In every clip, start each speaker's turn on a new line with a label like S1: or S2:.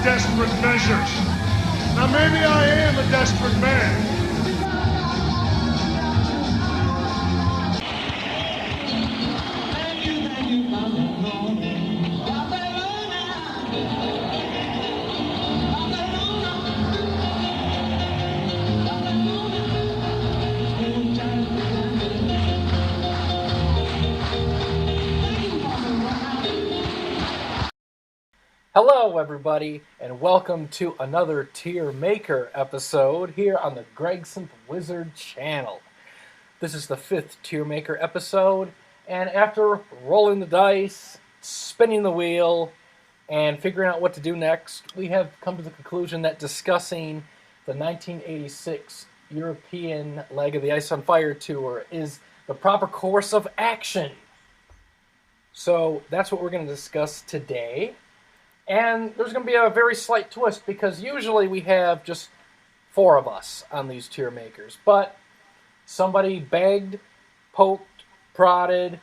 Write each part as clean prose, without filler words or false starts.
S1: desperate measures. Now maybe I am a desperate man.
S2: Hello everybody, and welcome to another TierMaker episode here on the GregsynthWizard channel. This is the 5th TierMaker episode, and after rolling the dice, spinning the wheel, and figuring out what to do next, we have come to the conclusion that discussing the 1986 European leg of the Ice on Fire tour is the proper course of action. So that's what we're going to discuss today. And there's going to be a very slight twist because usually we have just 4 of us on these TierMakers. But somebody begged, poked, prodded,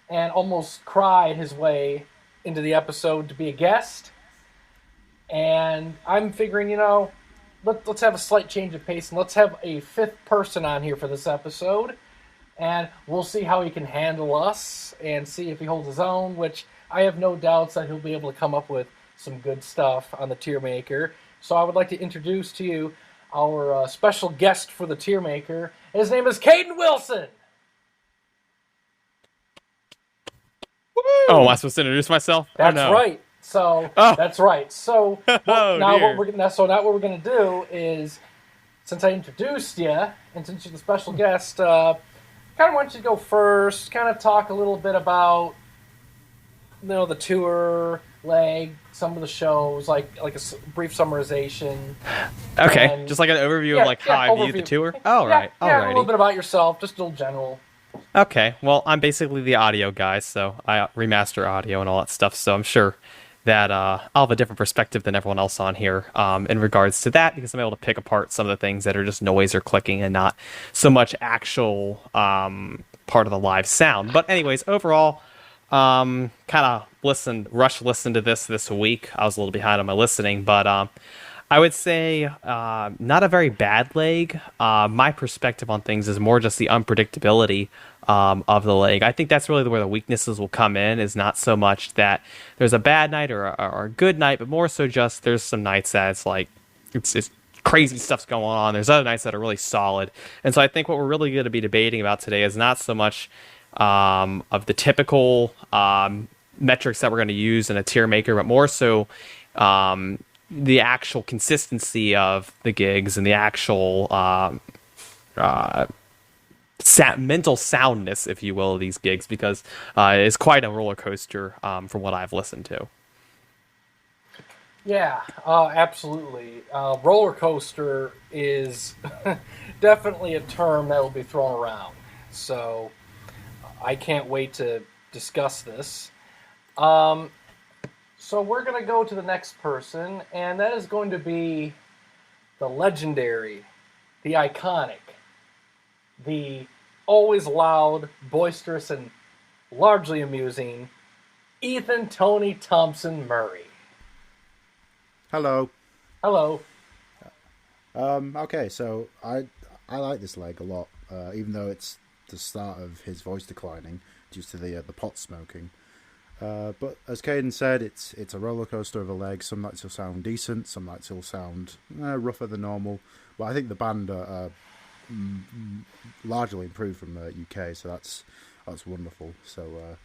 S2: and almost cried his way into the episode to be a guest. And I'm figuring, let's have a slight change of pace and let's have a 5th person on here for this episode. And we'll see how he can handle us and see if he holds his own, which I have no doubts that he'll be able to come up with some good stuff on the TierMaker. So I would like to introduce to you our special guest for the TierMaker. His name is Cayden Wilson.
S3: Oh, am I supposed to introduce myself?
S2: That's right. So that's right. So now what we're going to do is, since I introduced you and since you're the special guest, kind of want you to go first. Kind of talk a little bit about the tour leg, some of the shows, like a brief summarization.
S3: Okay,
S2: and,
S3: just like an overview of how I viewed the tour. All right,
S2: a little bit about yourself, just a little general.
S3: Okay, well, I'm basically the audio guy, so I remaster audio and all that stuff. So I'm sure that I'll have a different perspective than everyone else on here in regards to that, because I'm able to pick apart some of the things that are just noise or clicking and not so much actual part of the live sound. But anyways, overall, kind of listened to this week. I was a little behind on my listening, but I would say not a very bad leg. My perspective on things is more just the unpredictability of the leg. I think that's really where the weaknesses will come in, is not so much that there's a bad night or a good night, but more so just there's some nights that it's crazy stuff's going on. There's other nights that are really solid. And so I think what we're really going to be debating about today is not so much of the typical metrics that we're going to use in a TierMaker, but more so the actual consistency of the gigs and the actual mental soundness, if you will, of these gigs, because it's quite a roller coaster from what I've listened to.
S2: Yeah, absolutely. Roller coaster is definitely a term that will be thrown around. So I can't wait to discuss this. So we're going to go to the next person, and that is going to be the legendary, the iconic, the always loud, boisterous, and largely amusing Ethan Tony Thompson Murray.
S4: Hello.
S2: Hello.
S4: Okay, so I like this leg a lot, even though it's the start of his voice declining due to the pot smoking. But as Cayden said, it's a roller coaster of a leg. Some nights will sound decent, some nights will sound rougher than normal. But I think the band are largely improved from the UK, so that's wonderful. So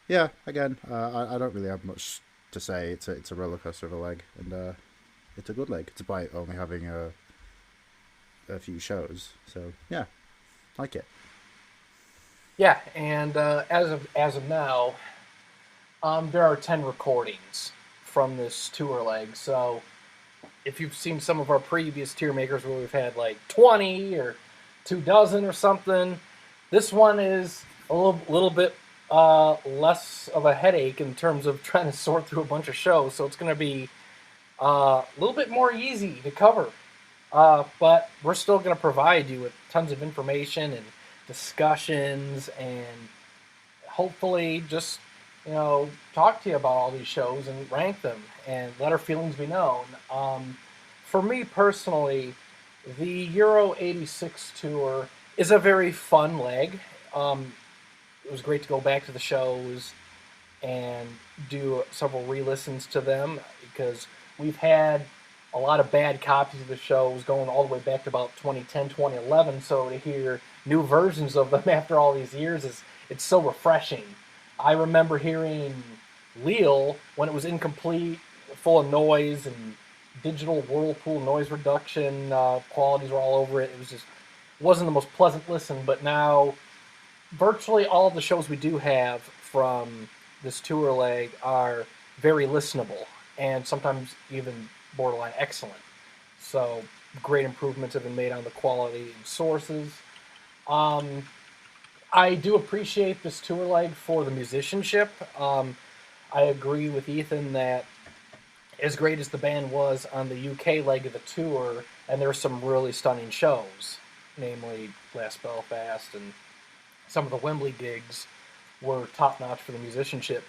S4: yeah, again, I don't really have much to say. It's a roller coaster of a leg, and it's a good leg, despite only having a few shows. So yeah, like it.
S2: Yeah, and as of now, there are 10 recordings from this tour leg. So if you've seen some of our previous TierMakers where we've had like 20 or 24 or something, this one is a little bit less of a headache in terms of trying to sort through a bunch of shows. So it's going to be a little bit more easy to cover. But we're still going to provide you with tons of information and discussions and hopefully just talk to you about all these shows and rank them and let our feelings be known. For me personally, the Euro '86 tour is a very fun leg. It was great to go back to the shows and do several re-listens to them because we've had a lot of bad copies of the shows going all the way back to about 2010, 2011. So to hear new versions of them after all these years it's so refreshing. I remember hearing Leal when it was incomplete, full of noise and digital whirlpool noise reduction qualities were all over it. It was just wasn't the most pleasant listen, but now virtually all of the shows we do have from this tour leg are very listenable and sometimes even borderline excellent. So great improvements have been made on the quality and sources. I do appreciate this tour leg for the musicianship. I agree with Ethan that as great as the band was on the UK leg of the tour, and there were some really stunning shows, namely Last Belfast and some of the Wembley gigs were top-notch for the musicianship.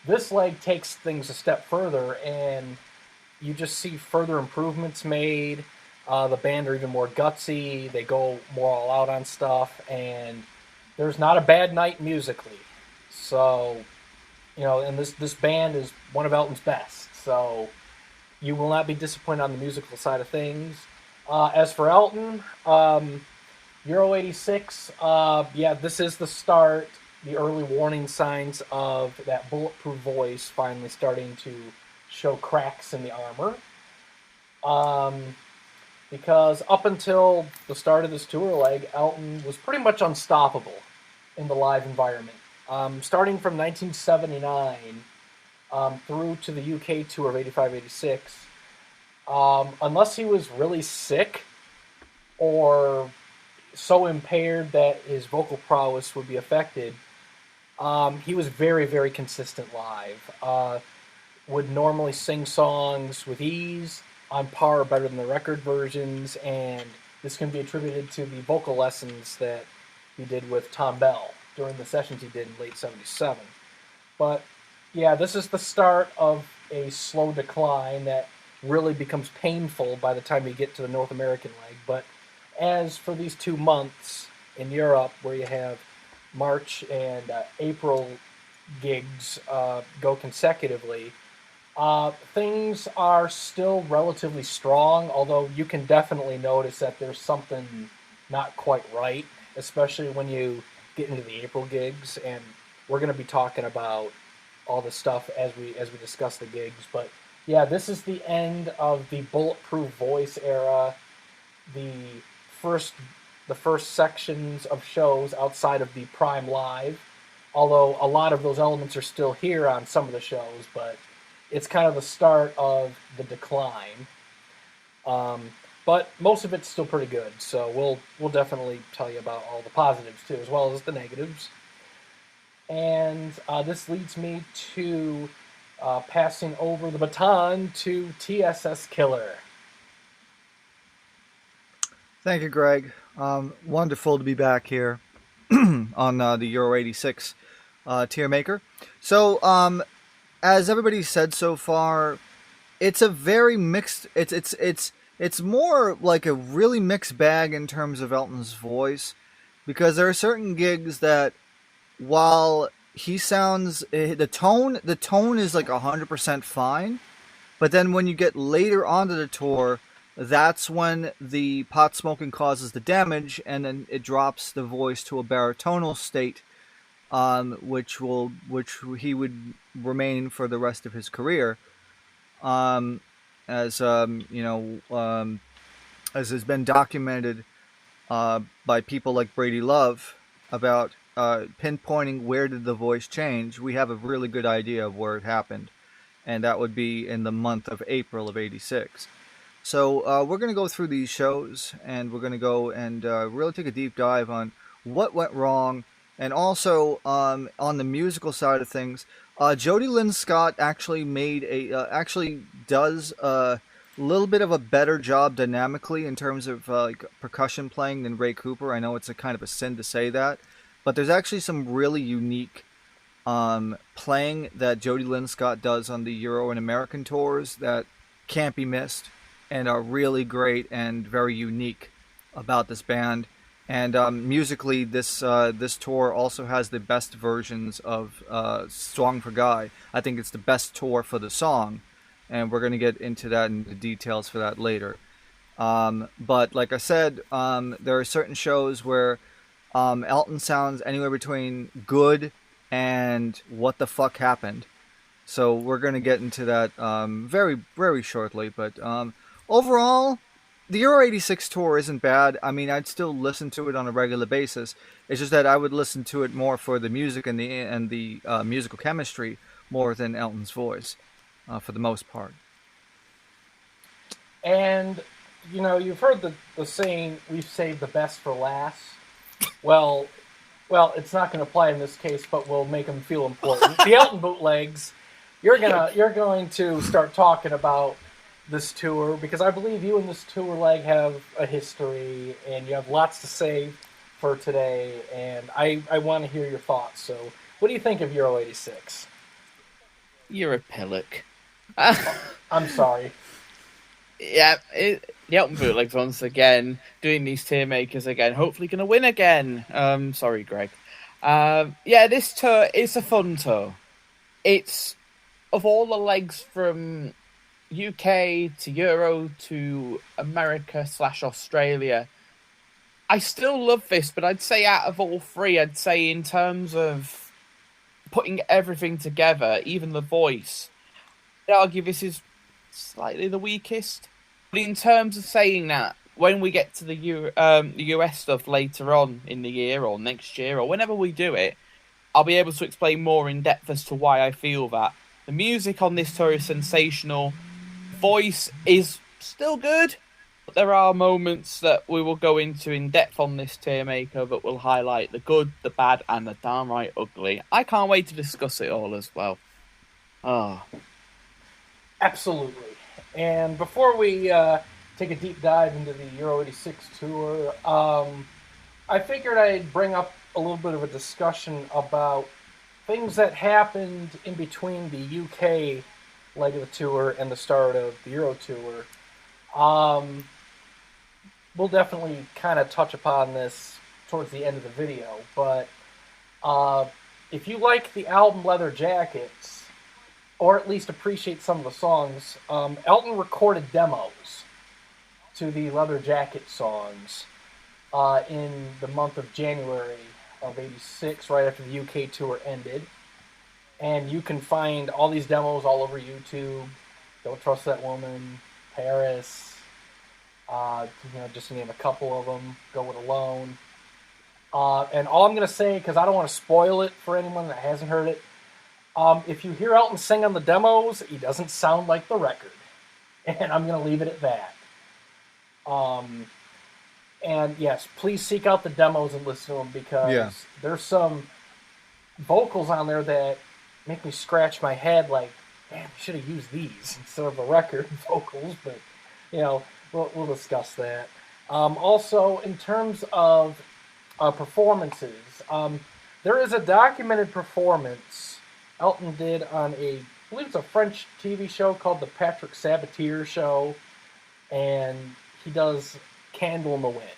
S2: This leg takes things a step further, and you just see further improvements made. The band are even more gutsy. They go more all out on stuff, and there's not a bad night musically. So, and this band is one of Elton's best. So you will not be disappointed on the musical side of things. As for Elton, Euro '86, this is the start, the early warning signs of that bulletproof voice finally starting to show cracks in the armor. Because up until the start of this tour leg, Elton was pretty much unstoppable in the live environment. Starting from 1979 through to the UK tour of '85-'86, unless he was really sick or so impaired that his vocal prowess would be affected, he was very, very consistent live. Would normally sing songs with ease, on par or better than the record versions, and this can be attributed to the vocal lessons that he did with Tom Bell during the sessions he did in late '77. But yeah, this is the start of a slow decline that really becomes painful by the time you get to the North American leg. But as for these 2 months in Europe, where you have March and April gigs go consecutively, things are still relatively strong, although you can definitely notice that there's something not quite right, especially when you get into the April gigs, and we're going to be talking about all this stuff as we discuss the gigs. But yeah, this is the end of the bulletproof voice era. The first sections of shows outside of the Prime Live, although a lot of those elements are still here on some of the shows, but it's kind of the start of the decline. But most of it's still pretty good, so we'll definitely tell you about all the positives too, as well as the negatives. And this leads me to passing over the baton to TSS Killer.
S5: Thank you, Greg. Wonderful to be back here on the Euro '86 TierMaker. So, as everybody said so far, it's a very mixed. It's more like a really mixed bag in terms of Elton's voice, because there are certain gigs that, while he sounds the tone is like 100% fine, but then when you get later onto the tour, that's when the pot smoking causes the damage, and then it drops the voice to a baritonal state, which he would remain for the rest of his career, as has been documented by people like Brady Love about pinpointing where did the voice change. We have a really good idea of where it happened, and that would be in the month of April of '86. So we're going to go through these shows, and we're going to go and really take a deep dive on what went wrong, and also on the musical side of things. Jody Lynn Scott actually does a little bit of a better job dynamically in terms of like percussion playing than Ray Cooper. I know it's a kind of a sin to say that, but there's actually some really unique playing that Jody Lynn Scott does on the Euro and American tours that can't be missed and are really great and very unique about this band. And musically, this tour also has the best versions of Song for Guy. I think it's the best tour for the song, and we're going to get into that and the details for that later. But like I said, there are certain shows where Elton sounds anywhere between good and what the fuck happened. So we're going to get into that very, very shortly. But overall, the Euro 86 tour isn't bad. I mean, I'd still listen to it on a regular basis. It's just that I would listen to it more for the music and the musical chemistry more than Elton's voice, for the most part.
S2: And, you know, you've heard the saying, we've saved the best for last. Well, it's not going to apply in this case, but we'll make them feel important. The Elton Bootlegs, you're going to start talking about this tour, because I believe you and this tour leg have a history, and you have lots to say for today, and I want to hear your thoughts. So, what do you think of Euro 86?
S6: You're a pillock.
S2: I'm sorry.
S6: Yeah, the Elton Bootlegs once again, doing these tier makers again, hopefully going to win again. Sorry, Greg. Yeah, this tour, it's a fun tour. It's, of all the legs from UK to Euro to America/Australia, I still love this, but I'd say out of all three, I'd say in terms of putting everything together, even the voice, I'd argue this is slightly the weakest. But in terms of saying that, when we get to the US stuff later on in the year or next year or whenever we do it, I'll be able to explain more in depth as to why I feel that. The music on this tour is sensational. Voice is still good, but there are moments that we will go into in depth on this tier maker that will highlight the good, the bad, and the downright ugly. I can't wait to discuss it all as well. Oh.
S2: Absolutely. And before we take a deep dive into the Euro 86 tour, I figured I'd bring up a little bit of a discussion about things that happened in between the UK leg of the tour and the start of the Euro tour. We'll definitely kind of touch upon this towards the end of the video, but if you like the album Leather Jackets, or at least appreciate some of the songs, Elton recorded demos to the Leather Jacket songs in the month of January of '86, right after the UK tour ended. And you can find all these demos all over YouTube. Don't Trust That Woman, Paris, just to name a couple of them. Go It Alone. And all I'm going to say, because I don't want to spoil it for anyone that hasn't heard it, if you hear Elton sing on the demos, he doesn't sound like the record. And I'm going to leave it at that. And yes, please seek out the demos and listen to them, because there's some vocals on there that make me scratch my head like, man, we should have used these instead of the record vocals, but, we'll discuss that. Also, in terms of performances, there is a documented performance Elton did on I believe it's a French TV show called The Patrick Sabatier Show, and he does Candle in the Wind.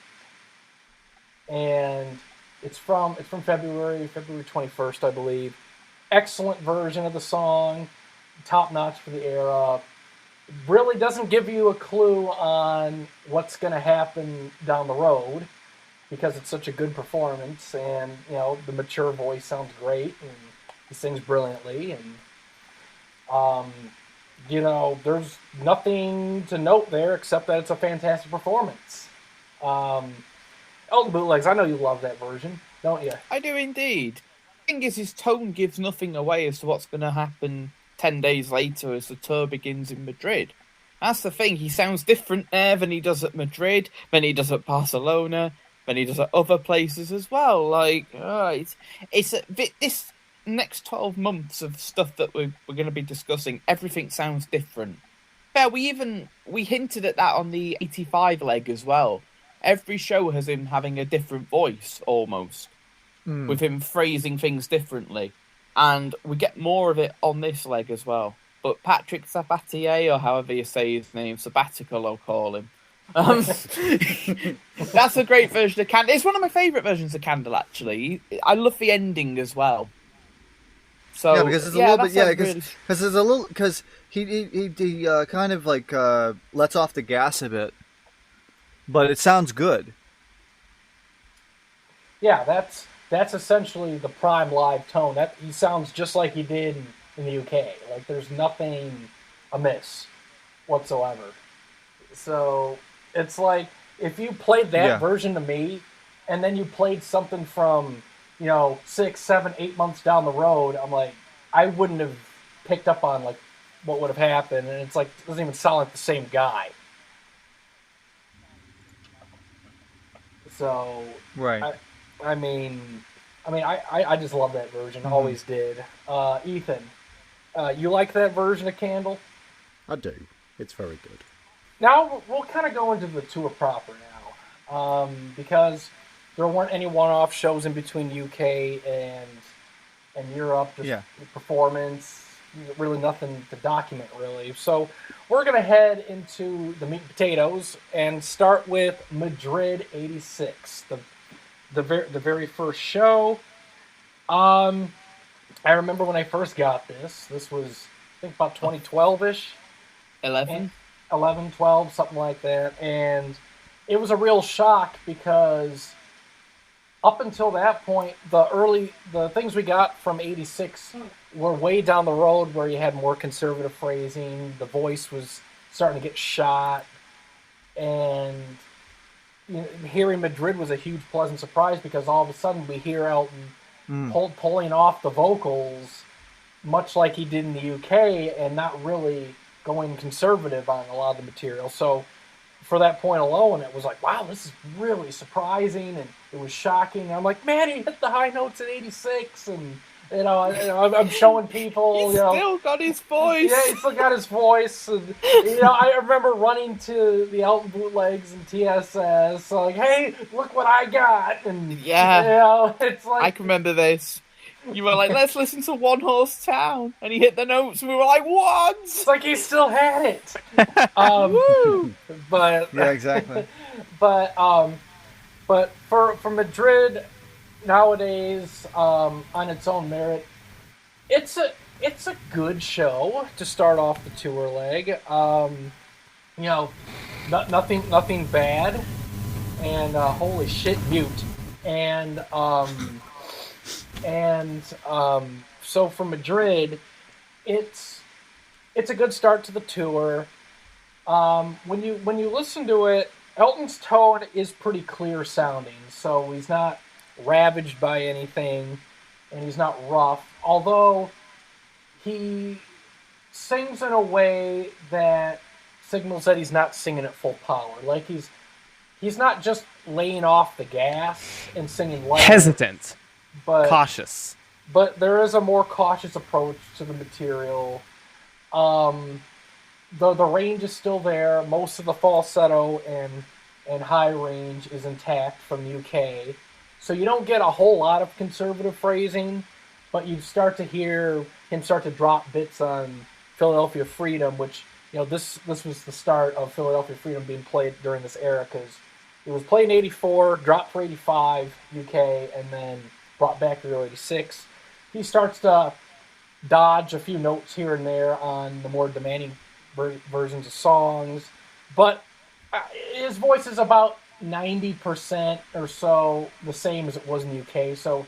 S2: And it's from February 21st, I believe. Excellent version of the song, top notch for the era. Really doesn't give you a clue on what's going to happen down the road, because it's such a good performance, and the mature voice sounds great, and he sings brilliantly, and there's nothing to note there except that it's a fantastic performance. Elton Bootlegs, I know you love that version, don't you?
S6: I do indeed. The thing is, his tone gives nothing away as to what's going to happen 10 days later as the tour begins in Madrid. That's the thing, he sounds different there than he does at Madrid, than he does at Barcelona, than he does at other places as well. This next 12 months of stuff that we're going to be discussing, everything sounds different. Yeah, we hinted at that on the 85 leg as well. Every show has him having a different voice, almost, with him phrasing things differently. and we get more of it on this leg as well. But Patrick Sabatier, or however you say his name, Sabbatical, I'll call him. That's a great version of Candle. It's one of my favourite versions of Candle, actually. I love the ending as well. So
S5: yeah, because it's a little bit, because there's a little, because he kind of like lets off the gas a bit, but it sounds good.
S2: Yeah, that's essentially the prime live tone. That he sounds just like he did in the UK. Like there's nothing amiss whatsoever. So it's like if you played that version to me, and then you played something from 6, 7, 8 months down the road, I'm like, I wouldn't have picked up on like what would have happened, and it's like it doesn't even sound like the same guy. So
S5: right.
S2: I mean, I just love that version. Mm-hmm. Always did. Ethan, you like that version of Candle?
S4: I do. It's very good.
S2: Now we'll kind of go into the tour proper now, because there weren't any one-off shows in between UK and Europe. Just performance, really nothing to document really. So we're gonna head into the meat and potatoes and start with Madrid '86, the very first show. I remember when I first got this. This was I think about 2012-ish.
S6: 11,
S2: 12, something like that. And it was a real shock because up until that point, the things we got from '86 were way down the road where you had more conservative phrasing. The voice was starting to get shot. And hearing Madrid was a huge pleasant surprise because all of a sudden we hear Elton pulling off the vocals much like he did in the UK and not really going conservative on a lot of the material. So for that point alone, it was like, wow, this is really surprising, and it was shocking. I'm like, man, he hit the high notes in '86, and I'm showing people.
S6: He's still got his voice.
S2: Yeah, he still got his voice. And, I remember running to the Elton Bootlegs and TSS, so like, hey, look what I got, and it's like
S6: I can remember this. You were like, let's listen to One Horse Town. And he hit the notes, and we were like, what?
S2: It's like he still had it. But
S5: yeah, exactly.
S2: But for Madrid nowadays, on its own merit, it's a good show to start off the tour leg. Nothing bad, and holy shit, mute, and so for Madrid, it's a good start to the tour. When you listen to it, Elton's tone is pretty clear sounding, so he's not ravaged by anything, and he's not rough. Although he sings in a way that signals that he's not singing at full power. Like he's not just laying off the gas and singing light.
S3: Hesitant.
S2: But
S3: cautious.
S2: But there is a more cautious approach to the material. The range is still there. Most of the falsetto and high range is intact from the UK. So you don't get a whole lot of conservative phrasing, but you start to hear him start to drop bits on Philadelphia Freedom, which, this was the start of Philadelphia Freedom being played during this era, because it was played in '84, dropped for '85 UK, and then brought back to 86. He starts to dodge a few notes here and there on the more demanding versions of songs, but his voice is about 90% or so the same as it was in the UK, so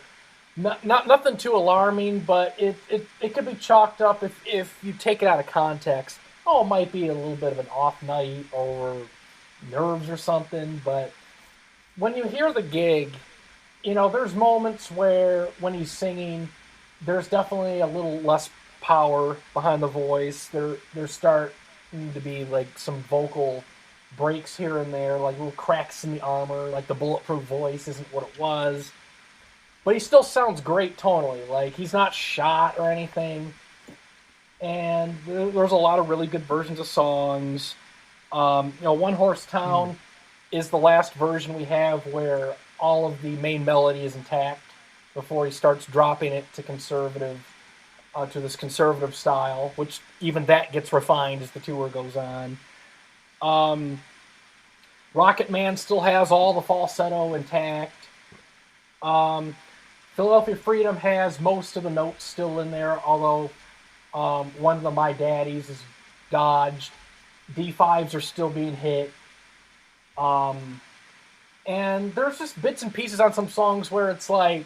S2: nothing too alarming, but it could be chalked up if you take it out of context. It might be a little bit of an off night or nerves or something, but when you hear the gig, there's moments where when he's singing, there's definitely a little less power behind the voice. There start to be like some vocal breaks here and there, like little cracks in the armor, like the bulletproof voice isn't what it was. But he still sounds great tonally, like he's not shot or anything. And there's a lot of really good versions of songs. One Horse Town is the last version we have where all of the main melody is intact before he starts dropping it to conservative to this conservative style, which even that gets refined as the tour goes on. Rocket Man still has all the falsetto intact. Philadelphia Freedom has most of the notes still in there, although one of the My Daddies is dodged. D5s are still being hit. And there's just bits and pieces on some songs where it's like,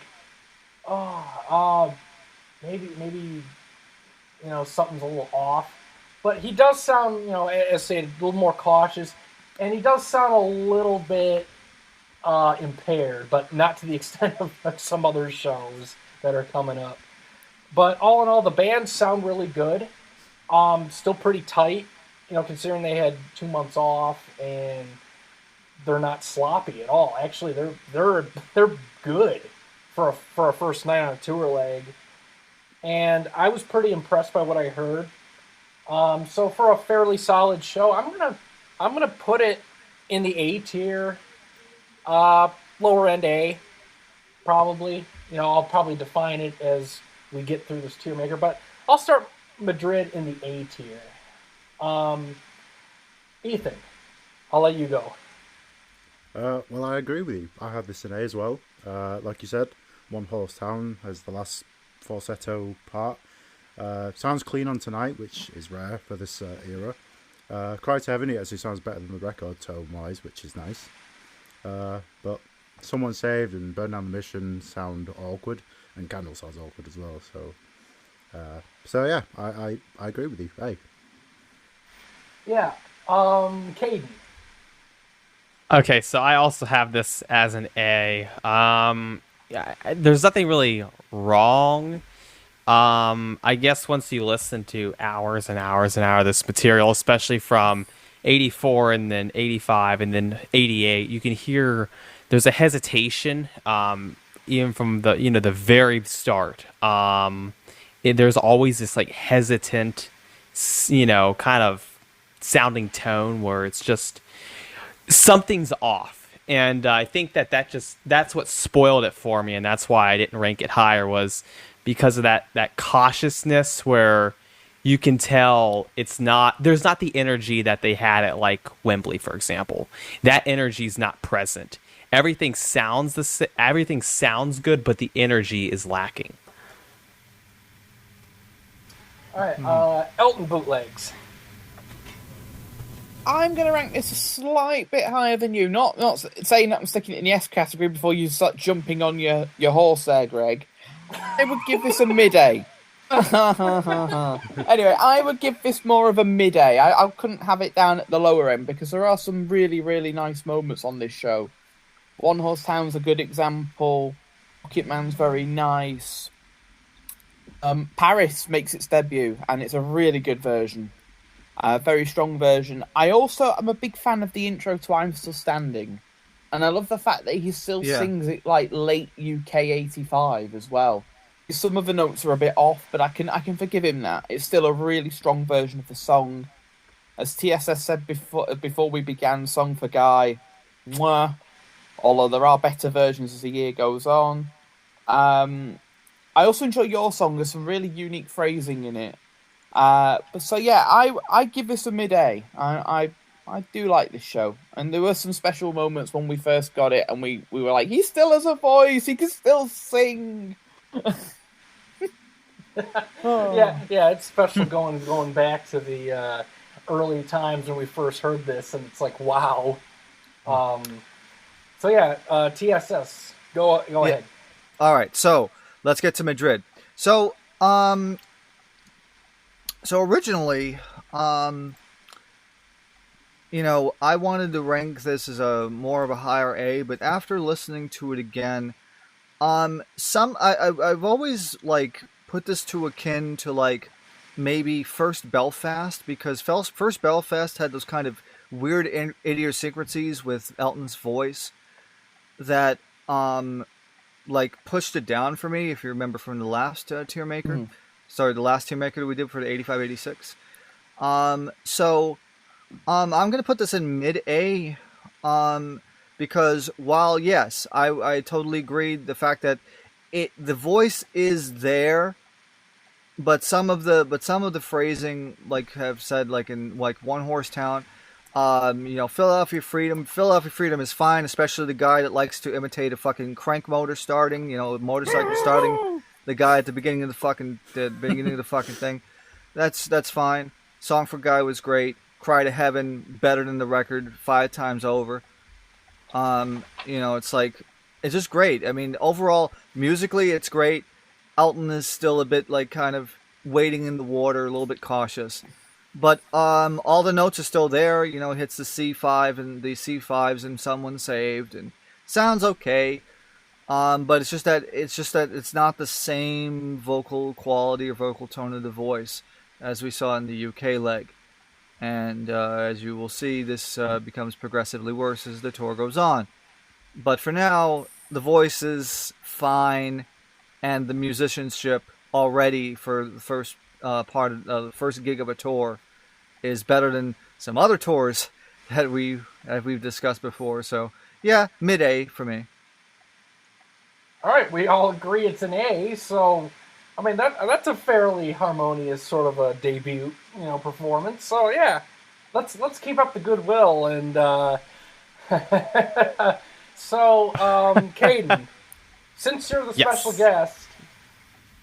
S2: maybe something's a little off. But he does sound, as I say, a little more cautious, and he does sound a little bit impaired, but not to the extent of some other shows that are coming up. But all in all, the bands sound really good. Still pretty tight, considering they had 2 months off, and they're not sloppy at all. Actually, they're good for a first night on a tour leg, and I was pretty impressed by what I heard. So for a fairly solid show, I'm gonna put it in the A tier, lower end A, probably. I'll probably define it as we get through this TierMaker, but I'll start Madrid in the A tier. Ethan, I'll let you go.
S4: Well, I agree with you. I have this in A as well. Like you said, One Horse Town has the last falsetto part. Sounds clean on Tonight, which is rare for this era. Cry to Heaven, it actually sounds better than the record tone-wise, which is nice. But Someone Saved and Burn Down the Mission sound awkward, and Candle sounds awkward as well. So yeah, I agree with you. Hey.
S2: Yeah. Cayden.
S3: Okay, so I also have this as an A. There's nothing really wrong. I guess once you listen to hours and hours and hours of this material, especially from 84 and then 85 and then 88, you can hear there's a hesitation, even from the very start. There's always this like hesitant, kind of sounding tone where it's just something's off. And I think that's what spoiled it for me, and that's why I didn't rank it higher, was because of that cautiousness where you can tell there's not the energy that they had at like Wembley, for example. That energy is not present. Everything sounds good, but the energy is lacking.
S2: All right, Elton Bootlegs.
S6: I'm going to rank this a slight bit higher than you. Not saying that I'm sticking it in the S category before you start jumping on your horse there, Greg. I would give this a mid-A. Anyway, I would give this more of a mid-A. I couldn't have it down at the lower end because there are some really, really nice moments on this show. One Horse Town's a good example. Rocket Man's very nice. Paris makes its debut, and it's a really good version. A very strong version. I'm a big fan of the intro to I'm Still Standing. And I love the fact that he still sings it like late UK 85 as well. Some of the notes are a bit off, but I can forgive him that. It's still a really strong version of the song. As TSS said before we began, Song for Guy, mwah. Although there are better versions as the year goes on. I also enjoy your song. There's some really unique phrasing in it. I give this a mid-A. I do like this show, and there were some special moments when we first got it, and we were like, he still has a voice, he can still sing.
S2: Yeah, it's special going back to the early times when we first heard this, and it's like, wow. TSS, go ahead.
S5: All right, so let's get to Madrid. So originally, I wanted to rank this as more of a higher A, but after listening to it again, I've always like put this to akin to like maybe First Belfast, because First Belfast had those kind of weird idiosyncrasies with Elton's voice that like pushed it down for me. If you remember from the last TierMaker. Sorry, the last TierMaker that we did for the 85-86. I'm going to put this in mid-A, because while, yes, I totally agree the fact that the voice is there, but some of the phrasing, like have said, like in like One Horse Town, Philadelphia Freedom is fine, especially the guy that likes to imitate a fucking crank motor starting, a motorcycle starting, the guy at the beginning of the fucking thing. That's fine. Song for Guy was great. Cry to Heaven, better than the record 5 times over. It's like, it's just great. I mean, overall, musically, it's great. Elton is still a bit like kind of wading in the water, a little bit cautious. But all the notes are still there. It hits the C5 and the C5s and Someone Saved, and sounds okay. But it's just that it's not the same vocal quality or vocal tone of the voice as we saw in the UK leg. And as you will see, this becomes progressively worse as the tour goes on. But for now, the voice is fine, and the musicianship already for the first part of the first gig of a tour is better than some other tours that we've discussed before. So yeah, mid-A for me.
S2: All right, we all agree it's an A. So, I mean that's a fairly harmonious sort of a debut, performance. So yeah, let's keep up the goodwill and. So, Cayden, since you're the special guest,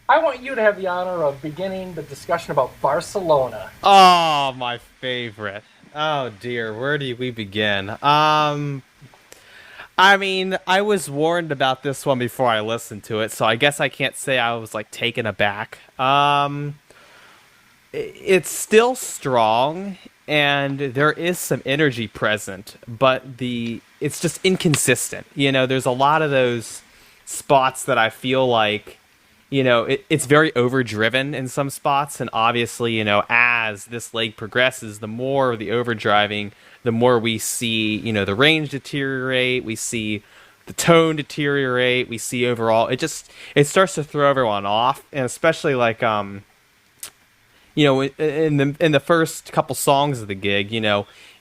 S2: I want you to have the honor of beginning the discussion about Barcelona.
S3: Oh, my favorite. Oh dear, where do we begin? I mean, I was warned about this one before I listened to it, so I guess I can't say I was like taken aback. It's still strong, and there is some energy present, but it's just inconsistent. There's a lot of those spots that I feel like, it's very overdriven in some spots, and obviously, as this leg progresses, the more the overdriving, the more we see, the range deteriorate, we see the tone deteriorate, we see overall, it starts to throw everyone off, and especially like, in the first couple songs of the gig,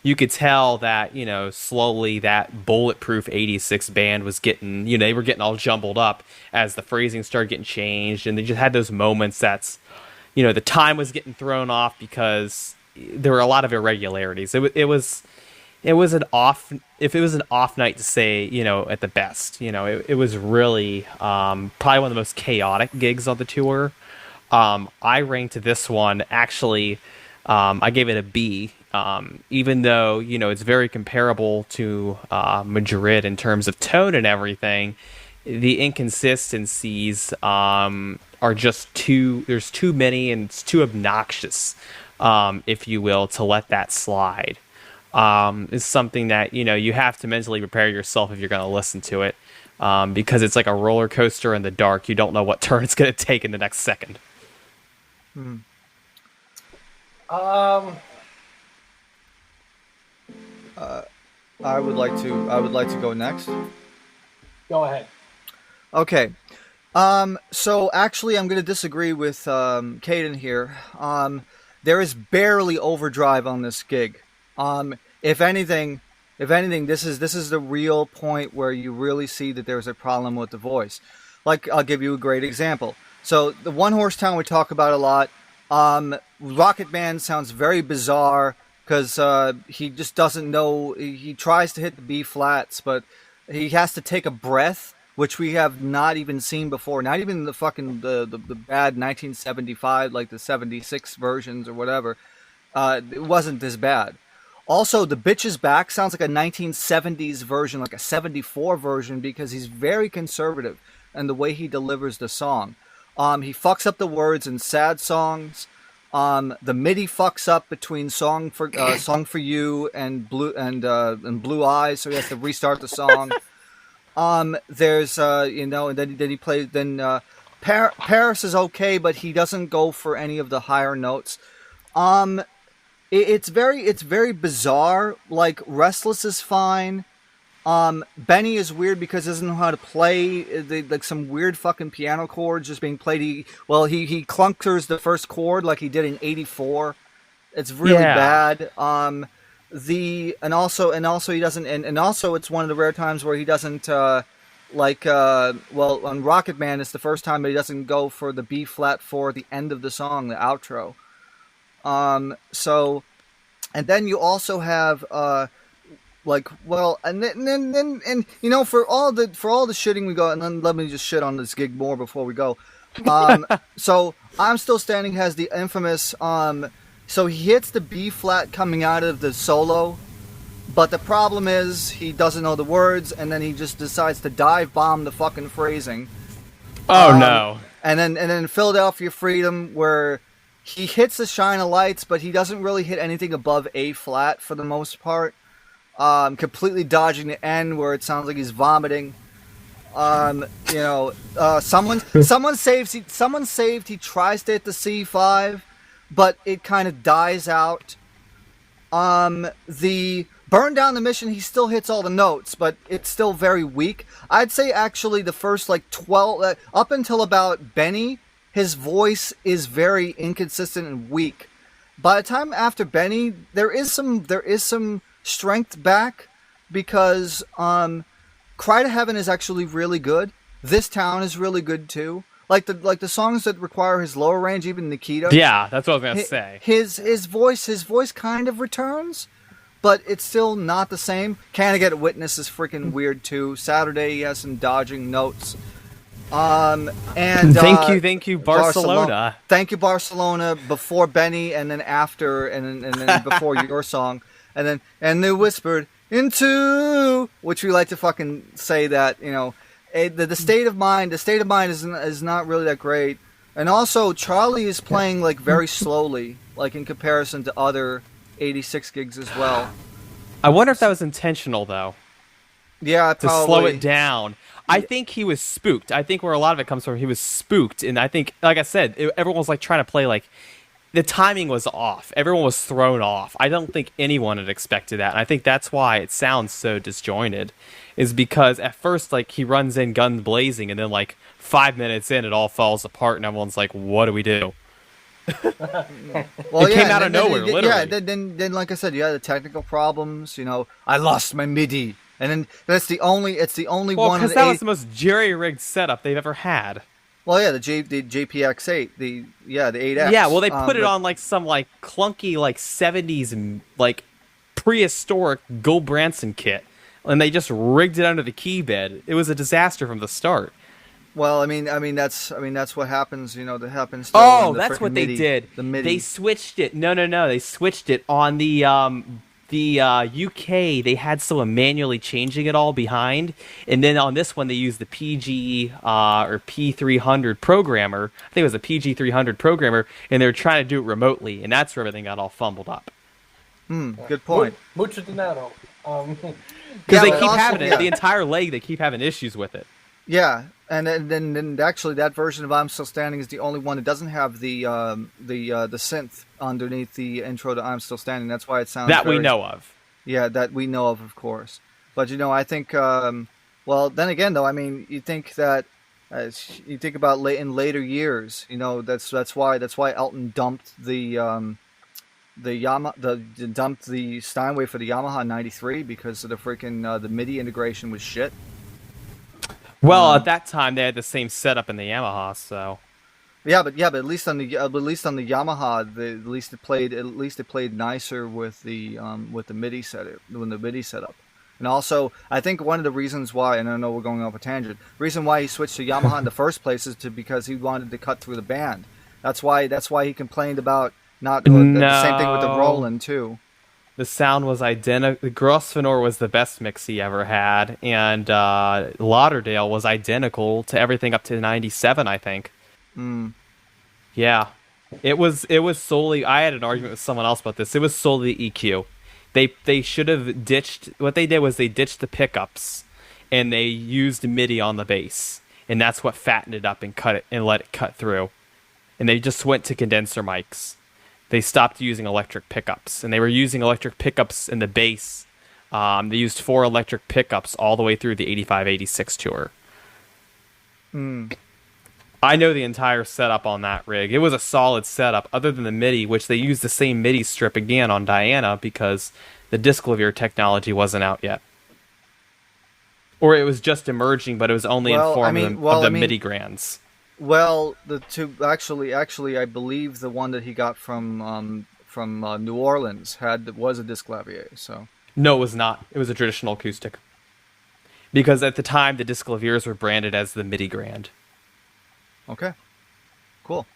S3: you could tell that, slowly that Bulletproof 86 band was getting, they were getting all jumbled up as the phrasing started getting changed, and they just had those moments that's, the time was getting thrown off because there were a lot of irregularities. It was an off night to say, at the best. It was really probably one of the most chaotic gigs on the tour. I ranked this one, actually, I gave it a B, even though, it's very comparable to Madrid in terms of tone and everything. The inconsistencies are just there's too many, and it's too obnoxious, if you will, to let that slide. Is something that, you have to mentally prepare yourself if you're going to listen to it, because it's like a roller coaster in the dark. You don't know what turn it's going to take in the next second.
S5: I would like to go next.
S2: Go ahead.
S5: Okay. So actually, I'm going to disagree with Cayden here. There is barely overdrive on this gig. If anything, this is the real point where you really see that there's a problem with the voice. Like, I'll give you a great example. So the One Horse Town we talk about a lot. Rocket Man sounds very bizarre because he just doesn't know. He tries to hit the B flats, but he has to take a breath, which we have not even seen before. Not even the fucking the bad 1975, like the 76 versions or whatever. It wasn't this bad. Also, the Bitch Is Back sounds like a 1970s version, like a 74 version, because he's very conservative in the way he delivers the song. He fucks up the words in sad songs. The MIDI fucks up between Song for You and Blue Eyes, so he has to restart the song. There's and then he plays. Then Paris is okay, but he doesn't go for any of the higher notes. It's very bizarre. Like, Restless is fine. Benny is weird because he doesn't know how to play like some weird fucking piano chords just being played. He clunkers the first chord like he did in '84. It's really bad. And also he doesn't, and also it's one of the rare times where he doesn't on Rocket Man, it's the first time that he doesn't go for the B flat for the end of the song, the outro. And then you also have and for all the shitting we got, and then let me just shit on this gig more before we go. So I'm Still Standing has the infamous so he hits the B flat coming out of the solo, but the problem is he doesn't know the words, and then he just decides to dive bomb the fucking phrasing.
S3: Oh no.
S5: And then Philadelphia Freedom, where he hits the Shine of Lights, but he doesn't really hit anything above A flat for the most part. Completely dodging the end where it sounds like he's vomiting. Someone saved. He tries to hit the C5, but it kind of dies out. The Burn Down the Mission, he still hits all the notes, but it's still very weak. I'd say actually the first 12 up until about Benny, his voice is very inconsistent and weak. By the time after Benny, there is some strength back, because Cry to Heaven is actually really good. This Town is really good too. Like the songs that require his lower range, even Nikita.
S3: Yeah, that's what I was gonna say.
S5: His voice kind of returns, but it's still not the same. Can I Get a Witness is freaking weird too. Saturday, he has some dodging notes. And
S3: thank you, Barcelona.
S5: Thank you, Barcelona. Before Benny, and then after, and then before your song, and they whispered into, which we like to fucking say that, the state of mind. The state of mind is not really that great, and also Charlie is playing very slowly, in comparison to other 86 gigs as well.
S3: I wonder if that was intentional though.
S5: Yeah,
S3: to
S5: probably.
S3: slow it down. I think he was spooked. I think where a lot of it comes from, he was spooked, and I think, like I said, everyone was trying to play the timing was off. Everyone was thrown off. I don't think anyone had expected that, and I think that's why it sounds so disjointed. Is because at first he runs in guns blazing, and then 5 minutes in, it all falls apart, and everyone's like, "What do we do?"
S5: Well,
S3: it came out of nowhere, literally.
S5: Yeah, then like I said, you had the technical problems. I lost my MIDI. And then it's the only one.
S3: Because that was the most jerry-rigged setup they've ever had.
S5: Well, yeah, the JPX8, the 8X.
S3: Yeah, well, they put it on some clunky 70s prehistoric Go Branson kit, and they just rigged it under the key bed. It was a disaster from the start.
S5: Well, I mean that's what happens. That happens.
S3: Oh, that's what
S5: MIDI,
S3: they did.
S5: The MIDI.
S3: They switched it. No, they switched it on the UK. They had someone manually changing it all behind, and then on this one they used the PG or P300 programmer. I think it was a PG300 programmer, and they were trying to do it remotely, and that's where everything got all fumbled up.
S5: Good point.
S2: Mucho dinero.
S3: Because they keep having it the entire leg. They keep having issues with it.
S5: Yeah, and then actually that version of I'm Still Standing is the only one that doesn't have the synth underneath the intro to I'm Still Standing. That's why it sounds
S3: we know of.
S5: Yeah, that we know of course. But I think well, then again though, you think that you think about in later years, that's why Elton dumped the Steinway for the Yamaha 93 because of the freaking the MIDI integration was shit.
S3: Well, at that time they had the same setup in the Yamaha, so.
S5: Yeah, but at least on the Yamaha, at least it played nicer with the MIDI setup when the MIDI setup. And also, I think one of the reasons why, and I know we're going off a tangent, the reason why he switched to Yamaha in the first place is because he wanted to cut through the band. That's why he complained about not doing the same thing with the Roland too.
S3: The sound was identical. The Grosvenor was the best mix he ever had, and Lauderdale was identical to everything up to 97, I think. Yeah, it was solely. I had an argument with someone else about this. It was solely the EQ. They should have ditched. What they did was they ditched the pickups, and they used MIDI on the bass, and that's what fattened it up and cut it and let it cut through. And they just went to condenser mics. They stopped using electric pickups, and they were using electric pickups in the bass. They used 4 electric pickups all the way through the 85-86 tour. I know the entire setup on that rig. It was a solid setup, other than the MIDI, which they used the same MIDI strip again on Diana because the Disclavier technology wasn't out yet. Or it was just emerging, but it was only in form of the MIDI grands.
S5: Well, the two actually, I believe the one that he got from New Orleans was a disc clavier. So
S3: no, it was not. It was a traditional acoustic. Because at the time, the disc claviers were branded as the MIDI grand.
S5: Okay, cool.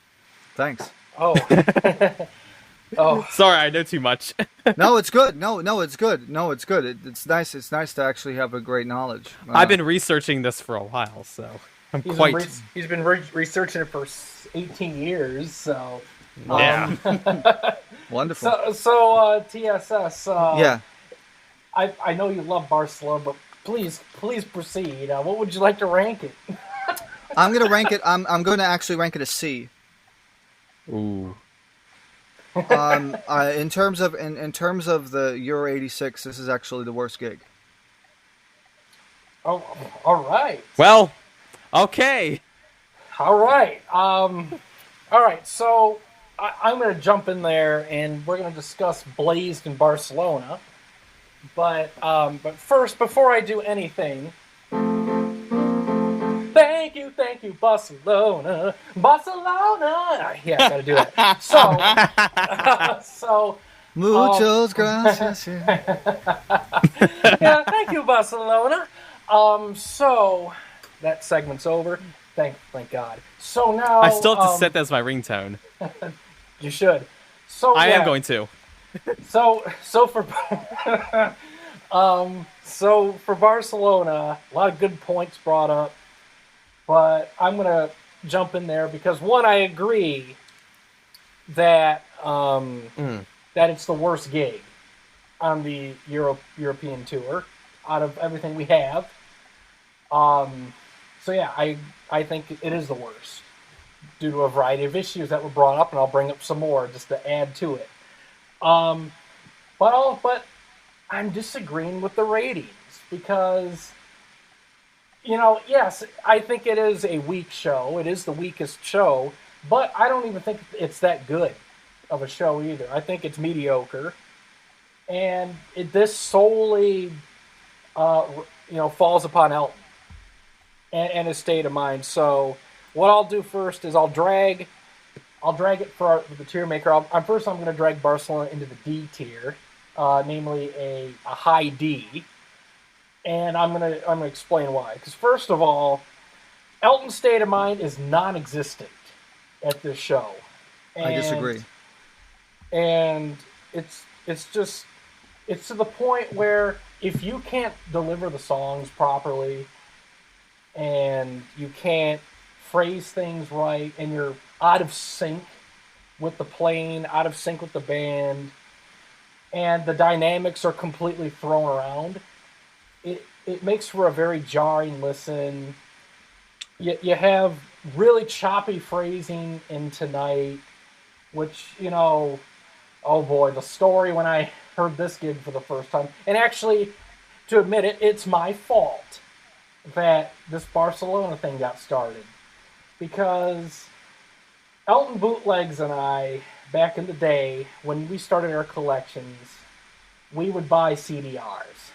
S5: Thanks.
S2: Oh. Oh,
S3: sorry, I know too much.
S5: No, it's good. No, it's good. No, it's good. It's nice. It's nice to actually have a great knowledge.
S3: I've been researching this for a while, so I'm
S2: he's been researching it for 18 years. So
S3: yeah,
S5: wonderful.
S2: So TSS.
S5: Yeah,
S2: I know you love Barcelona, but please proceed. What would you like to rank it?
S5: I'm gonna rank it. I'm going to actually rank it a C.
S3: Ooh.
S5: In terms of the Euro '86, this is actually the worst gig.
S2: Oh, all right.
S3: Well, okay.
S2: All right. All right. So I'm going to jump in there, and we're going to discuss Blazed in Barcelona. But first, before I do anything, thank you, Barcelona. Yeah, I gotta do that. So,
S5: muchos gracias.
S2: Yeah, thank you, Barcelona. So that segment's over. Thank God. So now
S3: I still have to set that as my ringtone.
S2: You should. So
S3: I am going to.
S2: So for Barcelona, a lot of good points brought up. But I'm going to jump in there because, one, I agree that that it's the worst gig on the European tour out of everything we have. So, yeah, I think it is the worst due to a variety of issues that were brought up, and I'll bring up some more just to add to it. But I'm disagreeing with the ratings because... yes, I think it is a weak show. It is the weakest show, but I don't even think it's that good of a show either. I think it's mediocre, and this solely, falls upon Elton and his state of mind. So, what I'll do first is I'll drag it for the TierMaker. I'm going to drag Barcelona into the D tier, namely a high D. And I'm gonna explain why. Because first of all, Elton's state of mind is non-existent at this show.
S5: I disagree.
S2: And it's to the point where if you can't deliver the songs properly, and you can't phrase things right, and you're out of sync with the playing, out of sync with the band, and the dynamics are completely thrown around. It makes for a very jarring listen. You have really choppy phrasing in Tonight, which, oh boy, the story when I heard this gig for the first time. And actually, to admit it, it's my fault that this Barcelona thing got started. Because Elton Bootlegs and I, back in the day, when we started our collections, we would buy CDRs.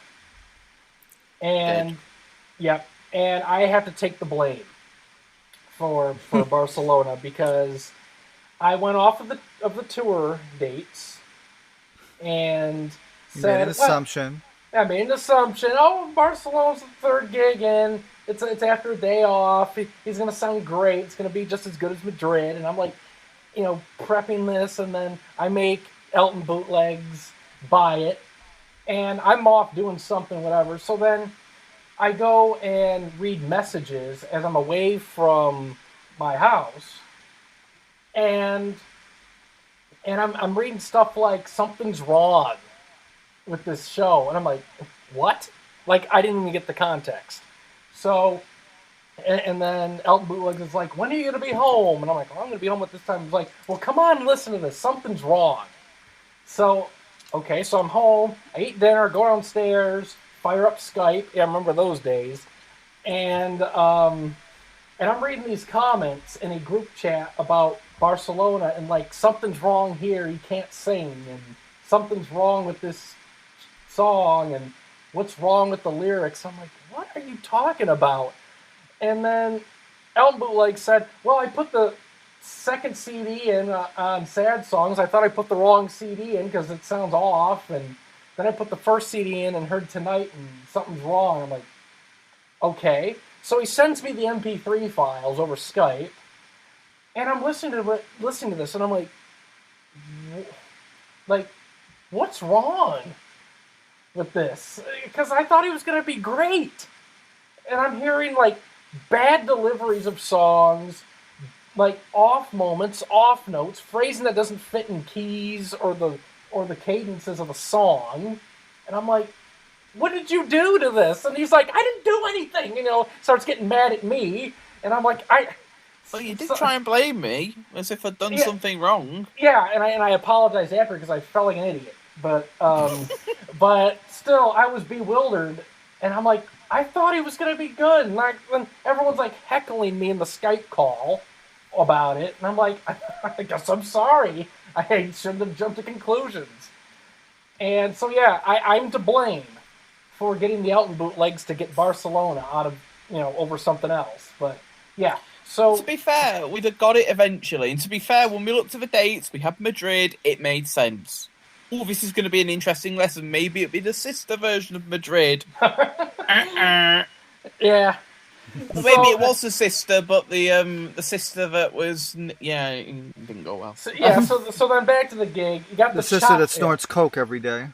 S2: And and I have to take the blame for Barcelona because I went off of the tour dates and said
S5: made an assumption.
S2: I made an assumption. Oh, Barcelona's the third gig in. It's after a day off. He's gonna sound great. It's gonna be just as good as Madrid. And I'm like, prepping this, and then I make Elton Bootlegs buy it. And I'm off doing something, whatever. So then I go and read messages as I'm away from my house. And I'm reading stuff like, something's wrong with this show. And I'm like, what? Like, I didn't even get the context. So, and then Elton Bootlegs is like, when are you going to be home? And I'm like, well, I'm going to be home at this time. He's like, well, come on, listen to this. Something's wrong. So... okay, so I'm home, I eat dinner, go downstairs, fire up Skype. Yeah, I remember those days. And I'm reading these comments in a group chat about Barcelona and like, something's wrong here, he can't sing, and something's wrong with this song, and what's wrong with the lyrics. I'm like, what are you talking about? And then Elton Bootlegs said, well, I put the second CD in on Sad Songs. I thought I put the wrong CD in because it sounds off. And then I put the first CD in and heard Tonight and something's wrong. I'm like, okay. So he sends me the MP3 files over Skype. And I'm listening to this and I'm like, what's wrong with this? Because I thought he was going to be great. And I'm hearing, like, bad deliveries of songs, like off moments, off notes, phrasing that doesn't fit in keys or the cadences of the song. And I'm like, what did you do to this? And he's like, I didn't do anything, starts getting mad at me. And I'm like,
S6: well, you did try and blame me, as if I'd done something wrong.
S2: Yeah, and I apologized after because I felt like an idiot. But but still, I was bewildered. And I'm like, I thought he was going to be good. And when everyone's like heckling me in the Skype call about it. And I'm like, I guess I'm sorry. I shouldn't have jumped to conclusions. And so, yeah, I'm to blame for getting the Elton Bootlegs to get Barcelona out of, over something else. But, yeah. So
S6: to be fair, we'd have got it eventually. And to be fair, when we looked at the dates, we had Madrid, it made sense. Oh, this is going to be an interesting lesson. Maybe it'd be the sister version of Madrid.
S2: Yeah.
S6: Well, maybe it was the sister, but the sister that was it didn't go well.
S2: So then back to the gig. You got
S5: the sister that snorts coke every day.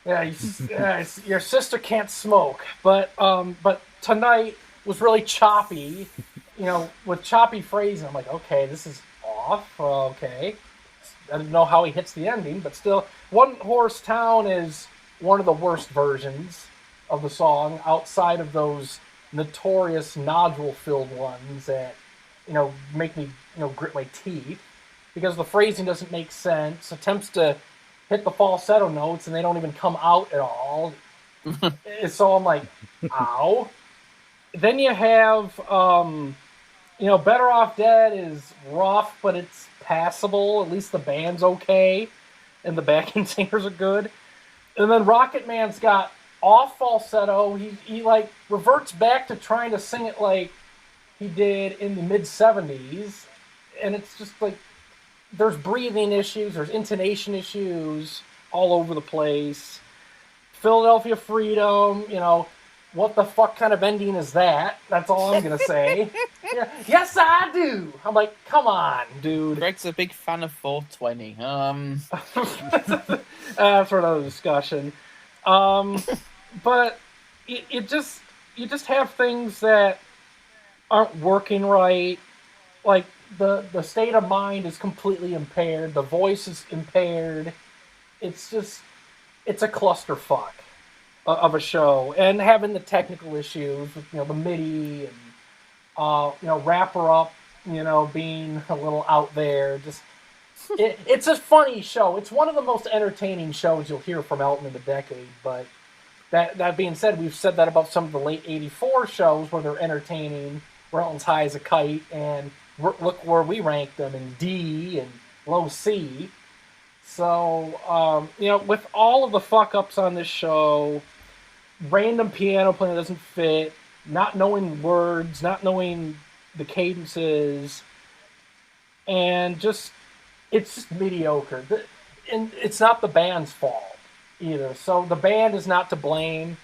S2: Your sister can't smoke, but Tonight was really choppy, with choppy phrasing. I'm like, okay, this is off. Okay, I didn't know how he hits the ending, but still, One Horse Town is one of the worst versions of the song, outside of those notorious nodule-filled ones that, make me, grit my teeth, because the phrasing doesn't make sense, attempts to hit the falsetto notes, and they don't even come out at all. So I'm like, ow. Then you have, Better Off Dead is rough, but it's passable. At least the band's okay, and the backing singers are good. And then Rocket Man's got off falsetto. He like reverts back to trying to sing it like he did in the mid-70s, and it's just like there's breathing issues, there's intonation issues all over the place. Philadelphia Freedom, what the fuck kind of ending is that? That's all I'm gonna say. Yeah. Yes, I do. I'm like, come on, dude.
S6: Greg's a big fan of 420.
S2: That's for another discussion. But you just have things that aren't working right. Like the state of mind is completely impaired. The voice is impaired. It's a clusterfuck of a show, and having the technical issues with the MIDI and Wrapper Up being a little out there. Just it's a funny show. It's one of the most entertaining shows you'll hear from Elton in the decade. But that being said, we've said that about some of the late '84 shows where they're entertaining, where Elton's high as a kite, and look where we rank them in D and low C. So with all of the fuck ups on this show, random piano playing that doesn't fit, not knowing words, not knowing the cadences, and it's just mediocre. And it's not the band's fault either. So the band is not to blame.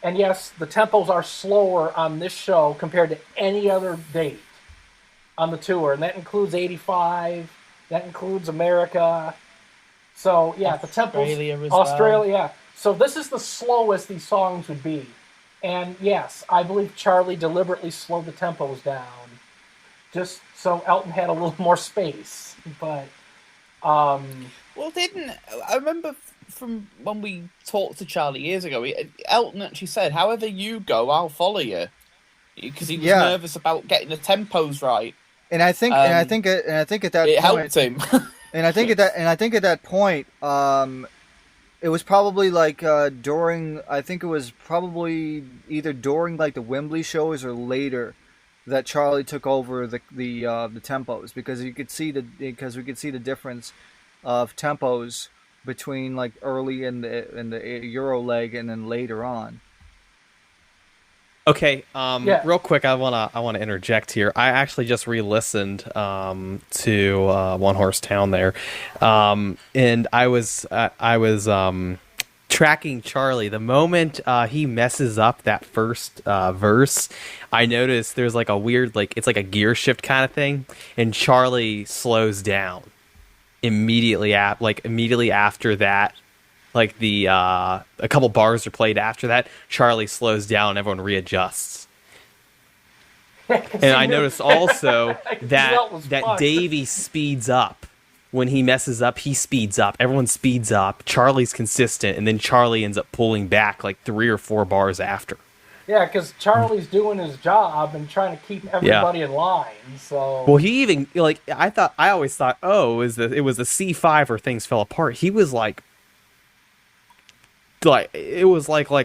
S2: And yes, the tempos are slower on this show compared to any other date on the tour. And that includes 85, that includes America. So yeah, the tempos, Australia, yeah. So this is the slowest these songs would be. And yes, I believe Charlie deliberately slowed the tempos down just so Elton had a little more space. But
S6: I remember from when we talked to Charlie years ago, Elton actually said, "However you go, I'll follow you," because he was nervous about getting the tempos right.
S5: And I think at that
S6: it
S5: point,
S6: helped him.
S5: and I think at that point, it was probably like during. I think it was probably either during like the Wembley shows or later that Charlie took over the tempos, because we could see the difference of tempos between like early in the Euro leg and then later on.
S3: Okay,
S2: Yeah.
S3: real quick, I wanna interject here. I actually just re-listened to One Horse Town there, and I was tracking Charlie. The moment he messes up that first verse, I noticed there's like a weird, like it's like a gear shift kind of thing, and Charlie slows down immediately immediately after that. Like a couple bars are played after that, Charlie slows down and everyone readjusts. And I noticed also that Davey speeds up. When he messes up, he speeds up. Everyone speeds up. Charlie's consistent, and then Charlie ends up pulling back like 3 or 4 bars after.
S2: Yeah, because Charlie's doing his job and trying to keep everybody in line. So
S3: well, he even I always thought, oh, it was the C5 where things fell apart. He was like it was like I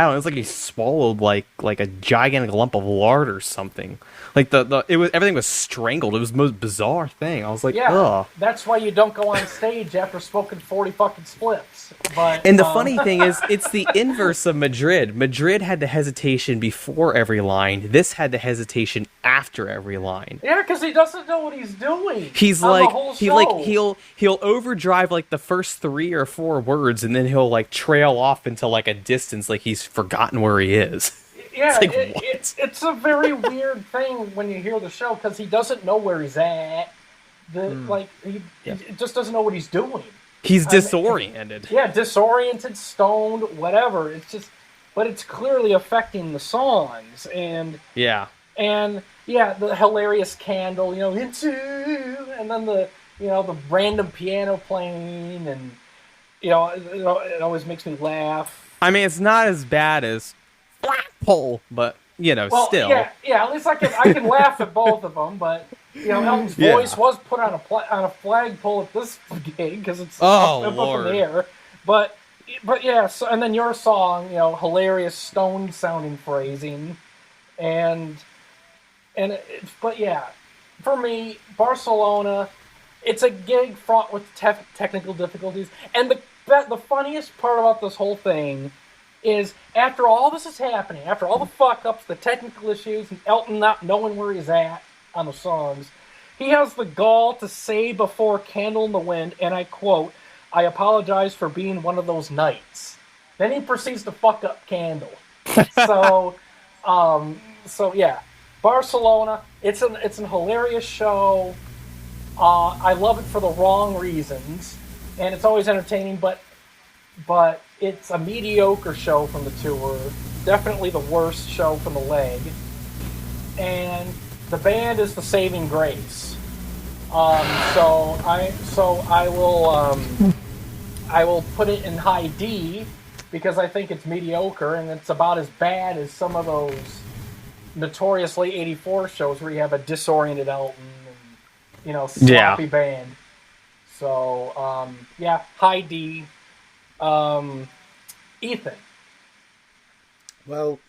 S3: don't know, it's like he swallowed like a gigantic lump of lard or something. Like everything was strangled. It was the most bizarre thing. I was like, ugh.
S2: That's why you don't go on stage after smoking 40 fucking spliffs. But
S3: and the funny thing is, it's the inverse of Madrid. Madrid had the hesitation before every line. This had the hesitation after every line.
S2: Yeah, because he doesn't know what he's doing.
S3: He's like he'll overdrive like the first 3 or 4 words, and then he'll like trail off into like a distance, like he's forgotten where he is.
S2: Yeah,
S3: it's, like,
S2: it's a very weird thing when you hear the show because he doesn't know where he's at. He just doesn't know what he's doing.
S3: He's disoriented.
S2: Disoriented, stoned, whatever. But it's clearly affecting the songs and the hilarious candle, and then the random piano playing, and it always makes me laugh.
S3: I mean, it's not as bad as Pole, but still.
S2: Yeah. At least I can laugh at both of them, but. Elton's voice was put on a flagpole at this gig because it's up in the air. But yeah, so, and then your song, hilarious stone sounding phrasing, but yeah, for me, Barcelona, it's a gig fraught with technical difficulties, and the funniest part about this whole thing is after all this is happening, after all the fuck ups, the technical issues, and Elton not knowing where he's at on the songs, he has the gall to say before Candle in the Wind, and I quote, "I apologize for being one of those nights." Then he proceeds to fuck up Candle. So yeah, Barcelona. It's an hilarious show. I love it for the wrong reasons, and it's always entertaining. But it's a mediocre show from the tour. Definitely the worst show from the leg, and the band is the saving grace. So I will put it in high D because I think it's mediocre and it's about as bad as some of those notoriously '84 shows where you have a disoriented Elton and sloppy band. So high D. Ethan.
S4: Well.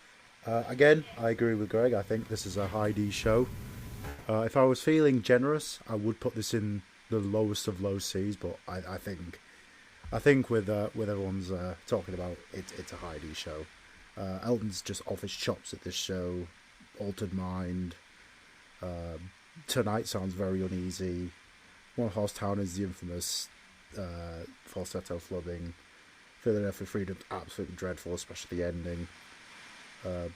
S4: Again, I agree with Greg. I think this is a high D show. If I was feeling generous, I would put this in the lowest of low C's. But I think with everyone's talking about it, it's a high D show. Elton's just off his chops at this show. Altered Mind. Tonight sounds very uneasy. One Horse Town is the infamous falsetto flubbing. Philadelphia Freedom, absolutely dreadful, especially the ending.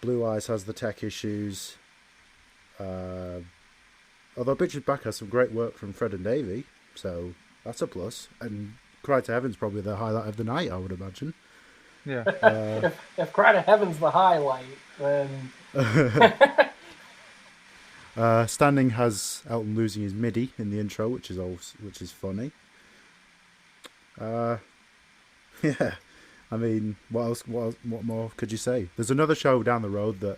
S4: Blue Eyes has the tech issues. Although Pictures Back has some great work from Fred and Davey, so that's a plus. And Cry to Heaven's probably the highlight of the night, I would imagine.
S5: Yeah.
S2: If Cry to Heaven's the highlight, then
S4: Standing has Elton losing his MIDI in the intro, which is funny. Yeah. I mean, what more could you say? There's another show down the road that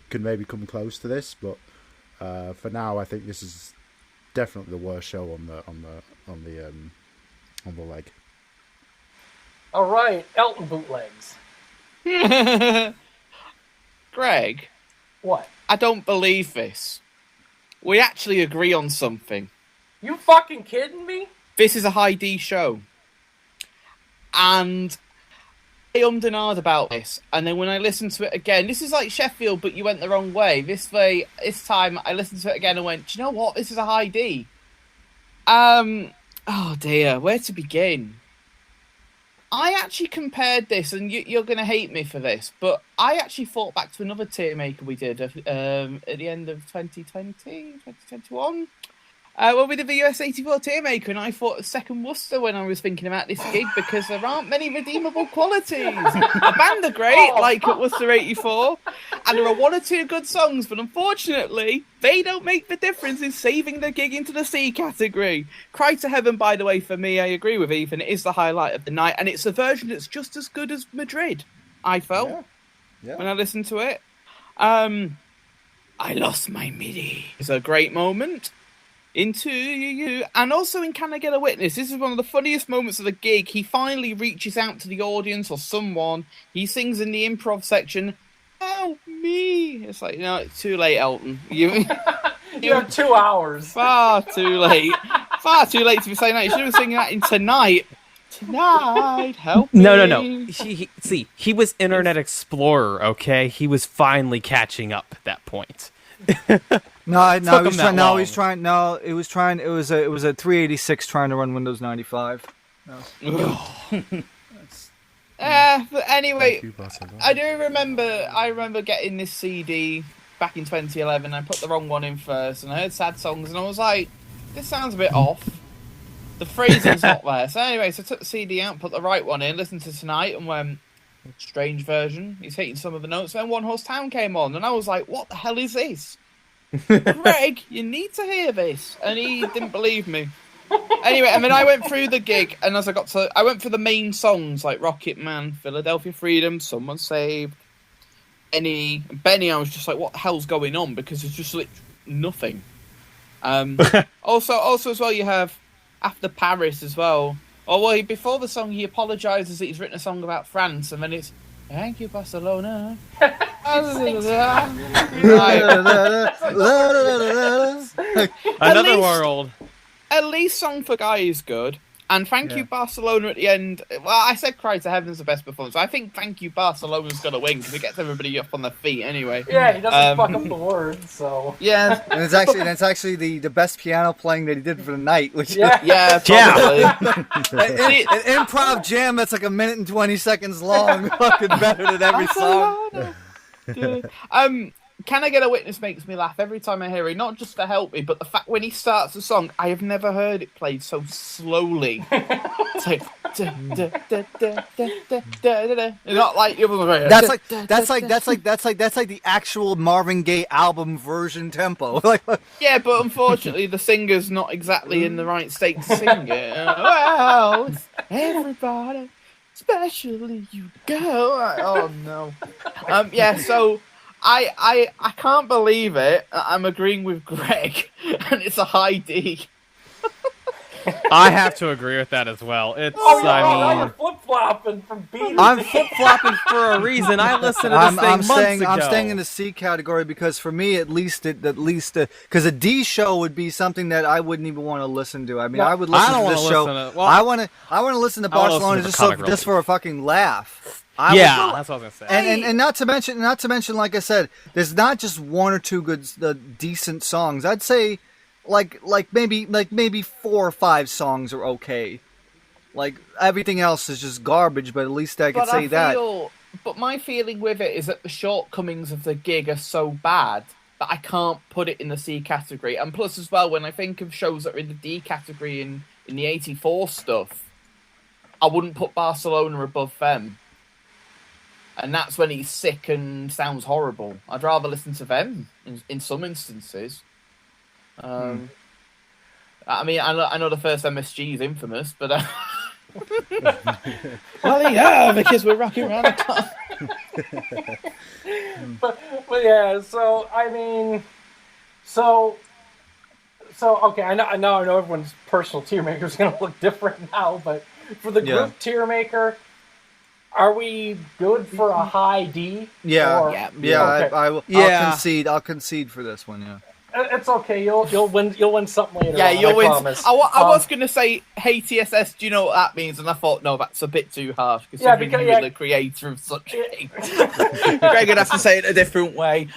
S4: can maybe come close to this, but for now, I think this is definitely the worst show on the leg.
S2: All right, Elton bootlegs.
S6: Greg,
S2: what?
S6: I don't believe this. We actually agree on something.
S2: You fucking kidding me?
S6: This is a high D show. And ummed and ahed about this, and then when I listened to it again, this is like Sheffield, but you went the wrong way. This time I listened to it again and went, do you know what? This is a high D. Oh dear, where to begin? I actually compared this, and you're going to hate me for this, but I actually thought back to another TierMaker we did at the end of 2021. Well, we did the US 84 TierMaker, and I thought of Second Worcester when I was thinking about this gig because there aren't many redeemable qualities. The band are great, like at Worcester 84, and there are one or two good songs, but unfortunately, they don't make the difference in saving the gig into the C category. Cry to Heaven, by the way, for me, I agree with Ethan, it is the highlight of the night, and it's a version that's just as good as Madrid, I felt, when I listened to it. I Lost My MIDI. It's a great moment. Into you, and also in Can I Get a Witness, this is one of the funniest moments of the gig. He finally reaches out to the audience or someone. He sings in the improv section, help me. It's like, no, it's too late, Elton. You
S2: have 2 hours.
S6: Far too late. Far too late to be saying that. You should have been singing that in Tonight. Tonight, help me.
S3: No. He was Internet Explorer, okay? He was finally catching up at that point.
S5: It was a 386 trying to run Windows 95.
S6: But anyway, I remember getting this CD back in 2011. I put the wrong one in first, and I heard Sad Songs, and I was like, this sounds a bit off. The phrasing's not there. So anyway, so I took the CD out, put the right one in, listened to Tonight, and went, strange version. He's hitting some of the notes. Then One Horse Town came on, and I was like, what the hell is this? Greg, you need to hear this. And he didn't believe me. Anyway, and then I went through the gig, and as I went through the main songs like Rocket Man, Philadelphia Freedom, Someone Saved, Benny, I was just like, what the hell's going on? Because there's just like nothing. Also as well, you have After Paris as well. Before the song, he apologises that he's written a song about France, and then it's thank you, Barcelona.
S3: Another world.
S6: At least Song for Guy is good. And Thank You, Barcelona at the end. Well, I said Cry to Heaven's the best performance. I think Thank You, Barcelona's going to win because it gets everybody up on their feet anyway.
S2: Yeah, he doesn't fuck up the words, so.
S6: Yeah.
S5: And it's actually the best piano playing that he did for the night. Which
S6: yeah, probably.
S5: An improv jam that's like 1 minute and 20 seconds long. Fucking better than every song.
S6: Can I Get a Witness makes me laugh every time I hear it. Not just to help me, but the fact when he starts the song, I have never heard it played so slowly. It's like not like
S5: that's like the actual Marvin Gaye album version tempo.
S6: Yeah, but unfortunately the singer's not exactly in the right state to sing it. Well, it's everybody, especially you, girl. Oh no. So. I can't believe it. I'm agreeing with Greg, and it's a high D.
S3: I have to agree with that as well. It's,
S2: you're flip-flopping from B to
S3: I'm flip-flopping for a reason. I listened to this months ago.
S5: I'm staying in the C category because for me, at least, because a D show would be something that I wouldn't even want to listen to. I mean, I would listen to this show. I want to listen to Barcelona just for a fucking laugh.
S3: That's what I was gonna say.
S5: And not to mention, like I said, there's not just one or two good, decent songs. I'd say, like maybe 4 or 5 songs are okay. Like everything else is just garbage. But at least I could say that.
S6: But my feeling with it is that the shortcomings of the gig are so bad that I can't put it in the C category. And plus, as well, when I think of shows that are in the D category in the 84 stuff, I wouldn't put Barcelona above them. And that's when he's sick and sounds horrible. I'd rather listen to them in some instances. I mean, I know the first MSG is infamous, but... well, yeah, because we're rocking around the clock.
S2: but yeah, so, I mean... So okay, I know everyone's personal TierMaker is going to look different now, but for the group TierMaker... Are we good for a high D?
S5: Yeah.
S2: Okay.
S5: I will. Yeah. I'll concede for this one. Yeah.
S2: It's okay. You'll win. You'll win something later.
S6: Yeah,
S2: on,
S6: you'll win.
S2: Promise.
S6: I was going to say, hey, TSS, do you know what that means? And I thought, no, that's a bit too harsh.
S2: Yeah,
S6: Because you're the creator of such things. Greg would have to say it a different way.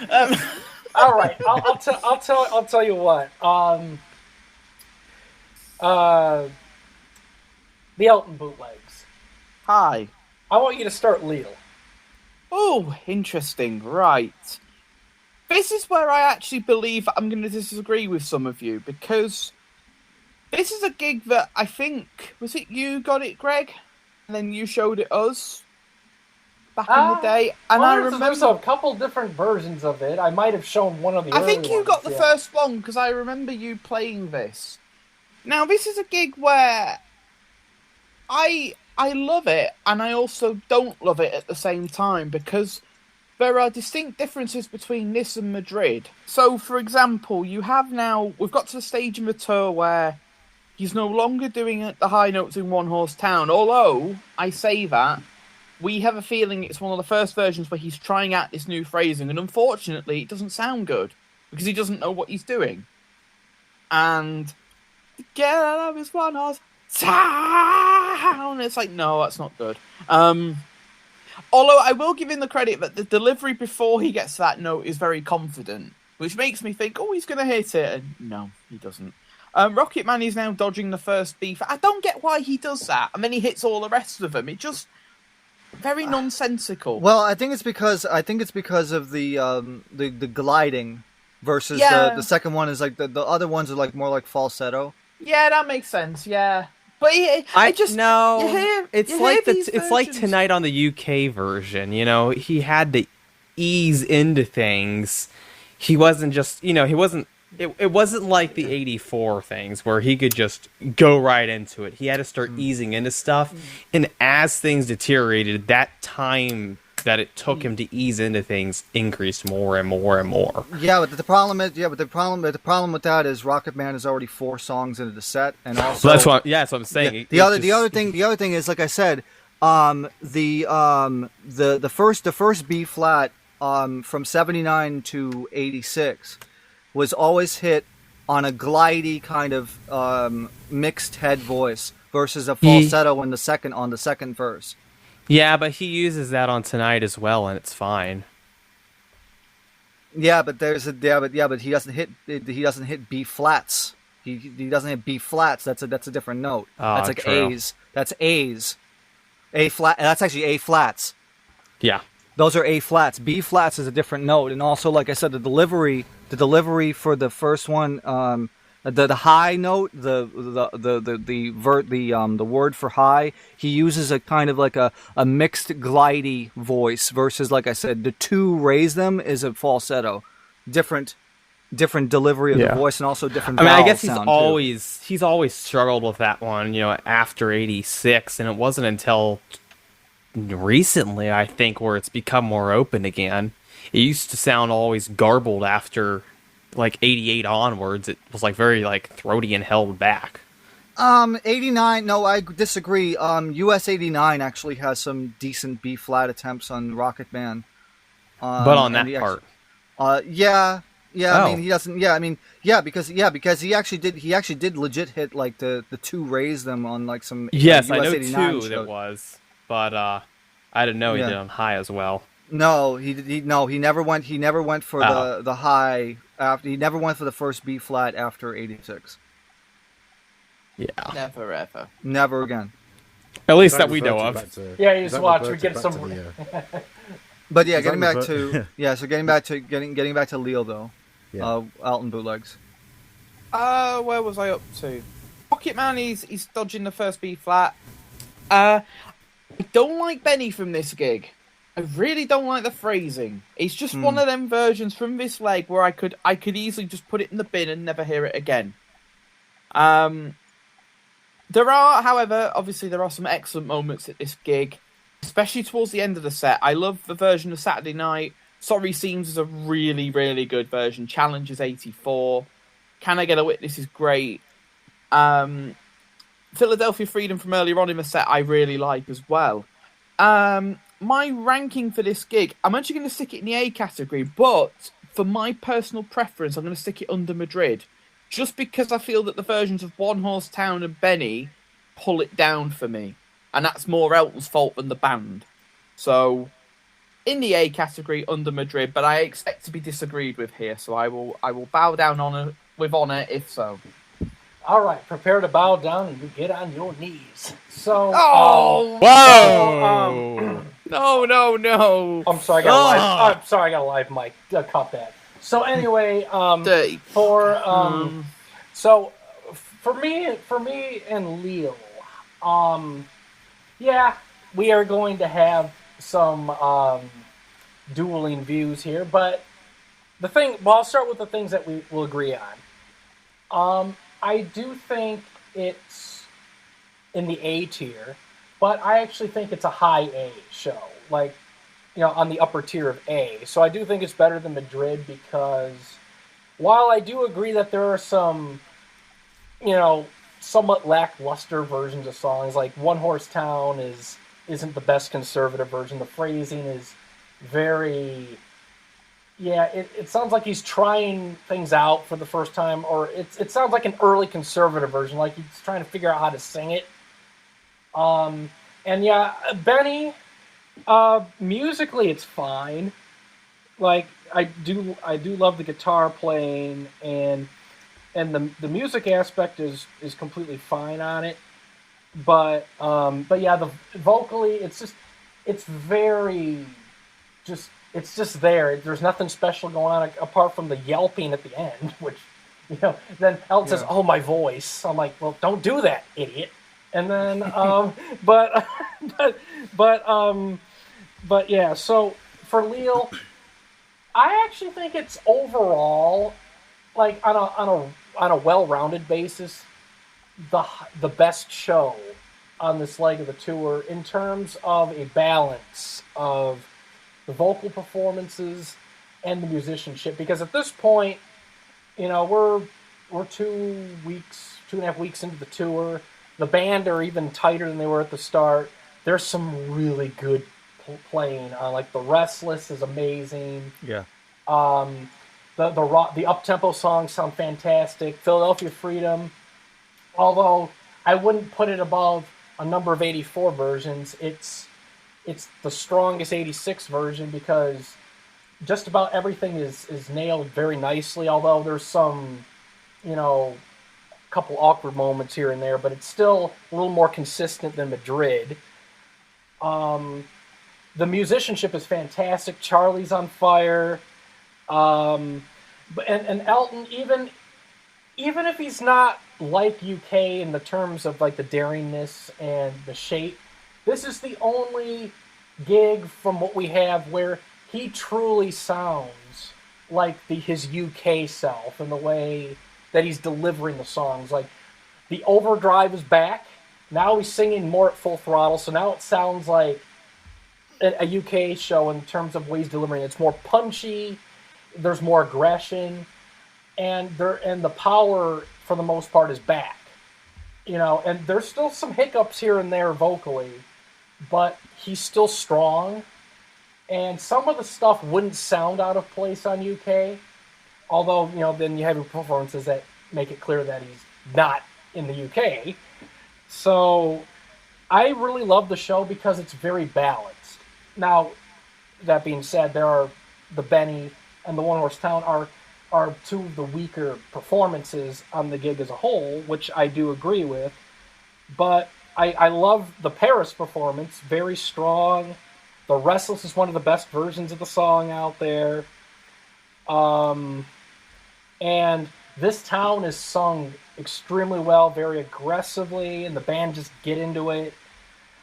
S2: All right, I'll tell you what. The Elton bootlegs.
S6: Hi.
S2: I want you to start Leo.
S6: Oh, interesting. Right. This is where I actually believe I'm going to disagree with some of you, because this is a gig that I think, was it you got it, Greg? And then you showed it us back in the day. And I remember
S2: there's a couple different versions of it. I might have shown one of the
S6: I
S2: early
S6: think you
S2: ones,
S6: got the
S2: yeah.
S6: first one, because I remember you playing this. Now, this is a gig where I love it, and I also don't love it at the same time, because there are distinct differences between this and Madrid. So, for example, we've got to the stage in the tour where he's no longer doing the high notes in One Horse Town, although, I say that, we have a feeling it's one of the first versions where he's trying out this new phrasing, and unfortunately, it doesn't sound good, because he doesn't know what he's doing. And, get out of his One Horse Town! It's like, no, that's not good. Although I will give him the credit that the delivery before he gets to that note is very confident, which makes me think, oh, he's going to hit it. And no, he doesn't. Rocket Man is now dodging the first beef. I don't get why he does that. And then he hits all the rest of them. It just very nonsensical.
S5: Well, I think it's because of the gliding versus the second one is like the other ones are like more like falsetto.
S6: Yeah, that makes sense. Yeah. But it's
S3: like Tonight on the UK version. You know, he had to ease into things. He wasn't just, it wasn't like the 84 things where he could just go right into it. He had to start easing into stuff. And as things deteriorated, that time that it took him to ease into things increased more and more and more.
S5: Yeah, but the problem with that is Rocket Man is already 4 songs into the set, and also
S3: that's what I'm saying.
S5: The other thing is, like I said, the first B flat from 79 to 86 was always hit on a glidey kind of mixed head voice versus a falsetto on the second verse.
S3: Yeah, but he uses that on Tonight as well, and it's fine.
S5: Yeah, but he doesn't hit B flats. He doesn't hit B flats. That's a different note. That's like
S3: true.
S5: A's. That's A's. A flat. That's actually A flats.
S3: Yeah.
S5: Those are A flats. B flats is a different note, and also, like I said, the delivery for the first one, the high note, the word for high, he uses a kind of like a mixed glidey voice versus, like I said, the 2 raise them is a falsetto, different delivery of the voice, and also different.
S3: I guess
S5: he's
S3: always struggled with that one, after 86, and it wasn't until recently, I think, where it's become more open again. It used to sound always garbled after like 88 onwards. It was like very like throaty and held back.
S5: 89, no, I disagree. US 89 actually has some decent B flat attempts on Rocket Man.
S3: But on that part.
S5: Yeah.
S3: Oh.
S5: I mean, he doesn't. Yeah, I mean, because he actually did legit hit like the 2 raise them on like some.
S3: Yes,
S5: US
S3: I know
S5: 89
S3: 2
S5: shows.
S3: that was, but I didn't know he did on high as well.
S5: No, he never went for the high after. He never went for the first B flat after 86.
S3: Yeah.
S6: Never ever.
S5: Never again.
S3: At least that we know of.
S2: You just watch. We get some.
S5: But yeah, getting back to Leo though. Yeah. Elton bootlegs.
S6: Where was I up to? Rocket Man, he's dodging the first B flat. I don't like Benny from this gig. I really don't like the phrasing. It's just one of them versions from this leg where I could easily just put it in the bin and never hear it again. There are, however, obviously there are some excellent moments at this gig, especially towards the end of the set. I love the version of Saturday Night. Sorry Seems is a really, really good version. Challenge is 84. Can I Get a Witness is great. Philadelphia Freedom from earlier on in the set I really like as well. My ranking for this gig, I'm actually going to stick it in the A category, but for my personal preference, I'm going to stick it under Madrid, just because I feel that the versions of One Horse Town and Benny pull it down for me, and that's more Elton's fault than the band. So, in the A category, under Madrid, but I expect to be disagreed with here, so I will bow down with honour if so.
S2: All right, prepare to bow down and you get on your knees. So,
S3: Whoa!
S6: No.
S2: I'm sorry, I got a live mic. Cut that. So anyway,
S6: Dirty.
S2: So for me and Leo, yeah, we are going to have some dueling views here, but I'll start with the things that we will agree on. I do think it's in the A tier, but I actually think it's a high A show, like, on the upper tier of A. So I do think it's better than Madrid because while I do agree that there are some, somewhat lackluster versions of songs, like One Horse Town isn't the best conservative version. The phrasing is very... Yeah, it sounds like he's trying things out for the first time, or it sounds like an early conservative version, like he's trying to figure out how to sing it. And yeah, Benny, musically it's fine. Like I do love the guitar playing, and the music aspect is completely fine on it. But yeah, the vocally it's very just. It's just there. There's nothing special going on apart from the yelping at the end, which, then Elton says, "Oh, my voice." I'm like, well, don't do that, idiot. And then, but yeah. So for Leo, I actually think it's overall, like on a well-rounded basis, the best show on this leg of the tour in terms of a balance of the vocal performances and the musicianship, because at this point, we're 2.5 weeks into the tour. The band are even tighter than they were at the start. There's some really good playing. Like The Restless is amazing.
S5: Yeah.
S2: The up-tempo songs sound fantastic. Philadelphia Freedom, although I wouldn't put it above a number of 84 versions, it's the strongest 86 version because just about everything is nailed very nicely, although there's some, couple awkward moments here and there, but it's still a little more consistent than Madrid. The musicianship is fantastic. Charlie's on fire. And Elton, even if he's not like UK in the terms of like the daringness and the shape, this is the only gig from what we have where he truly sounds like his UK self in the way that he's delivering the songs. Like, the overdrive is back. Now he's singing more at full throttle, so now it sounds like a UK show in terms of ways delivering. It's more punchy, there's more aggression, and the power, for the most part, is back. And there's still some hiccups here and there vocally, but he's still strong, and some of the stuff wouldn't sound out of place on UK, although, then you have your performances that make it clear that he's not in the UK. So I really love the show because it's very balanced. Now, that being said, there are the Benny and the One Horse Town are two of the weaker performances on the gig as a whole, which I do agree with, but I love the Paris performance, very strong. The Restless is one of the best versions of the song out there. And This Town is sung extremely well, very aggressively, and the band just get into it.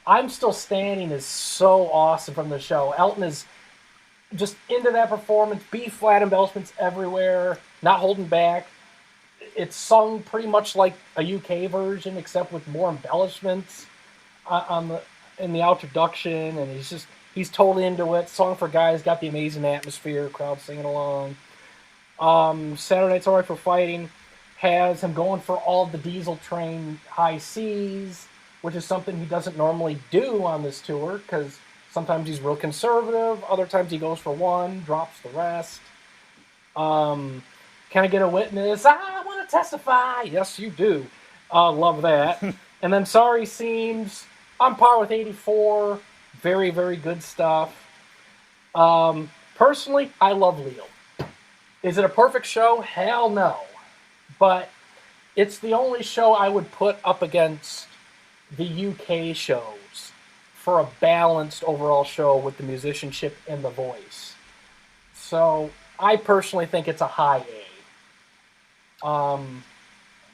S2: I'm Still Standing is so awesome from the show. Elton is just into that performance, B-flat embellishments everywhere, not holding back. It's sung pretty much like a UK version, except with more embellishments in the introduction, and he's totally into it. Song for Guys got the amazing atmosphere, crowd singing along. Saturday Night's Alright for Fighting has him going for all the Diesel Train high Cs, which is something he doesn't normally do on this tour, because sometimes he's real conservative, other times he goes for one, drops the rest. Can I get a witness? I want to testify. Yes, you do. Love that. And then Sorry Seems on par with 84. Very, very good stuff. Personally, I love Leo. Is it a perfect show? Hell no. But it's the only show I would put up against the UK shows for a balanced overall show with the musicianship and the voice. So I personally think it's a high A.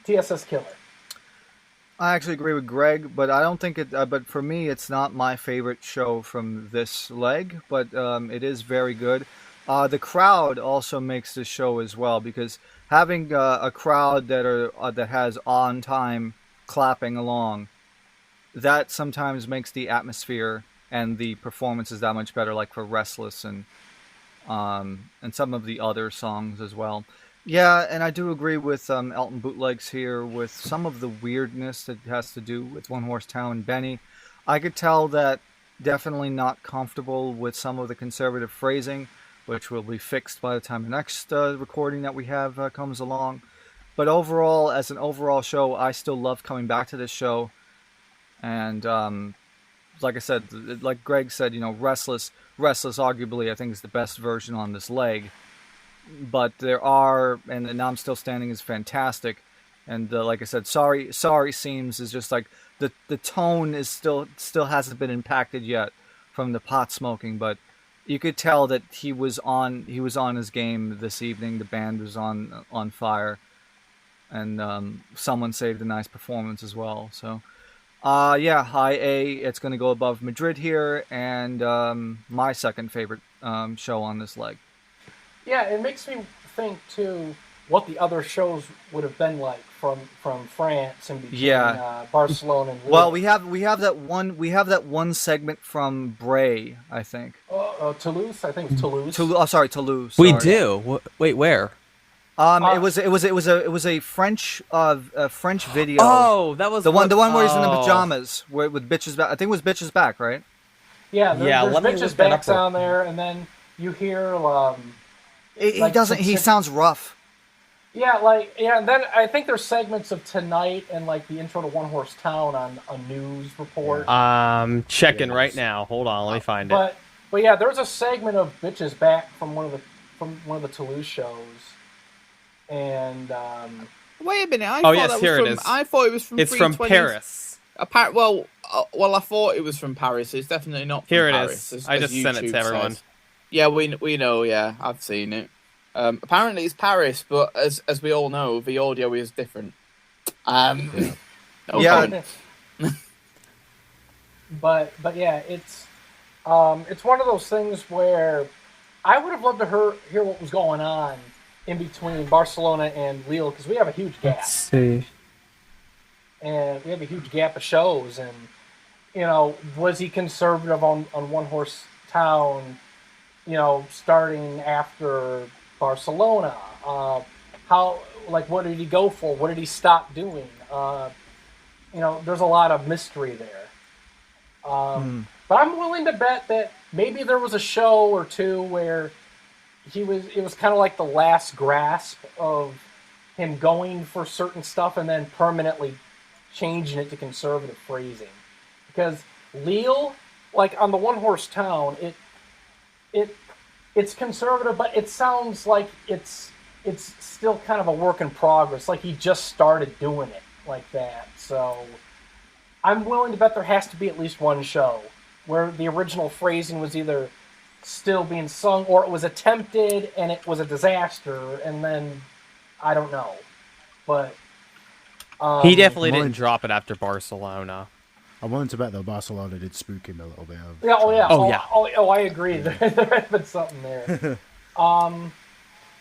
S2: TSS Killer.
S5: I actually agree with Greg, but I don't think it. But for me, it's not my favorite show from this leg, but it is very good. The crowd also makes the show as well, because having a crowd that has on time clapping along, that sometimes makes the atmosphere and the performances that much better. Like for Restless and some of the other songs as well. Yeah, and I do agree with Elton Bootlegs here with some of the weirdness that has to do with One Horse Town and Benny. I could tell that definitely not comfortable with some of the conservative phrasing, which will be fixed by the time the next recording that we have comes along. But overall, as an overall show, I still love coming back to this show. And like I said, like Greg said, Restless arguably I think is the best version on this leg. But there are, and Now I'm Still Standing is fantastic, and like I said, Sorry Seems is just like the tone is still hasn't been impacted yet from the pot smoking, but you could tell that he was on his game this evening. The band was on fire, and someone saved a nice performance as well. So yeah, high A. It's going to go above Madrid here, and my second favorite show on this leg.
S2: Yeah, it makes me think too what the other shows would have been like from France and between Barcelona and Lille.
S5: Well, we have that one segment from Bray, I think.
S2: Toulouse, I think it's Toulouse.
S5: Toulouse.
S3: We do. Wait, where?
S5: It was a French video.
S3: Oh, that was
S5: the one where he's in the pajamas with Bitches Back. I think it was Bitches Back, right?
S2: Yeah, there's Bitches Back on there, and then you hear.
S5: He sounds rough.
S2: Yeah, and then I think there's segments of Tonight and like the intro to One Horse Town on a news report.
S3: Checking right now. Hold on, let me find it.
S2: But yeah, there's a segment of Bitches Back from one of the Toulouse shows, and
S6: wait a minute.
S3: I thought it was from. It's from Paris.
S6: I thought it was from Paris. It's definitely not from Paris.
S3: Here it is. I just sent it to everyone.
S6: Yeah, we know. Yeah, I've seen it. Apparently it's Paris, but as we all know, the audio is different.
S2: But yeah, it's one of those things where I would have loved to hear what was going on in between Barcelona and Lille, because we have a huge gap.
S3: Let's see.
S2: And we have a huge gap of shows, and was he conservative on One Horse Town? Starting after Barcelona, what did he go for? What did he stop doing? There's a lot of mystery there. But I'm willing to bet that maybe there was a show or two where it was kind of like the last grasp of him going for certain stuff and then permanently changing it to conservative phrasing. Because Lille, like on the One Horse Town, it's conservative, but it sounds like it's still kind of a work in progress. Like he just started doing it like that. So I'm willing to bet there has to be at least one show where the original phrasing was either still being sung or it was attempted and it was a disaster, and then I don't know. But
S3: he definitely didn't drop it after Barcelona.
S4: I'm willing to bet though Barcelona did spook him a little bit.
S2: I agree. There had been something there.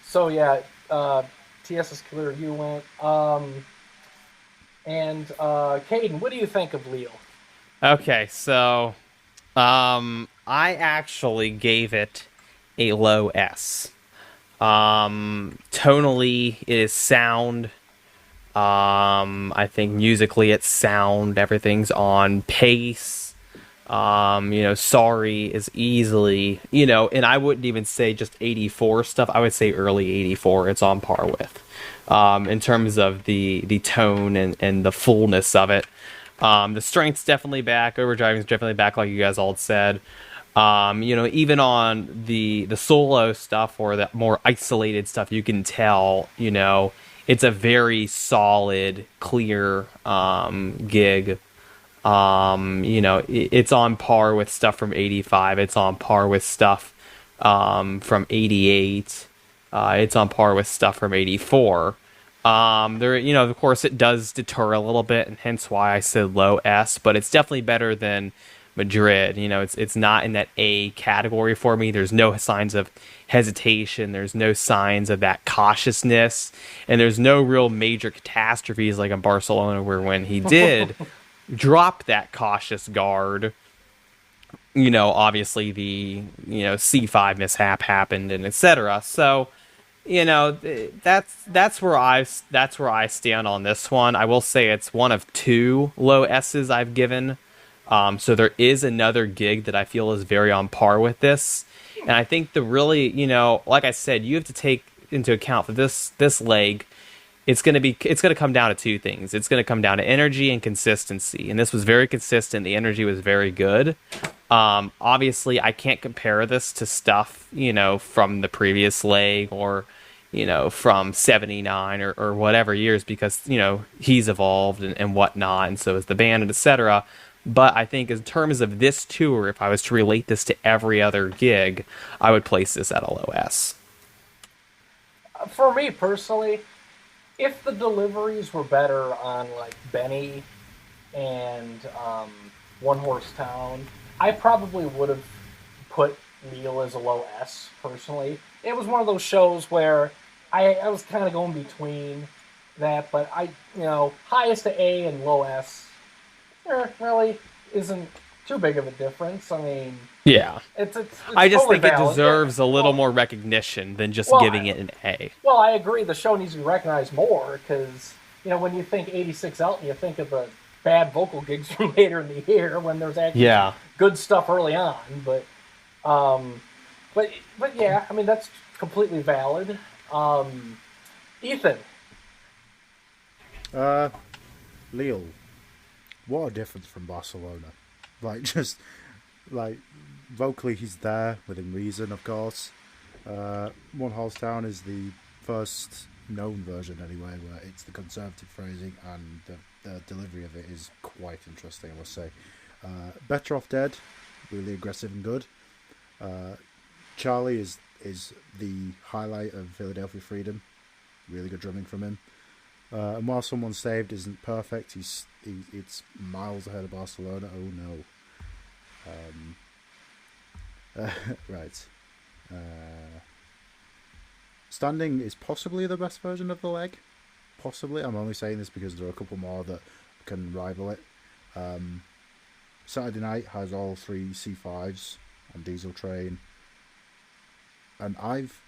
S2: So yeah, TSS Killer, you went. And Cayden, what do you think of Leo?
S3: Okay, so I actually gave it a low S. Tonally, it is sound. I think musically it's sound. Everything's on pace. Sorry is easily, and I wouldn't even say just 84 stuff. I would say early 84 it's on par with, in terms of the tone and the fullness of it. The strength's definitely back. Overdriving's definitely back, like you guys all had said. Even on the solo stuff or the more isolated stuff, you can tell, it's a very solid, clear gig. It's on par with stuff from 85. It's on par with stuff from 88. It's on par with stuff from 84. Of course, it does deter a little bit, and hence why I said low S, but it's definitely better than Madrid. It's not in that A category for me. There's no signs of hesitation. There's no signs of that cautiousness, and there's no real major catastrophes like in Barcelona, where when he did drop that cautious guard, obviously the C5 mishap happened and etc. So that's where I stand on this one. I will say it's one of 2 low S's I've given. So there is another gig that I feel is very on par with this, and I think the really, like I said, you have to take into account for this leg. It's going to come down to 2 things. It's going to come down to energy and consistency, and this was very consistent. The energy was very good. Obviously, I can't compare this to stuff, from the previous leg or, from 79 or whatever years, because, he's evolved and whatnot, and so is the band, and etc. But I think in terms of this tour, if I was to relate this to every other gig, I would place this at a low S.
S2: For me personally, if the deliveries were better on like Benny and One Horse Town, I probably would have put Neil as a low S personally. It was one of those shows where I was kind of going between that, but highest to A and low S really isn't too big of a difference. I mean,
S3: yeah,
S2: it's
S3: I just
S2: totally
S3: think
S2: valid.
S3: It deserves a little more recognition than just giving it an A.
S2: Well, I agree. The show needs to be recognized more because when you think 86 Elton, you think of the bad vocal gigs from later in the year when there's actually good stuff early on. But yeah, I mean that's completely valid. Ethan,
S4: Lille. What a difference from Barcelona. Vocally he's there, within reason, of course. One Horse Town is the first known version, anyway, where it's the conservative phrasing, and the delivery of it is quite interesting, I must say. Better Off Dead, really aggressive and good. Charlie is the highlight of Philadelphia Freedom. Really good drumming from him. And While Someone Saved isn't perfect, it's miles ahead of Barcelona. Oh no. Right. Standing is possibly the best version of the leg. Possibly. I'm only saying this because there are a couple more that can rival it. Saturday Night has all 3 C5s on Diesel Train. And I've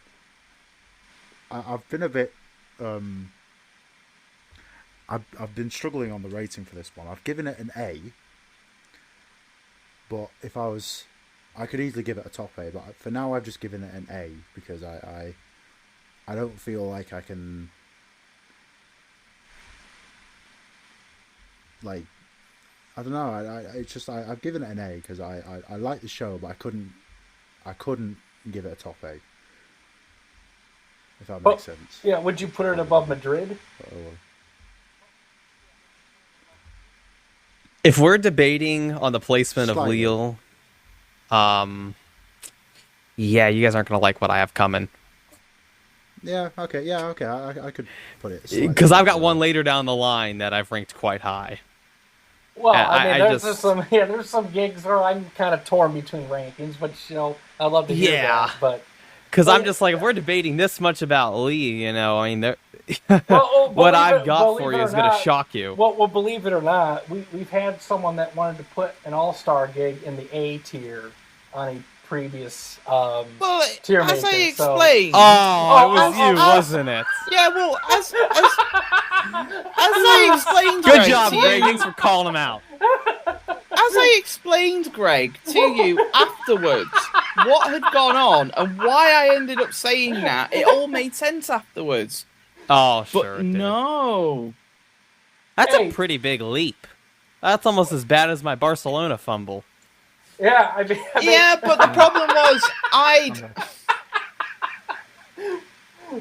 S4: been a bit... I've been struggling on the rating for this one. I've given it an A, but if I could easily give it a top A, but for now I've just given it an A because I don't feel like I can, like, I don't know. It's just I've given it an A because I like the show, but I couldn't give it a top A. If that makes sense.
S2: Yeah, would you put it above Madrid?
S3: If we're debating on the placement
S4: Slightly.
S3: of Lille, yeah, you guys aren't going to like what I have coming.
S4: Yeah, okay. I could put it slightly
S3: Because I've got one later down the line that I've ranked quite high.
S2: Well, there's
S3: just-
S2: there's some gigs where I'm kind of torn between rankings, but I'd love to hear that. But
S3: Because I'm just like, if we're debating this much about Lee, I mean,
S2: Well,
S3: what
S2: believe
S3: I've
S2: it-
S3: got
S2: believe
S3: for
S2: it
S3: you
S2: or
S3: is going to
S2: not-
S3: shock you.
S2: Well, believe it or not, we've had someone that wanted to put an all-star gig in the A tier on a previous
S6: Well,
S2: tier
S6: as I
S2: maker, so-
S6: explained,
S3: Oh, it was
S2: oh,
S3: you,
S2: oh.
S3: wasn't it?
S6: yeah, well, as I explained,
S3: Good
S6: right
S3: job,
S6: to you,
S3: Greg. Thanks for calling him out.
S6: As I explained, Greg, to you afterwards, what had gone on and why I ended up saying that, it all made sense afterwards.
S3: Oh,
S6: But
S3: sure. It did.
S6: no.
S3: That's
S2: Hey.
S3: a pretty big leap. That's almost as bad as my Barcelona fumble.
S2: Yeah, I mean,
S6: Yeah, but the problem was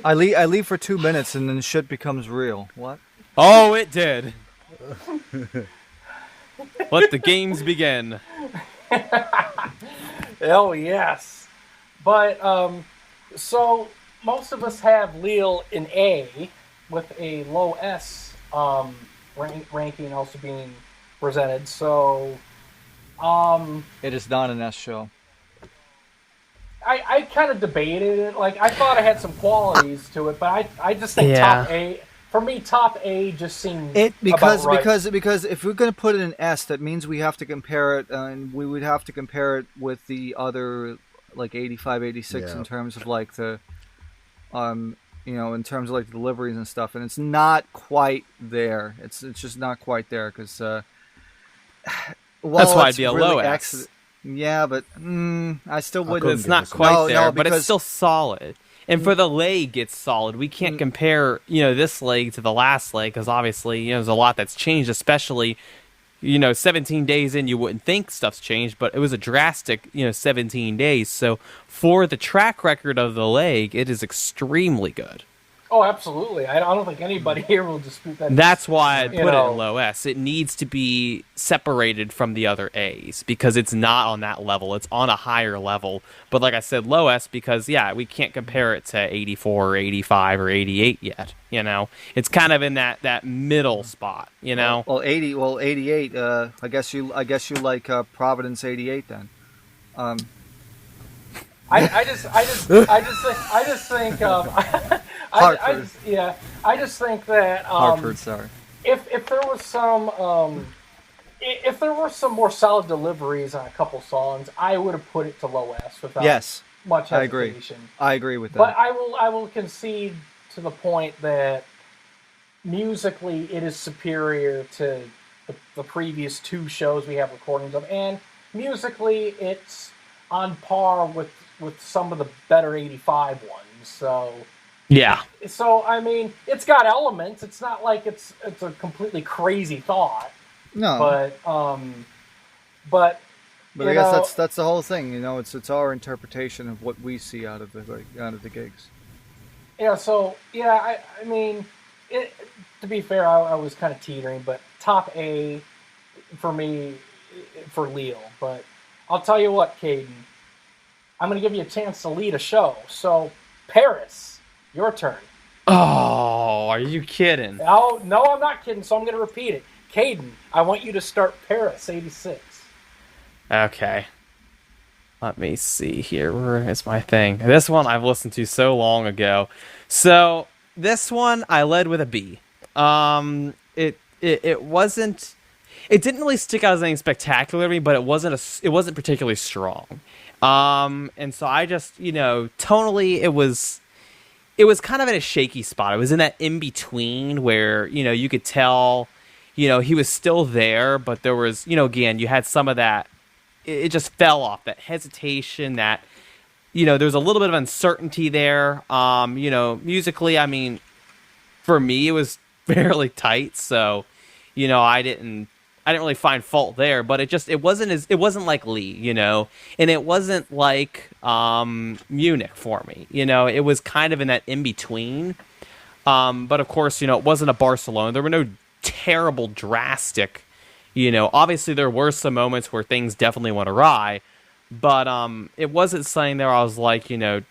S5: I leave for 2 minutes and then shit becomes real. What?
S3: Oh, it did. Let the games begin.
S2: oh yes. But so most of us have Lille in A with a low S ranking also being presented. So
S5: It is not an S show.
S2: I kind of debated it. Like, I thought it had some qualities to it, but I just think
S3: Yeah.
S2: top A, for me, top A just seemed
S5: Because
S2: about right.
S5: because if we're going to put it in S, that means we have to compare it, and we would have to compare it with the other, like 85, 86
S4: Yeah.
S5: in terms of like the, in terms of like the deliveries and stuff, and it's not quite there. It's just not quite there because,
S3: That's why it'd be a low
S5: X.
S3: S.
S5: Yeah, but I still
S4: couldn't
S5: wouldn't.
S3: It's not
S4: No,
S3: quite
S5: no,
S3: there, but it's
S5: because-
S3: still solid. And for the leg, it's solid. We can't compare, this leg to the last leg because obviously, there's a lot that's changed. Especially, 17 days in, you wouldn't think stuff's changed, but it was a drastic, 17 days. So for the track record of the leg, it is extremely good.
S2: Oh, absolutely. I don't think anybody here will dispute that.
S3: That's why I
S2: You
S3: put it
S2: know.
S3: in low S. It needs to be separated from the other A's because it's not on that level. It's on a higher level. But like I said, low S because, we can't compare it to 84 or 85 or 88 yet. It's kind of in that middle spot,
S5: Well, 88. I guess you like Providence 88 then.
S2: I just think
S5: Hartford.
S2: I just think that
S5: Hartford, sorry.
S2: if there was some more solid deliveries on a couple songs, I would have put it to low S without
S5: Yes,
S2: much
S5: I agree.
S2: hesitation.
S5: I agree with that.
S2: But I will concede to the point that musically it is superior to the previous two shows we have recordings of, and musically it's on par with some of the better 85 ones. So I mean, it's got elements. It's not like it's a completely crazy thought,
S5: no,
S2: but
S5: I
S2: you
S5: guess
S2: know,
S5: that's the whole thing. It's our interpretation of what we see out of the gigs.
S2: yeah. So yeah, I mean, to be fair, I was kind of teetering, but top A for me for Lille. But I'll tell you what, Cayden, I'm going to give you a chance to lead a show. So Paris, your turn.
S3: Oh, are you kidding?
S2: Oh, no, I'm not kidding, so I'm going to repeat it. Cayden, I want you to start Paris 86.
S3: Okay. Let me see here. Where is my thing? This one I've listened to so long ago. So this one I led with a B. It wasn't. It didn't really stick out as anything spectacular to me, but it wasn't particularly strong. And so I just, tonally it was kind of at a shaky spot. It was in that in between where, you could tell, he was still there, but there was, again, you had some of that. It just fell off, that hesitation, that, there's a little bit of uncertainty there. Musically, I mean, for me, it was fairly tight. So, I didn't really find fault there, but it wasn't like Lee, and it wasn't like Munich for me. It was kind of in that in between. But of course, it wasn't a Barcelona. There were no terrible, drastic. Obviously there were some moments where things definitely went awry, but it wasn't something there I was like,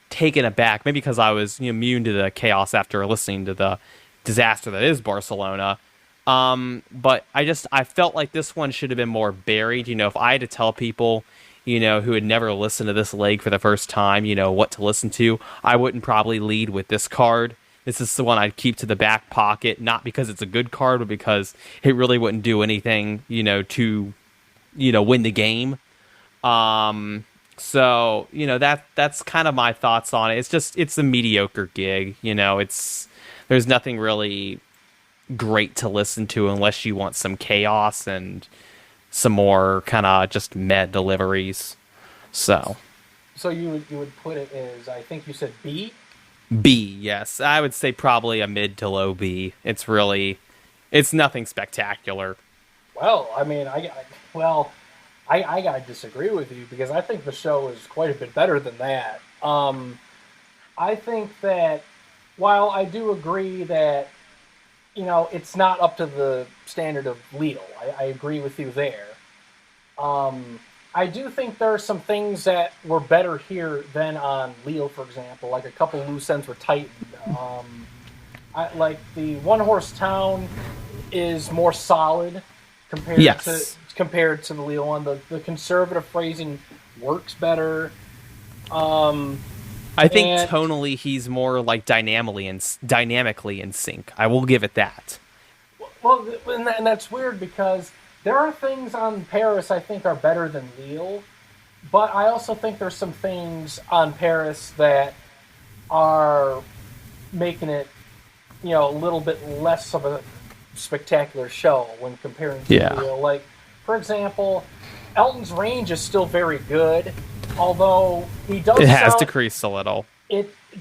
S3: taken aback. Maybe because I was immune to the chaos after listening to the disaster that is Barcelona. But I felt like this one should have been more buried. If I had to tell people, who had never listened to this leg for the first time, what to listen to, I wouldn't probably lead with this card. This is the one I'd keep to the back pocket, not because it's a good card, but because it really wouldn't do anything, to, win the game. So, that's kind of my thoughts on it. It's a mediocre gig, there's nothing really great to listen to unless you want some chaos and some more kind of just med deliveries. So
S2: you would put it as, I think you said B?
S3: B, yes. I would say probably a mid to low B. It's nothing spectacular.
S2: Well, I mean, I gotta disagree with you because I think the show is quite a bit better than that. I think that while I do agree that, it's not up to the standard of Lidl, I agree with you there. I do think there are some things that were better here than on Lidl, for example, like a couple loose ends were tightened. Like the One Horse Town is more solid compared to the Lidl one. The conservative phrasing works better.
S3: I think tonally he's more like dynamically in sync. I will give it that.
S2: Well, and that's weird because there are things on Paris I think are better than Lille, but I also think there's some things on Paris that are making it, a little bit less of a spectacular show when comparing to Lille. Like, for example, Elton's range is still very good, although he does.
S3: It has decreased a little.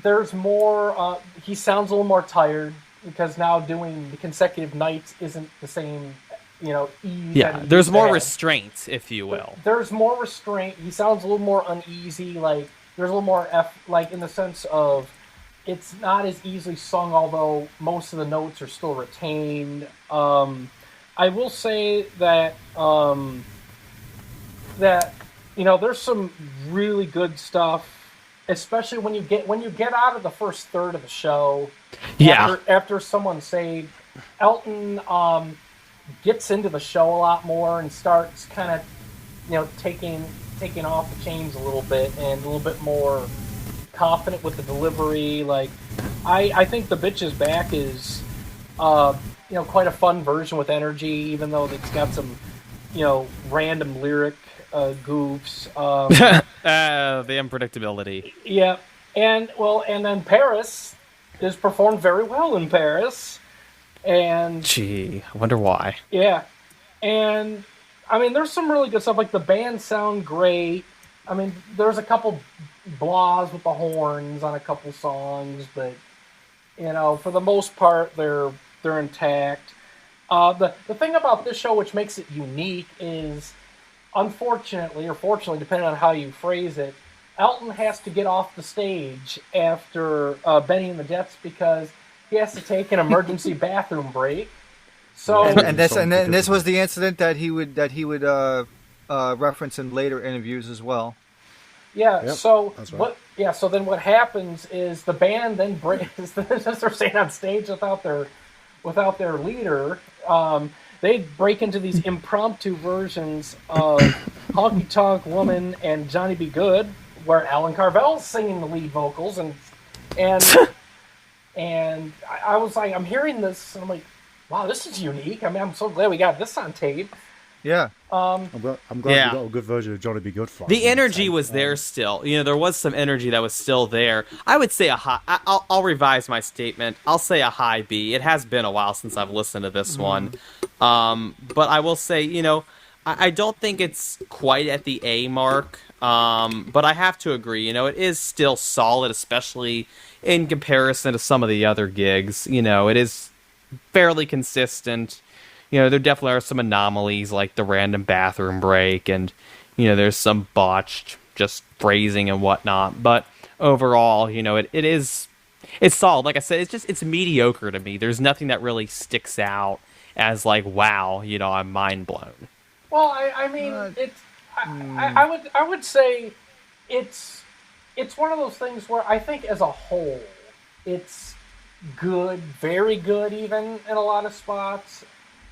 S2: There's more. He sounds a little more tired because now doing the consecutive nights isn't the same. Ease.
S3: Yeah, there's more restraint, if you will.
S2: There's more restraint. He sounds a little more uneasy. Like there's a little more like in the sense of it's not as easily sung, although most of the notes are still retained. I will say that there's some really good stuff, especially when you get out of the first third of the show.
S3: Yeah.
S2: After someone's saved, Elton gets into the show a lot more and starts kind of, taking off the chains a little bit and a little bit more confident with the delivery. Like, I think The Bitch Is Back is, quite a fun version with energy, even though it's got some, random lyric goofs.
S3: The unpredictability.
S2: Yeah, and then Paris is performed very well in Paris. And
S3: gee, I wonder why.
S2: Yeah, and I mean, there's some really good stuff. Like the band sound great. I mean, there's a couple blahs with the horns on a couple songs, but for the most part, they're intact. The thing about this show, which makes it unique, is unfortunately or fortunately, depending on how you phrase it, Elton has to get off the stage after Benny and the Jets because he has to take an emergency bathroom break. So
S5: and this was the incident that he would reference in later interviews as well.
S2: Yeah.
S4: Yep,
S2: so
S4: that's right.
S2: So then what happens is the band then breaks. They're staying on stage without their leader. They break into these impromptu versions of Honky Tonk Woman and Johnny Be Good, where Alan Carvel's singing the lead vocals, and I was like, I'm hearing this, and I'm like, wow, this is unique. I mean, I'm so glad we got this on tape.
S5: Yeah.
S4: I'm glad we got a good version of Johnny Be Good.
S3: The energy was there still. There was some energy that was still there. I would say a high. I'll revise my statement. I'll say a high B. It has been a while since I've listened to this one, but I will say, I don't think it's quite at the A mark. But I have to agree. It is still solid, especially in comparison to some of the other gigs. It is fairly consistent. There definitely are some anomalies like the random bathroom break and, there's some botched just phrasing and whatnot. But overall, it's solid. Like I said, it's mediocre to me. There's nothing that really sticks out as like, wow, I'm mind blown.
S2: Well, I mean, I would say it's one of those things where I think as a whole, it's good, very good even in a lot of spots.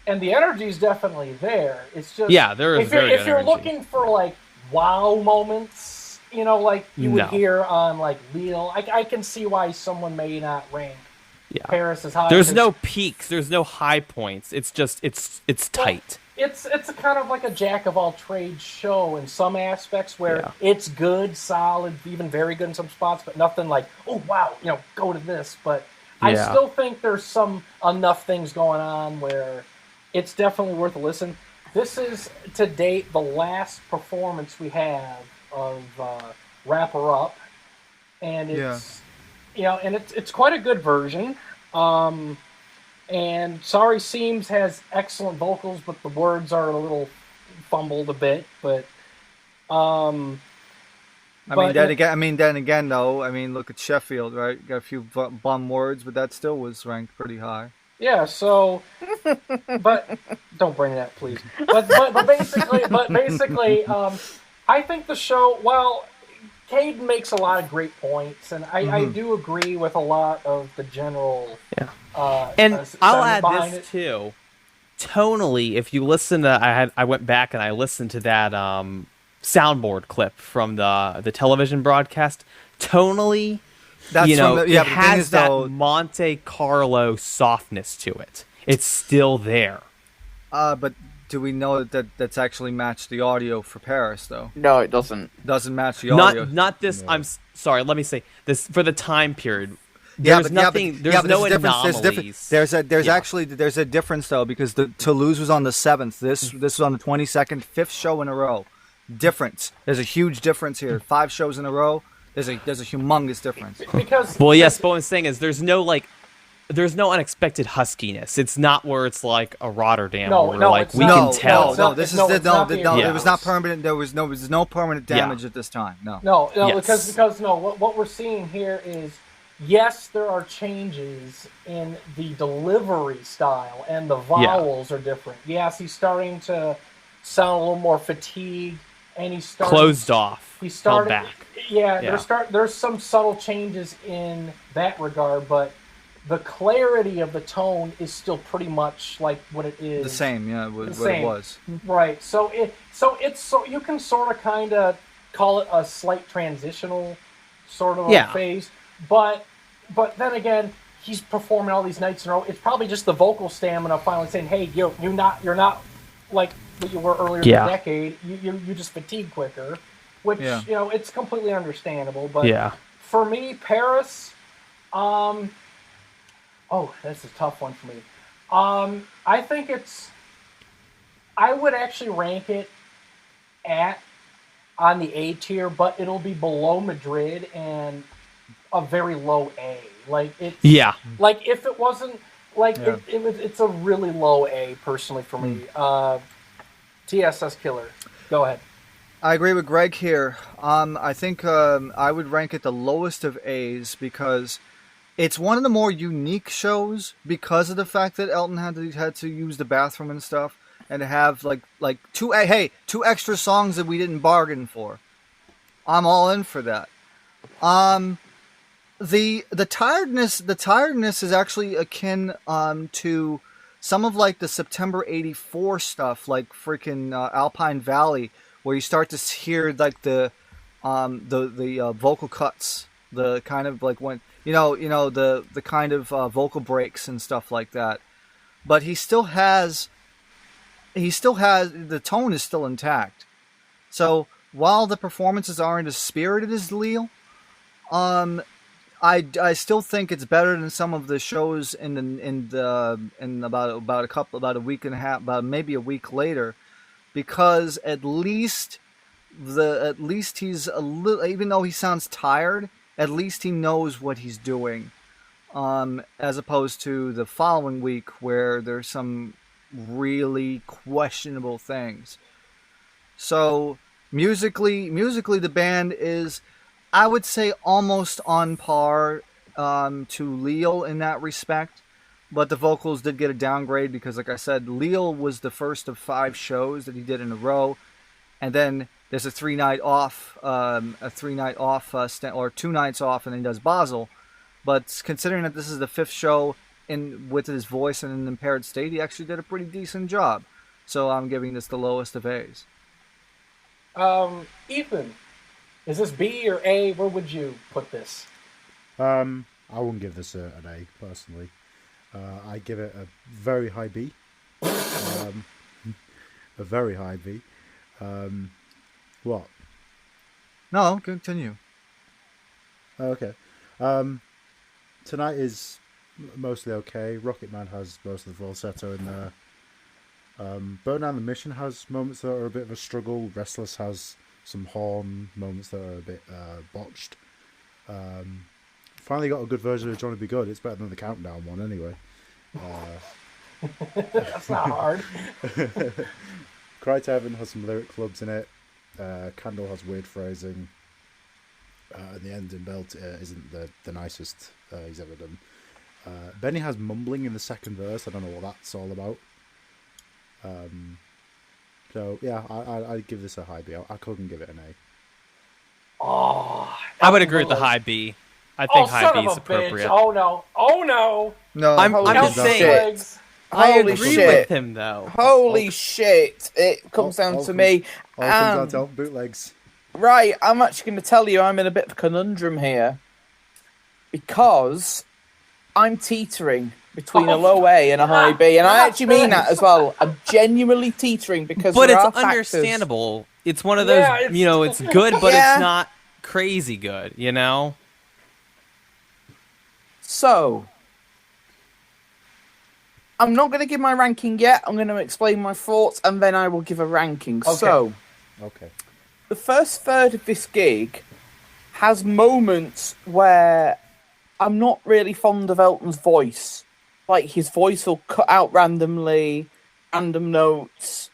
S2: And the energy is definitely there. It's just
S3: there is
S2: if you're looking for like wow moments, like you would hear on like Lille, I can see why someone may not rank Paris as high.
S3: There's no peaks. There's no high points. It's just it's tight.
S2: It's a kind of like a jack of all trades show in some aspects where it's good, solid, even very good in some spots, but nothing like, oh wow, go to this. But I still think there's enough things going on where it's definitely worth a listen. this is to date the last performance we have of Wrap Her Up, and it's it's quite a good version. And Sorry Seems has excellent vocals, but the words are a little fumbled a bit. But
S5: then again, though, look at Sheffield, right? Got a few bum words, but that still was ranked pretty high.
S2: Yeah. So, but don't bring that, please. But basically, I think the show. Well, Cayden makes a lot of great points, and I do agree with a lot of the general.
S3: Yeah. And I'll add this too. Tonally, if you listen to, I went back and I listened to that soundboard clip from the television broadcast. Tonally, it has that Monte Carlo softness to it. It's still there.
S5: But do we know that's actually matched the audio for Paris, though?
S6: No, it doesn't.
S5: Doesn't match the audio.
S3: Not this. No. I'm sorry. Let me say this for the time period.
S5: There's
S3: no anomalies.
S5: There's a difference though, because the Toulouse was on the 7th. This was on the 22nd, 5th show in a row. Difference. There's a huge difference here. 5 shows in a row. There's a humongous difference.
S3: Yes, but what I'm saying is there's no unexpected huskiness. It's not where it's like a Rotterdam can tell.
S5: It was not permanent. There was no permanent damage at this time.
S2: Because what we're seeing here is, yes, there are changes in the delivery style, and the vowels are different. Yes, he's starting to sound a little more fatigued, and he's starting
S3: closed off. He started held back.
S2: There's some subtle changes in that regard, but the clarity of the tone is still pretty much like what it is.
S5: The same, it was.
S2: Right. So you can sort of kind of call it a slight transitional sort of phase. But then again, he's performing all these nights in a row. It's probably just the vocal stamina finally saying, "Hey, you're not like what you were earlier in the decade. You just fatigue quicker," which it's completely understandable. But for me, Paris, that's a tough one for me. I think I would actually rank it on the A tier, but it'll be below Madrid and a very low A. Like if it wasn't it's a really low A personally for me. TSS Killer, go ahead.
S5: I agree with Greg here. I think I would rank it the lowest of A's because it's one of the more unique shows because of the fact that Elton had to use the bathroom and stuff, and to have like two extra songs that we didn't bargain for. I'm all in for that. The tiredness is actually akin to some of like the September '84 stuff, like freaking Alpine Valley, where you start to hear like the vocal cuts, the kind of like when the kind of vocal breaks and stuff like that. But he still has the tone is still intact. So while the performances aren't as spirited as Lille, I still think it's better than some of the shows in about a week and a half, about maybe a week later, because at least he's a little, even though he sounds tired, at least he knows what he's doing, as opposed to the following week where there's some really questionable things. So musically the band is, I would say, almost on par to Lille in that respect, but the vocals did get a downgrade because, like I said, Lille was the first of 5 shows that he did in a row, and then there's a 3-night off, or 2 nights off, and then he does Basel. But considering that this is the 5th show with his voice in an impaired state, he actually did a pretty decent job. So I'm giving this the lowest of A's.
S2: Ethan, is this B or A? Where would you put this?
S4: I wouldn't give this an A, personally. I give it a very high B. A very high B. What?
S5: No, continue.
S4: Okay. Tonight is mostly okay. Rocketman has most of the falsetto in there. Burn Down the Mission has moments that are a bit of a struggle. Restless has some horn moments that are a bit botched. Finally got a good version of Johnny Be Good. It's better than the Countdown one anyway.
S2: That's not hard.
S4: Cry to Heaven has some lyric clubs in it. Candle has weird phrasing. And the ending belt isn't the nicest he's ever done. Benny has mumbling in the second verse. I don't know what that's all about. So yeah, I'd give this a high B. I couldn't give it an A.
S2: Oh,
S3: I would agree with the high B. I think high B is appropriate.
S2: Oh no! Oh no!
S5: No,
S3: I'm just saying. I
S6: Holy
S3: agree
S6: shit.
S3: with him though.
S6: Holy shit! It comes down to me.
S4: All comes down to Elton Bootlegs.
S6: Right, I'm actually going to tell you I'm in a bit of a conundrum here. Because I'm teetering between a low A and a high B. And I actually mean that as well. I'm genuinely teetering because
S3: But
S6: there
S3: it's
S6: are factors.
S3: understandable. It's one of those, it's good, but it's not crazy good, you know?
S6: So, I'm not going to give my ranking yet. I'm going to explain my thoughts and then I will give a ranking.
S2: Okay.
S6: So, the first third of this gig has moments where I'm not really fond of Elton's voice. Like, his voice will cut out randomly, random notes,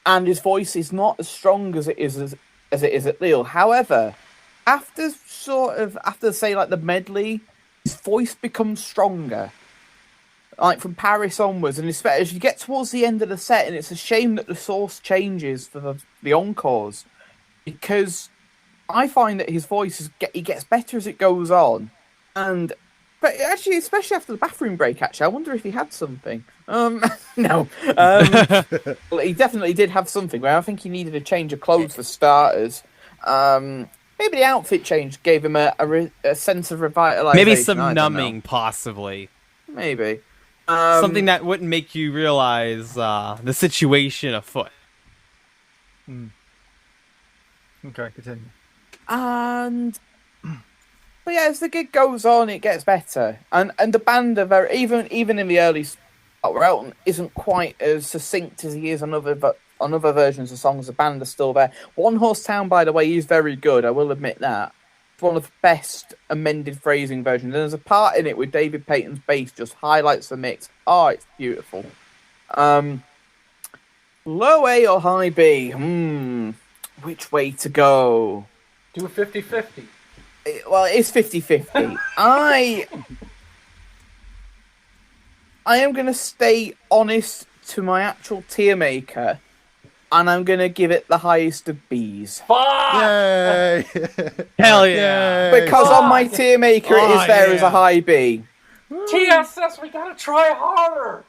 S6: and his voice is not as strong as it is at Lille. However, after say, like, the medley, his voice becomes stronger. Like, from Paris onwards, and especially as you get towards the end of the set, and it's a shame that the source changes for the encores, because I find that his voice he gets better as it goes on, but actually, especially after the bathroom break, actually, I wonder if he had something. No, well, he definitely did have something. Where I think he needed a change of clothes for starters. Maybe the outfit change gave him a sense of revitalization.
S3: Maybe some numbing, possibly.
S6: Maybe.
S3: Something that wouldn't make you realize the situation afoot.
S5: Okay, continue.
S6: But yeah, as the gig goes on, it gets better, and the band are very even in the early spot where Elton isn't quite as succinct as he is on other versions of songs. The band are still there. One Horse Town, by the way, is very good. I will admit that. It's one of the best amended phrasing versions. And there's a part in it where David Payton's bass just highlights the mix. Oh, it's beautiful. Low A or high B? Which way to go?
S2: Do a 50-50.
S6: Well, it is 50-50. I am going to stay honest to my actual TierMaker, and I'm going to give it the highest of Bs.
S2: Fuck!
S4: Yay!
S3: Hell yeah!
S6: Because on my TierMaker, it is there as a high B.
S2: TSS, we gotta try harder!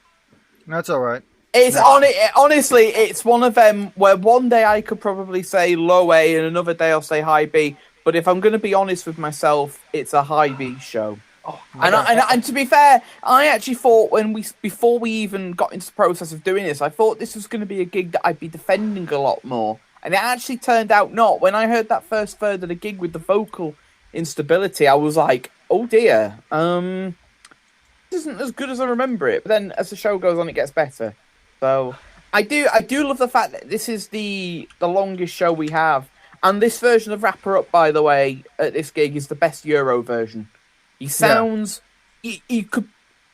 S5: That's all right.
S6: It's honestly, it's one of them where one day I could probably say low A, and another day I'll say high B. But if I'm going to be honest with myself, it's a high B show. Oh, and to be fair, I actually thought before we even got into the process of doing this, I thought this was going to be a gig that I'd be defending a lot more. And it actually turned out not. When I heard that first third of the gig with the vocal instability, I was like, oh dear, this isn't as good as I remember it. But then as the show goes on, it gets better. So I do love the fact that this is the longest show we have. And this version of Wrap Her Up, by the way, at this gig is the best Euro version. He sounds... Yeah. You could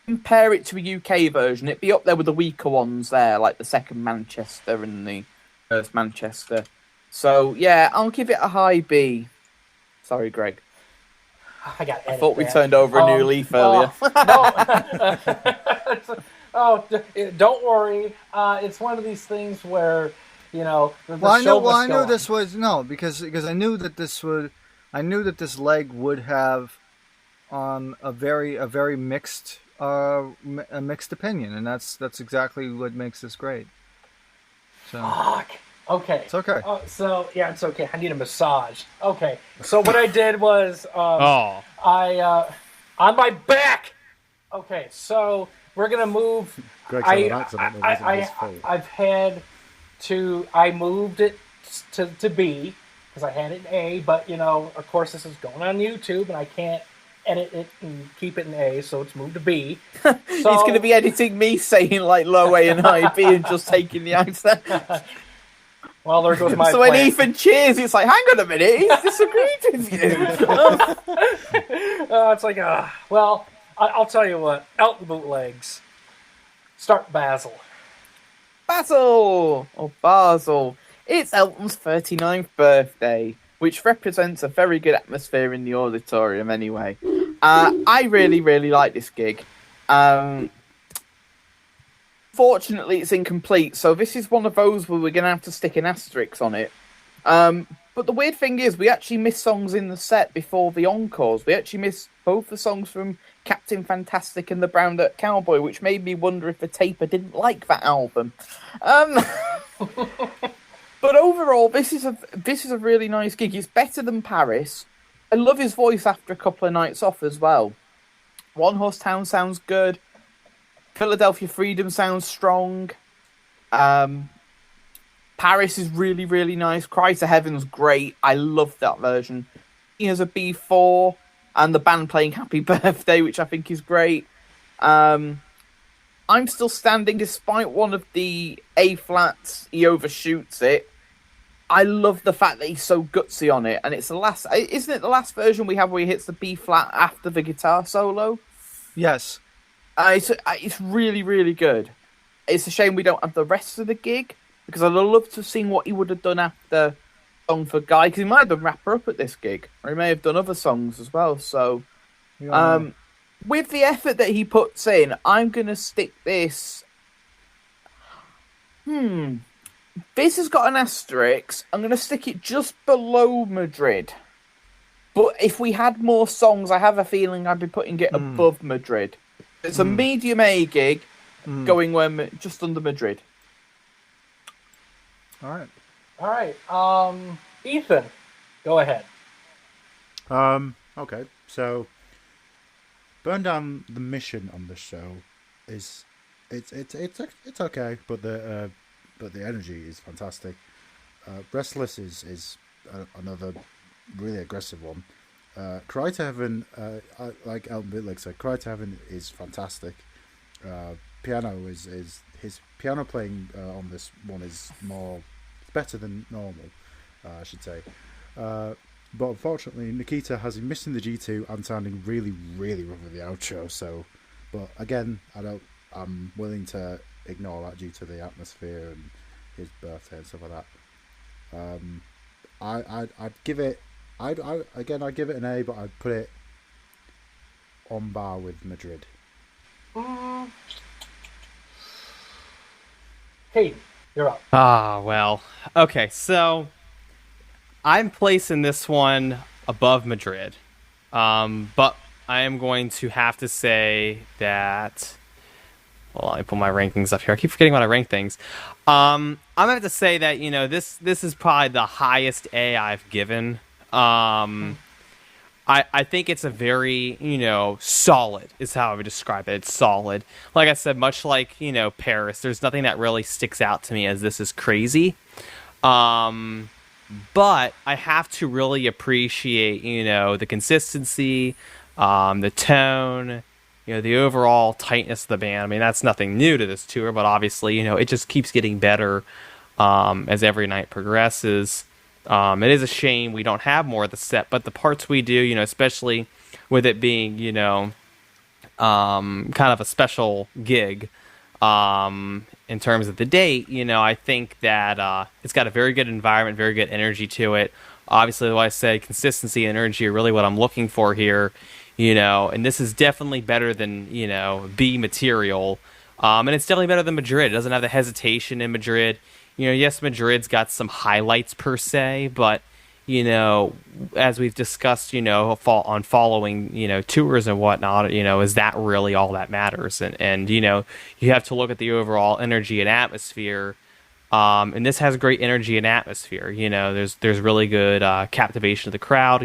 S6: compare it to a UK version. It'd be up there with the weaker ones there, like the second Manchester and the first Manchester. So, yeah, I'll give it a high B. Sorry, Greg.
S2: I
S6: thought we turned over a new leaf earlier.
S2: Don't worry. It's one of these things where...
S5: I knew this was because I knew that this leg would have a very mixed a mixed opinion, and that's exactly what makes this great. So
S2: fuck. Okay.
S5: It's okay.
S2: It's okay. I need a massage. Okay. So what I did was I on my back. Okay. So we're gonna move. I moved it to B because I had it in A, but of course this is going on YouTube and I can't edit it and keep it in A, so it's moved to B.
S6: He's going to be editing me saying like low A and high B and just taking the accent.
S2: Well, there goes my
S6: So when
S2: plan.
S6: Ethan cheers, it's like, hang on a minute, he's disagreed with you.
S2: It's like, well, I'll tell you what. Elton Bootlegs. Start Basil.
S6: Basil! Or Basel. It's Elton's 39th birthday, which represents a very good atmosphere in the auditorium anyway. I really, really like this gig. Fortunately, it's incomplete, so this is one of those where we're going to have to stick an asterisk on it. But the weird thing is, we actually missed songs in the set before the encores. We actually missed both the songs from Captain Fantastic and the Brown Dirt Cowboy, which made me wonder if the taper didn't like that album. But overall, this is a really nice gig. It's better than Paris. I love his voice after a couple of nights off as well. One Horse Town sounds good. Philadelphia Freedom sounds strong. Paris is really, really nice. Cry to Heaven's great. I love that version. He has a B4 and the band playing Happy Birthday, which I think is great. I'm still standing despite one of the A flats. He overshoots it. I love the fact that he's so gutsy on it, and it's the last. Isn't it the last version we have where he hits the B flat after the guitar solo?
S5: Yes.
S6: It's really, really good. It's a shame we don't have the rest of the gig, because I'd love to have seen what he would have done after Song for Guy, because he might have done Wrapper Up at this gig, or he may have done other songs as well. So, with the effort that he puts in, I'm going to stick this... This has got an asterisk. I'm going to stick it just below Madrid. But if we had more songs, I have a feeling I'd be putting it above Madrid. It's a medium A gig, going just under Madrid.
S5: All
S2: right. Ethan, go ahead.
S4: Okay, so Burn Down the Mission on the show is it's okay, but the energy is fantastic. Restless is another really aggressive one. Cry to Heaven, like Elton Bootlegs said, Cry to Heaven is fantastic. Piano is his piano playing on this one is better than normal, I should say. But unfortunately, Nikita has him missing the G2 and sounding really, really rough with the outro. So, but again, I'm willing to ignore that due to the atmosphere and his birthday and stuff like that. I'd give it. I'd give it an A, but I'd put it on bar with Madrid.
S2: Cayden, you're up.
S3: Well. Okay, so I'm placing this one above Madrid. But I am going to have to say that... Well, let me pull my rankings up here. I keep forgetting when I rank things. I'm going to have to say that, this is probably the highest A I've given. I think it's a very, solid is how I would describe it. It's solid. Like I said, much like, Paris, there's nothing that really sticks out to me as this is crazy. But I have to really appreciate, the consistency, the tone, the overall tightness of the band. I mean, that's nothing new to this tour, but obviously, it just keeps getting better as every night progresses. It is a shame we don't have more of the set, but the parts we do, especially with it being, kind of a special gig in terms of the date, I think that it's got a very good environment, very good energy to it. Obviously, like I said, consistency and energy are really what I'm looking for here, and this is definitely better than, B material. And it's definitely better than Madrid. It doesn't have the hesitation in Madrid. Yes, Madrid's got some highlights per se, but, as we've discussed, on following, tours and whatnot, is that really all that matters? And you have to look at the overall energy and atmosphere. And this has great energy and atmosphere. There's really good captivation of the crowd.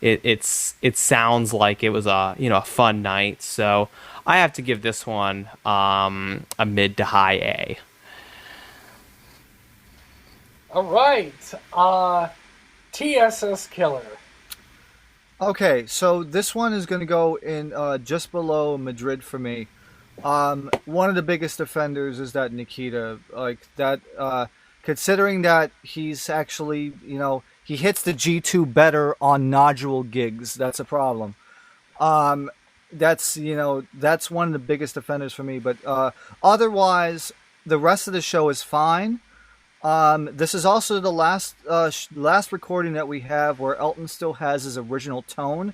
S3: It sounds like it was a fun night. So I have to give this one a mid to high A.
S2: All right. TSS Killer.
S5: Okay, so this one is going to go in just below Madrid for me. One of the biggest offenders is that Nikita, like that. Considering that he's actually, he hits the G2 better on nodule gigs. That's a problem. Um, that's one of the biggest offenders for me. But otherwise, the rest of the show is fine. This is also the last recording that we have where Elton still has his original tone,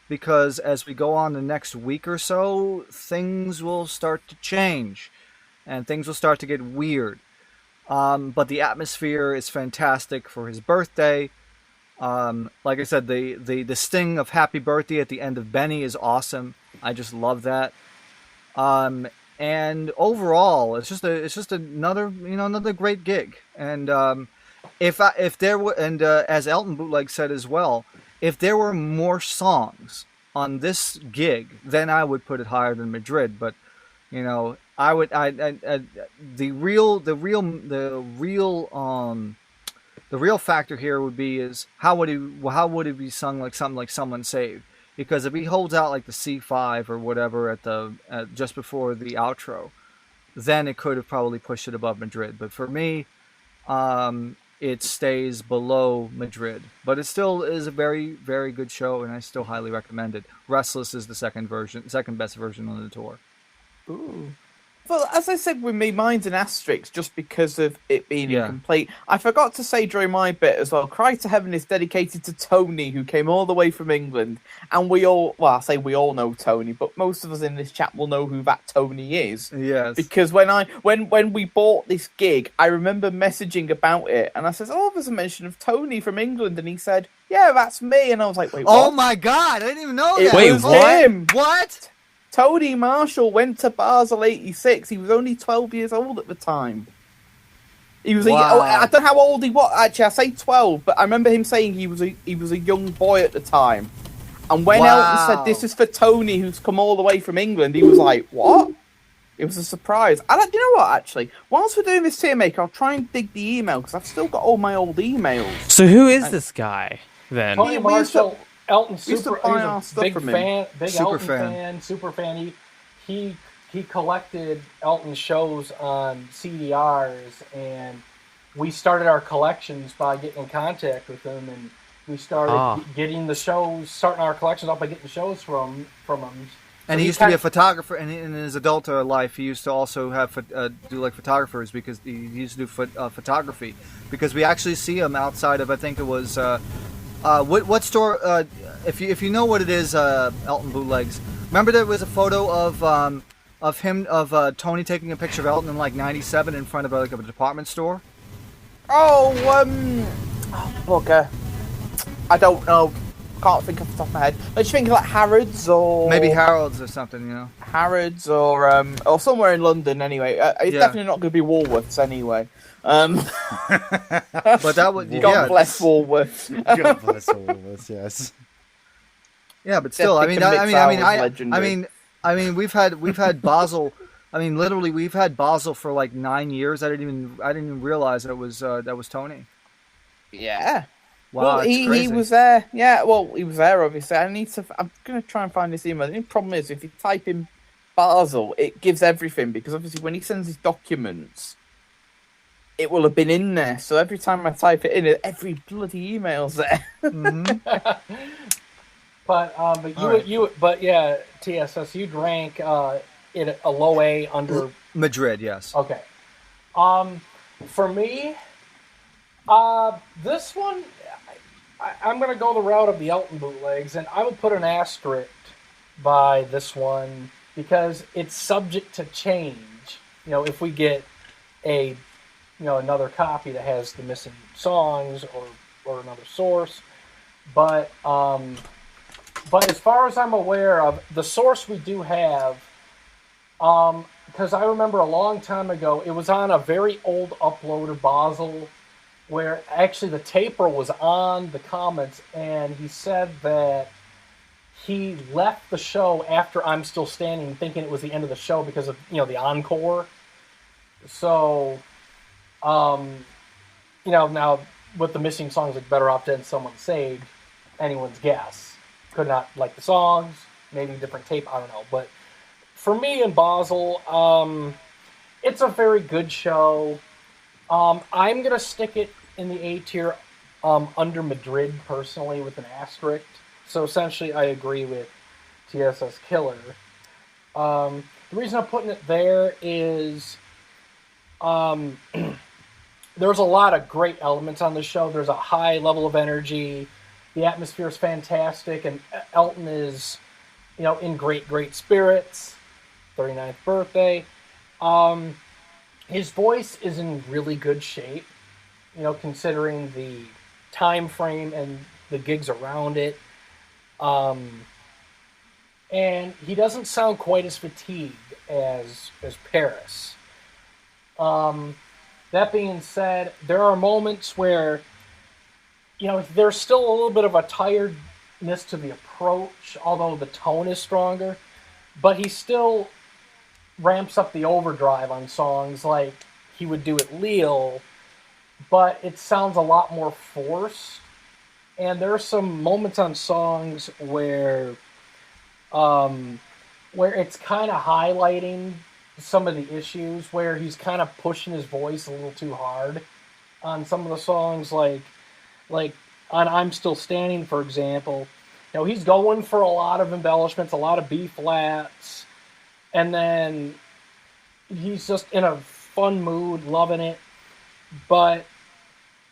S5: because as we go on the next week or so, things will start to change, and things will start to get weird. But the atmosphere is fantastic for his birthday. Like I said, the sting of "Happy Birthday" at the end of Benny is awesome. I just love that. And overall, it's just another great gig. And if there were, and as Elton Bootleg said as well, if there were more songs on this gig, then I would put it higher than Madrid. But I would the real factor here would be is how would it be sung like something like Someone Saved? Because if he holds out like the C5 or whatever at just before the outro, then it could have probably pushed it above Madrid. But for me, it stays below Madrid. But it still is a very, very good show, and I still highly recommend it. Restless is the second best version on the tour.
S6: Ooh. Well, as I said with me, mine's an asterisk just because of it being incomplete. I forgot to say during my bit as well, Cry to Heaven is dedicated to Tony, who came all the way from England. And we all know Tony, but most of us in this chat will know who that Tony is.
S5: Yes.
S6: Because when we bought this gig, I remember messaging about it, and I said, oh, there's a mention of Tony from England, and he said, yeah, that's me. And I was like, wait, what?
S5: Oh my God, I didn't even know that.
S3: Wait,
S6: was
S3: what?
S6: him.
S5: What?
S6: Tony Marshall went to Basel '86. He was only 12 years old at the time. He was I don't know how old he was. Actually, I say 12, but I remember him saying he was a young boy at the time. And when Elton said this is for Tony, who's come all the way from England, he was like, "What?" It was a surprise. You know what? Actually, whilst we're doing this TierMaker, I'll try and dig the email because I've still got all my old emails.
S3: So who is this guy then?
S2: Tony Marshall. Elton,
S6: he's a big
S2: fan,
S5: Super
S2: fan. He collected Elton shows on CDRs, and we started our collections by getting in contact with him, and we started getting the shows, starting our collections up by getting shows from him.
S5: And he used to be a photographer, and in his adult life, he used to also have do like photographers because he used to do photography. Because we actually see him outside of, I think it was. What store? If you know what it is, Elton Bootlegs. Remember there was a photo of Tony taking a picture of Elton in like '97 in front of like a department store.
S6: Bugger. I don't know. Can't think off the top of my head. Let's think like Harrods or
S5: maybe Harrods or something.
S6: Harrods or somewhere in London. Anyway, it's definitely not going to be Woolworths anyway.
S5: But that would
S6: God bless Woolworths.
S4: God bless Woolworths. Yes.
S5: Yeah, but still, I mean, we've had Basel. I mean, literally, we've had Basel for like 9 years. I didn't even realize that was Tony.
S6: Yeah.
S5: Wow,
S6: well, he was there. Yeah, well, he was there. Obviously, I'm gonna try and find this email. The only problem is if you type in Basel, it gives everything because obviously when he sends his documents, it will have been in there. So every time I type it in, every bloody email's there.
S5: Mm-hmm.
S2: But yeah, TSS, you'd rank it a low A under
S5: Madrid, yes.
S2: Okay. For me, this one, I'm going to go the route of the Elton Bootlegs, and I would put an asterisk by this one because it's subject to change. If we get another copy that has the missing songs or another source, but as far as I'm aware of, the source we do have, because I remember a long time ago, it was on a very old upload of Basel, where actually the taper was on the comments, and he said that he left the show after I'm Still Standing, thinking it was the end of the show because of the encore. So, now with the missing songs like Better Off Dead and Someone Saved, anyone's guess. could not like the songs, maybe different tape, I don't know. But for me and Basel, it's a very good show. I'm going to stick it in the A tier under Madrid, personally, with an asterisk. So essentially, I agree with TSS Killer. The reason I'm putting it there is there's a lot of great elements on the show. There's a high level of energy. The atmosphere is fantastic, and Elton is, in great spirits. 39th birthday. His voice is in really good shape, considering the time frame and the gigs around it. And he doesn't sound quite as fatigued as Paris. That being said, there are moments where, there's still a little bit of a tiredness to the approach, although the tone is stronger. But he still ramps up the overdrive on songs like he would do at Lille, but it sounds a lot more forced. And there are some moments on songs where it's kind of highlighting some of the issues, where he's kind of pushing his voice a little too hard on some of the songs, like on I'm Still Standing, for example. He's going for a lot of embellishments, a lot of B flats, and then he's just in a fun mood, loving it. But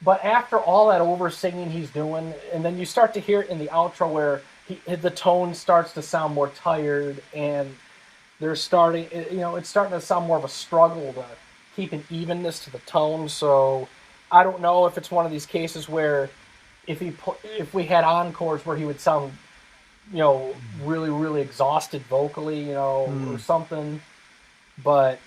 S2: after all that over singing he's doing, and then you start to hear it in the outro where the tone starts to sound more tired, and it's starting to sound more of a struggle to keep an evenness to the tone. So I don't know if it's one of these cases where if we had encores where he would sound, really, really exhausted vocally, or something. But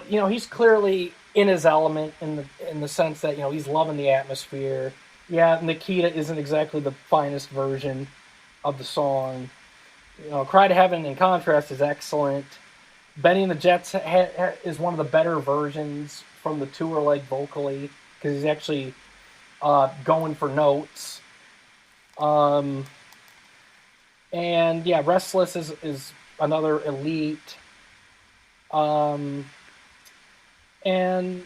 S2: he's clearly in his element in the sense that, he's loving the atmosphere. Yeah, Nikita isn't exactly the finest version of the song. Cry to Heaven, in contrast, is excellent. Benny and the Jets is one of the better versions from the tour leg vocally, because he's actually going for notes. And yeah, Restless is another elite. And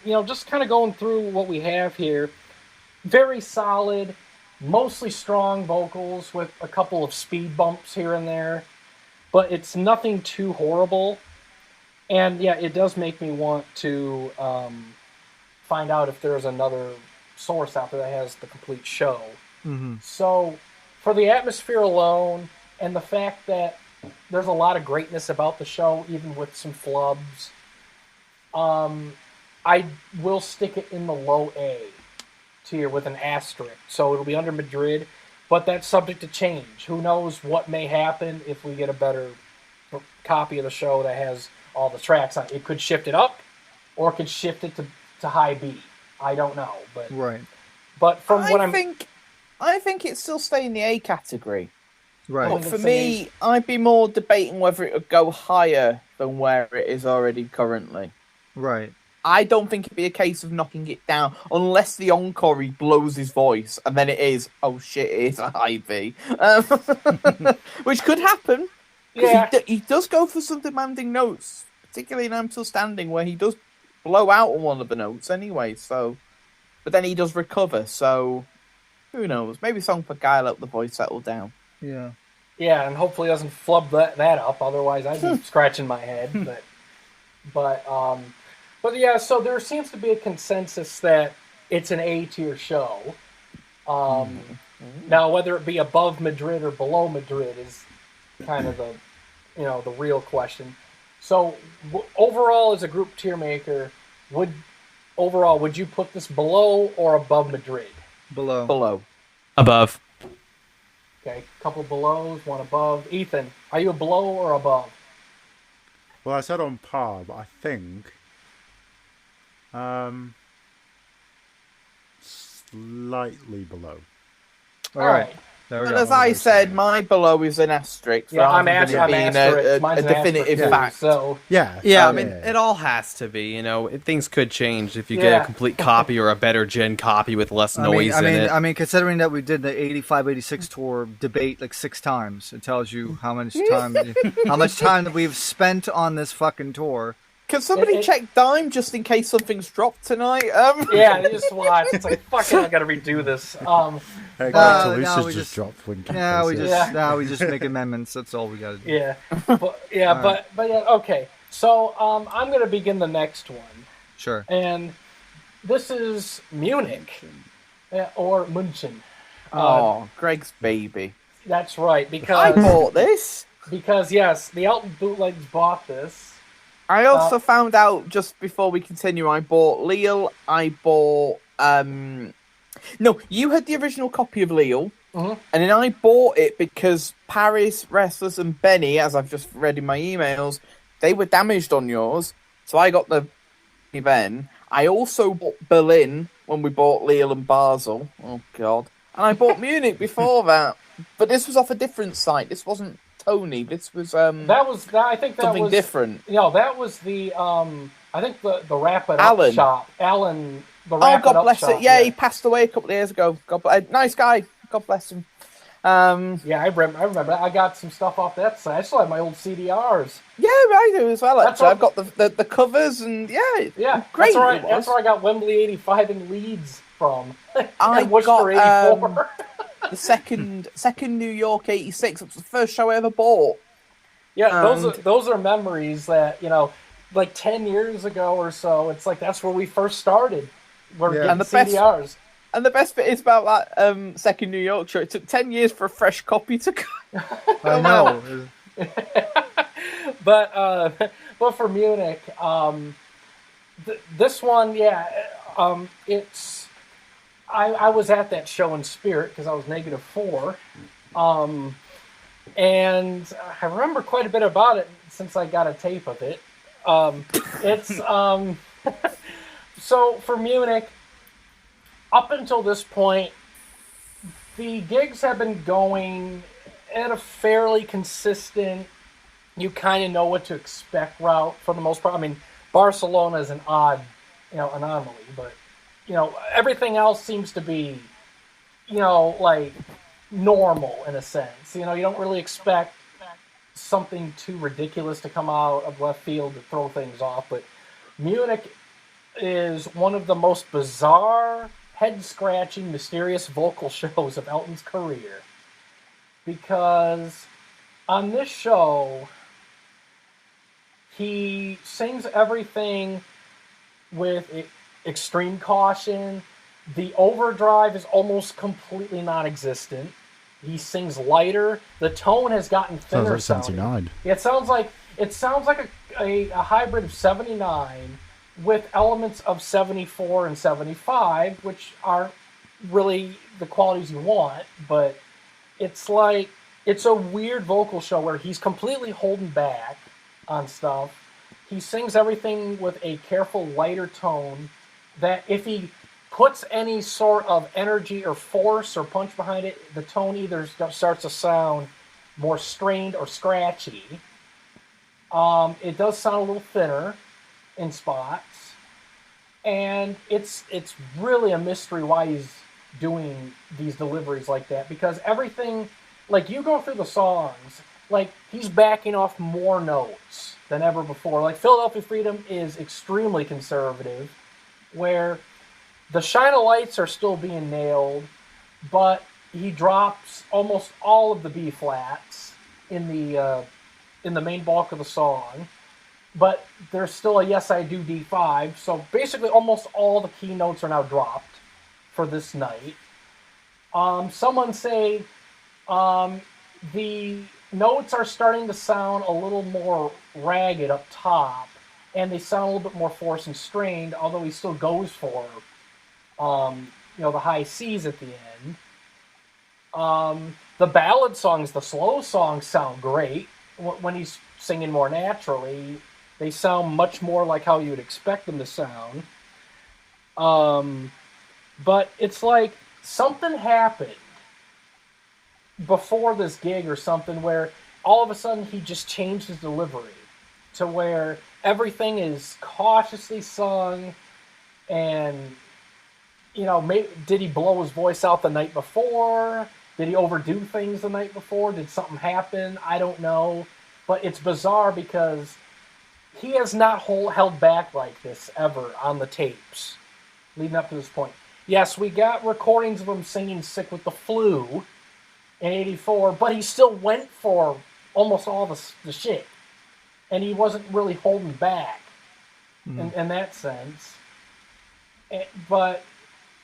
S2: just kind of going through what we have here, very solid, mostly strong vocals with a couple of speed bumps here and there, but it's nothing too horrible. And yeah, it does make me want to find out if there's another source out there that has the complete show.
S5: Mm-hmm.
S2: So for the atmosphere alone, and the fact that there's a lot of greatness about the show, even with some flubs, I will stick it in the low A tier with an asterisk. So it'll be under Madrid, but that's subject to change. Who knows what may happen if we get a better copy of the show that has all the tracks on it. It could shift it up, or it could shift it to high B. I don't know, but
S5: right.
S2: But from what
S6: I think it's still staying in the A category.
S5: Right.
S6: But for me, I'd be more debating whether it would go higher than where it is already currently.
S5: Right.
S6: I don't think it'd be a case of knocking it down unless the encore he blows his voice, and then it is, oh shit, it is a high B. Which could happen.
S2: Yeah.
S6: He does go for some demanding notes, particularly in I'm Still Standing, where he does blow out on one of the notes anyway, so... But then he does recover, so... Who knows? Maybe Song for Guy let the voice settle down.
S5: Yeah.
S2: Yeah, and hopefully it doesn't flub that up, otherwise I'd be scratching my head, But yeah, so there seems to be a consensus that it's an A tier show. Now, whether it be above Madrid or below Madrid is kind of the real question. So overall, as a group tier maker, would you put this below or above Madrid?
S5: Below.
S6: Below.
S3: Above.
S2: Okay, a couple belows, one above. Ethan, are you a below or above?
S4: Well, I said on par, but I think slightly below.
S5: All right. There we
S6: And
S5: go.
S6: as I said, my below is an asterisk.
S2: Yeah, I'm
S6: rather than it being
S2: asterisk. Mine's
S6: a
S2: an
S6: definitive
S2: asterisk too,
S6: fact.
S2: So
S4: Yeah.
S3: Yeah, I mean, it all has to be. You know, things could change if you get a complete copy or a better gen copy with less noise in it.
S5: I mean, considering that we did the 85-86 tour debate like 6 times, it tells you how much time that we've spent on this fucking tour.
S6: Can somebody check Dime just in case something's dropped tonight?
S2: Yeah, they just watch. It's like, fucking, I gotta redo this.
S4: We just dropped Winky.
S5: We just make amendments. That's all we gotta do.
S2: Yeah, but yeah, okay. So I'm gonna begin the next one.
S5: Sure.
S2: And this is Munich, or München.
S6: Greg's baby.
S2: That's right,
S6: I
S2: because
S6: bought this.
S2: Because yes, the Elton Bootlegs bought this.
S6: I also found out just before we continue. I bought Lille. I bought no, you had the original copy of Lille, and then I bought it because Paris, Restless, and Benny, as I've just read in my emails, they were damaged on yours, so I got the event. I also bought Berlin when we bought Lille and Basel. Oh God! And I bought Munich before that, but this was off a different site. This wasn't Tony. This was I think
S2: that
S6: something
S2: was
S6: different.
S2: That was the I think the Wrap It
S6: Alan.
S2: Up shop. Alan. The
S6: Oh,
S2: Wrap It
S6: God
S2: Up
S6: bless
S2: shop,
S6: it. Yeah, he passed away a couple of years ago. Nice guy. God bless him.
S2: Yeah, I remember. I got some stuff off that site. I still have my old CDRs.
S6: Yeah, I do as well. Actually,
S2: what-
S6: I've got the covers and
S2: Yeah,
S6: great.
S2: That's where I got Wembley '85 in Leeds from.
S6: I
S2: and Worcester
S6: got
S2: '84.
S6: the second New York '86. It was the first show I ever bought.
S2: Yeah, those are memories that like 10 years ago or so. It's like that's where we first started. We're getting
S6: And the
S2: CDRs.
S6: And the best bit is about that second New York show. It took 10 years for a fresh copy to come.
S5: I know.
S2: But for Munich, this one, it's. I was at that show in spirit because I was -4, and I remember quite a bit about it since I got a tape of it. It's so for Munich. Up until this point, the gigs have been going at a fairly consistent, you kind of know what to expect route for the most part. I mean, Barcelona is an odd, anomaly, but, everything else seems to be, like normal in a sense. You don't really expect something too ridiculous to come out of left field to throw things off, but Munich is one of the most bizarre, head-scratching, mysterious vocal shows of Elton's career. Because on this show, he sings everything with extreme caution. The overdrive is almost completely non-existent. He sings lighter. The tone has gotten thinner.
S4: Sounds like 79.
S2: Yeah, it sounds like a hybrid of 79 with elements of 74 and 75, which aren't really the qualities you want, but it's like, it's a weird vocal show where he's completely holding back on stuff. He sings everything with a careful, lighter tone that if he puts any sort of energy or force or punch behind it, the tone either starts to sound more strained or scratchy. It does sound a little thinner in spots. And it's really a mystery why he's doing these deliveries like that, because everything, like you go through the songs, like he's backing off more notes than ever before. Like Philadelphia Freedom is extremely conservative, where the Shine of Lights are still being nailed, but he drops almost all of the B flats in the main bulk of the song. But there's still a Yes I Do D5, so basically almost all the key notes are now dropped for this night. Someone say the notes are starting to sound a little more ragged up top, and they sound a little bit more forced and strained, although he still goes for the high C's at the end. The ballad songs, the slow songs sound great when he's singing more naturally. They sound much more like how you would expect them to sound. But it's like something happened before this gig or something where all of a sudden he just changed his delivery to where everything is cautiously sung, and did he blow his voice out the night before? Did he overdo things the night before? Did something happen? I don't know, but it's bizarre because he has not held back like this ever on the tapes leading up to this point. Yes, we got recordings of him singing Sick with the Flu in 84, but he still went for almost all the shit. And he wasn't really holding back in that sense. But,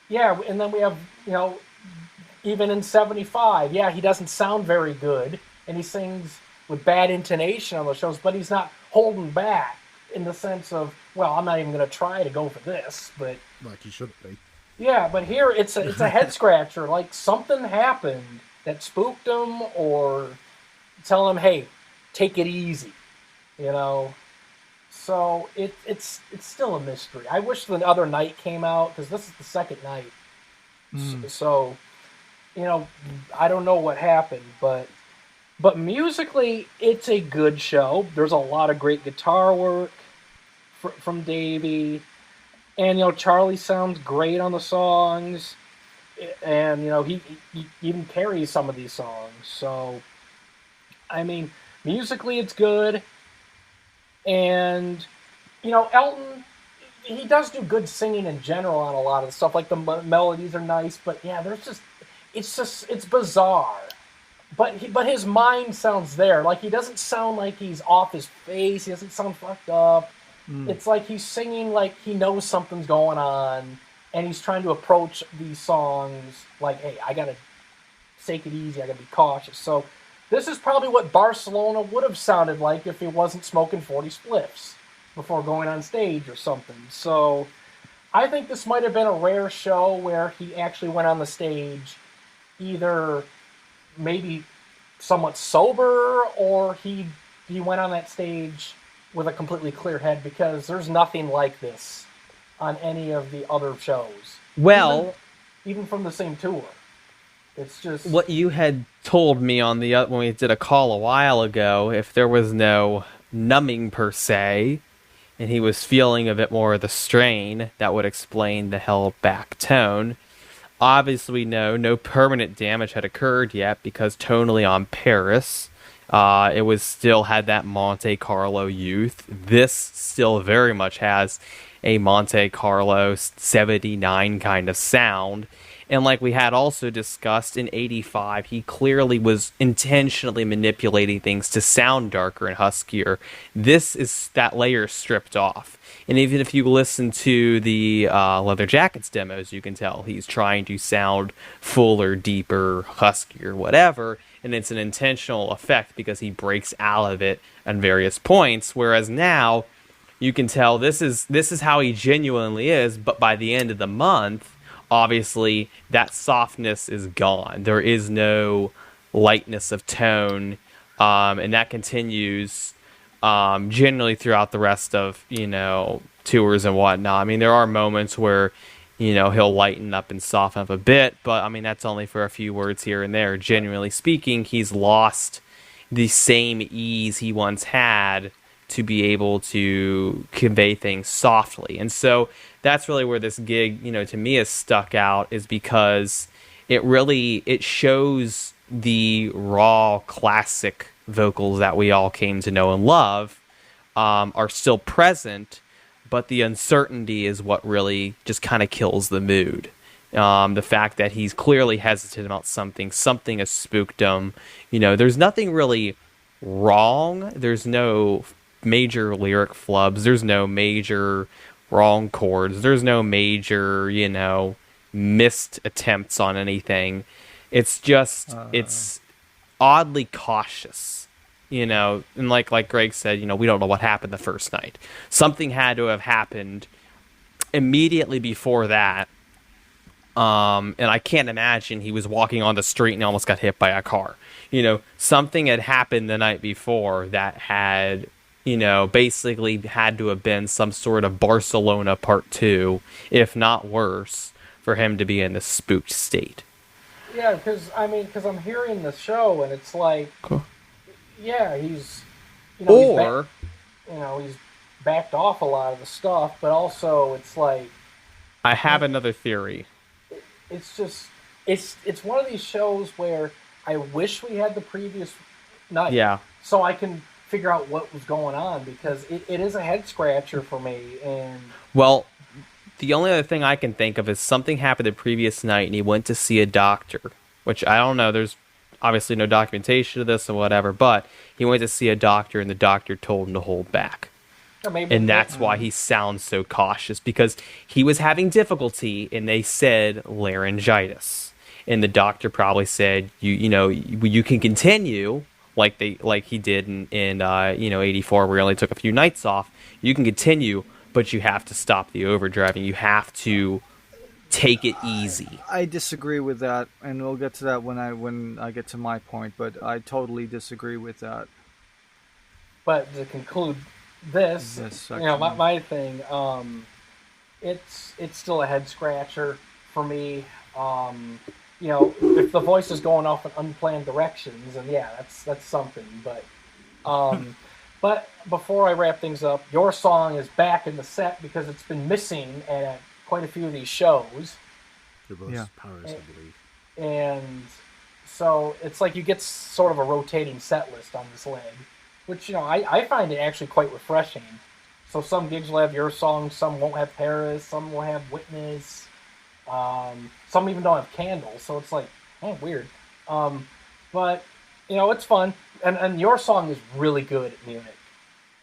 S2: yeah, and then we have, even in 75, yeah, he doesn't sound very good, and he sings with bad intonation on those shows, but he's not holding back in the sense of, well, I'm not even going to try to go for this, but...
S4: Like he should be.
S2: Yeah, but here it's a head scratcher. Like something happened that spooked him, or tell him, hey, take it easy, So it's still a mystery. I wish the other night came out, because this is the second night. So, I don't know what happened, but musically, it's a good show. There's a lot of great guitar work from Davey. And, Charlie sounds great on the songs. And, he even carries some of these songs. So, I mean, musically it's good. And, Elton, he does do good singing in general on a lot of stuff. Like, the melodies are nice. But, yeah, it's bizarre. But his mind sounds there. Like, he doesn't sound like he's off his face. He doesn't sound fucked up. It's like he's singing like he knows something's going on, and he's trying to approach these songs like, hey, I gotta take it easy, I gotta be cautious. So this is probably what Barcelona would have sounded like if he wasn't smoking 40 spliffs before going on stage or something. So I think this might have been a rare show where he actually went on the stage either maybe somewhat sober, or he went on that stage with a completely clear head, because there's nothing like this on any of the other shows.
S3: Well,
S2: even from the same tour. It's just
S3: what you had told me on when we did a call a while ago, if there was no numbing per se, and he was feeling a bit more of the strain, that would explain the held back tone. Obviously, no permanent damage had occurred yet, because tonally on Paris, it was still had that Monte Carlo youth. This still very much has a Monte Carlo 79 kind of sound. And like we had also discussed in 85, he clearly was intentionally manipulating things to sound darker and huskier. This is that layer stripped off. And even if you listen to the Leather Jackets demos, you can tell he's trying to sound fuller, deeper, huskier, whatever. And it's an intentional effect because he breaks out of it at various points. Whereas now, you can tell this is how he genuinely is. But by the end of the month, obviously, that softness is gone. There is no lightness of tone, and that continues generally throughout the rest of, tours and whatnot. I mean, there are moments where, he'll lighten up and soften up a bit, but, I mean, that's only for a few words here and there. Generally speaking, he's lost the same ease he once had to be able to convey things softly. And so that's really where this gig, to me is stuck out, is because it shows the raw classic vocals that we all came to know and love are still present, but the uncertainty is what really just kind of kills the mood. The fact that he's clearly hesitant about something has spooked him. There's nothing really wrong. There's no major lyric flubs. There's no major wrong chords. There's no major, missed attempts on anything. It's just, it's oddly cautious, and like Greg said, we don't know what happened the first night. Something had to have happened immediately before that. And I can't imagine he was walking on the street and almost got hit by a car. Something had happened the night before that had, basically had to have been some sort of Barcelona Part 2, if not worse, for him to be in this spooked state.
S2: Yeah, because I'm hearing the show and it's like,
S3: Cool.
S2: yeah, he's
S3: Or
S2: he's backed off a lot of the stuff, but also it's like,
S3: I have another theory.
S2: it's just it's one of these shows where I wish we had the previous night,
S3: Yeah.
S2: so I can figure out what was going on, because it is a head scratcher for me. And
S3: Well, the only other thing I can think of is something happened the previous night and he went to see a doctor, which I don't know. There's obviously no documentation of this or whatever, but he went to see a doctor and the doctor told him to hold back.
S2: or maybe
S3: And that's why he sounds so cautious, because he was having difficulty and they said laryngitis. And the doctor probably said, you can continue like he did in 84, where he only took a few nights off. You can continue, but you have to stop the overdriving. You have to take it easy.
S5: I disagree with that, and we'll get to that when I get to my point. But I totally disagree with that.
S2: But to conclude this,
S5: section.
S2: my thing, it's still a head scratcher for me. If the voice is going off in unplanned directions, and yeah, that's something. But before I wrap things up, your song is back in the set because it's been missing at quite a few of these shows.
S4: It was Paris, I believe.
S2: And so it's like you get sort of a rotating set list on this leg, which, I find it actually quite refreshing. So some gigs will have your song, some won't have Paris, some will have Witness, some even don't have Candle, so it's like, weird. But, it's fun, and your song is really good at Munich.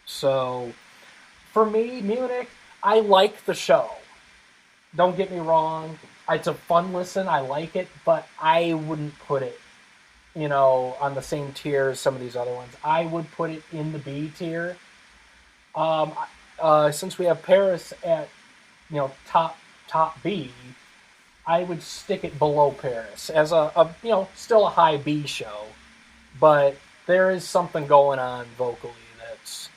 S2: So, for me, Munich, I like the show. Don't get me wrong, it's a fun listen, I like it, but I wouldn't put it, on the same tier as some of these other ones. I would put it in the B tier. Since we have Paris at, top B, I would stick it below Paris as still a high B show, but there is something going on vocally that's,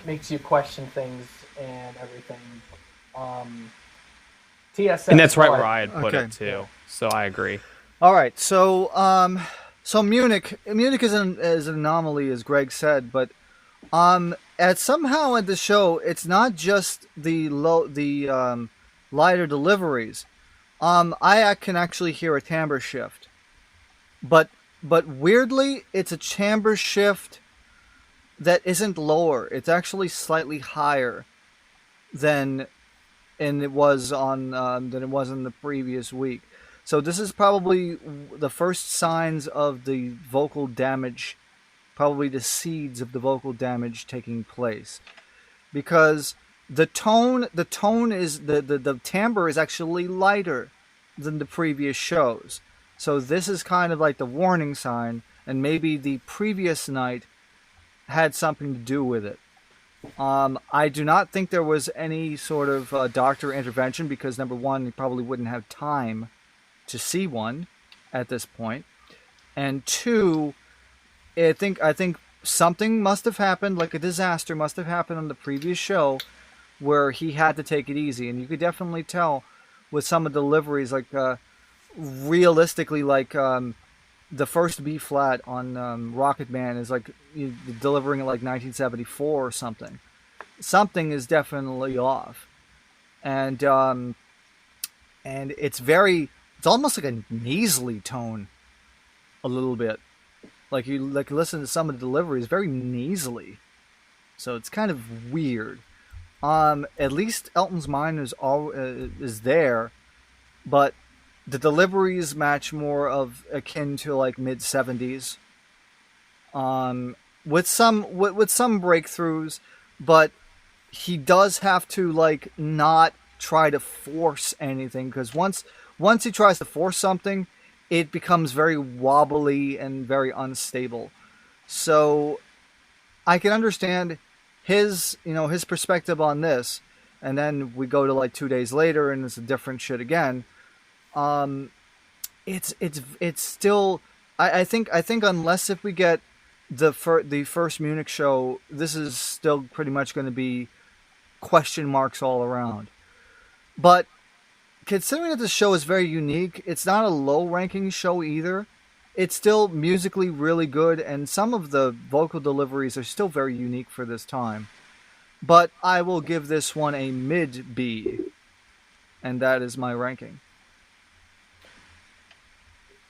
S2: makes you question things and everything. TSS,
S3: And that's right where I had put
S5: Okay.
S3: it too. So I agree.
S5: All right, so Munich is an anomaly, as Greg said, but somehow at the show, it's not just the lighter deliveries. I can actually hear a timbre shift, but weirdly, it's a timbre shift that isn't lower. It's actually slightly higher than it was in the previous week. So this is probably the first signs of the vocal damage, probably the seeds of the vocal damage taking place, because the timbre is actually lighter than the previous shows. So this is kind of like the warning sign, and maybe the previous night had something to do with it. I do not think there was any sort of doctor intervention, because number one, he probably wouldn't have time to see one at this point, and two, I think something must have happened, like a disaster must have happened on the previous show, where he had to take it easy. And you could definitely tell with some of the deliveries, like realistically, like the first B flat on Rocket Man is like delivering it like 1974 or something. Something is definitely off, and it's almost like a nasally tone, a little bit. Like you listen to some of the deliveries, very nasally, so it's kind of weird. At least Elton's mind is there, but the deliveries match more of akin to like mid-70s. With some breakthroughs, but he does have to like not try to force anything, because once he tries to force something, it becomes very wobbly and very unstable. So I can understand his perspective on this, and then we go to like 2 days later and it's a different shit again. It's still, I think unless if we get the first Munich show, this is still pretty much going to be question marks all around. But considering that the show is very unique, it's not a low-ranking show either. It's still musically really good, and some of the vocal deliveries are still very unique for this time. But I will give this one a mid-B, and that is my ranking.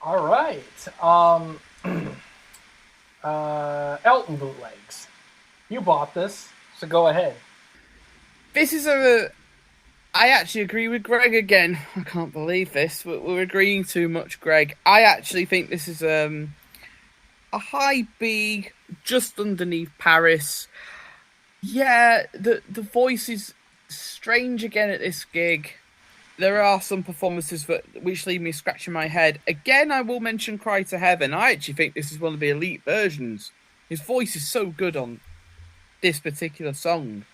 S2: All right. Elton Bootlegs. You bought this, so go ahead.
S6: This is I actually agree with Greg again. I can't believe this. We're agreeing too much, Greg. I actually think this is a high B, just underneath Paris. Yeah, the voice is strange again at this gig. There are some performances which leave me scratching my head. Again, I will mention Cry to Heaven. I actually think this is one of the elite versions. His voice is so good on this particular song.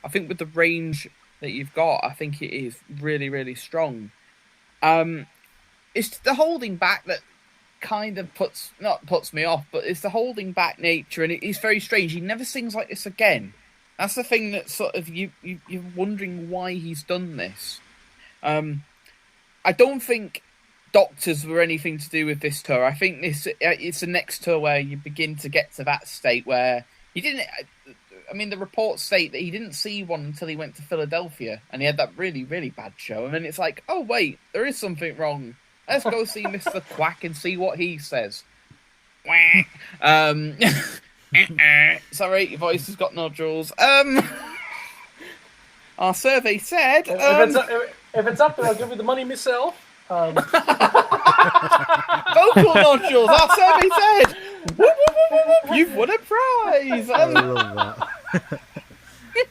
S6: I think with the range that you've got, I think it is really, really strong. It's the holding back that kind of puts me off, but it's the holding back nature, and it is very strange. He never sings like this again. That's the thing that sort of you're wondering why he's done this. I don't think doctors were anything to do with this tour. I think it's the next tour where you begin to get to that state where he didn't. I mean, the reports state that he didn't see one until he went to Philadelphia, and he had that really, really bad show. And then it's like, oh wait, there is something wrong. Let's go see Mr. Quack and see what he says. Sorry, your voice has got nodules. Our survey said...
S2: If it's up there, I'll give you the money myself.
S6: Vocal nodules, our survey said! You've won a prize!
S4: I love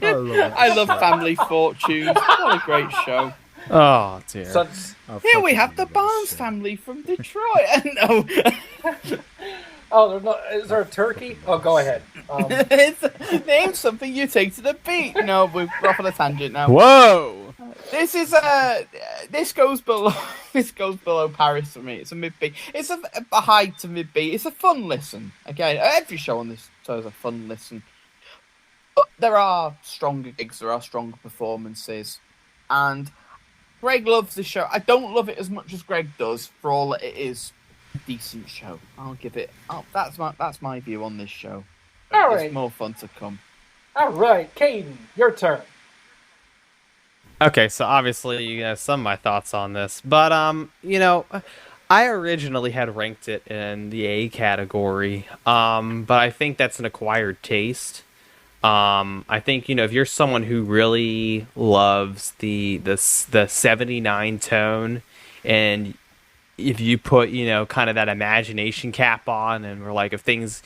S4: that.
S6: I love Family Fortunes. What a great show.
S3: Oh, dear.
S2: So,
S6: Here we have the Barnes family from Detroit. No.
S2: Is there a turkey? Oh, go ahead.
S6: Name something you take to the beat. No, we're off on a tangent now.
S3: Whoa!
S6: This is this goes below Paris for me. It's a mid B. It's a high to mid B. It's a fun listen. Again, every show on this show is a fun listen. But there are stronger gigs. There are stronger performances, and Greg loves this show. I don't love it as much as Greg does. For all that it is a decent show, I'll give it. Oh, that's my view on this show.
S2: All right.
S6: There's more fun to come.
S2: All right, Cayden, your turn.
S3: Okay, so obviously you have some of my thoughts on this, but I originally had ranked it in the A category, but I think that's an acquired taste. I think if you're someone who really loves the 79 tone, and if you put kind of that imagination cap on, and we're like, if things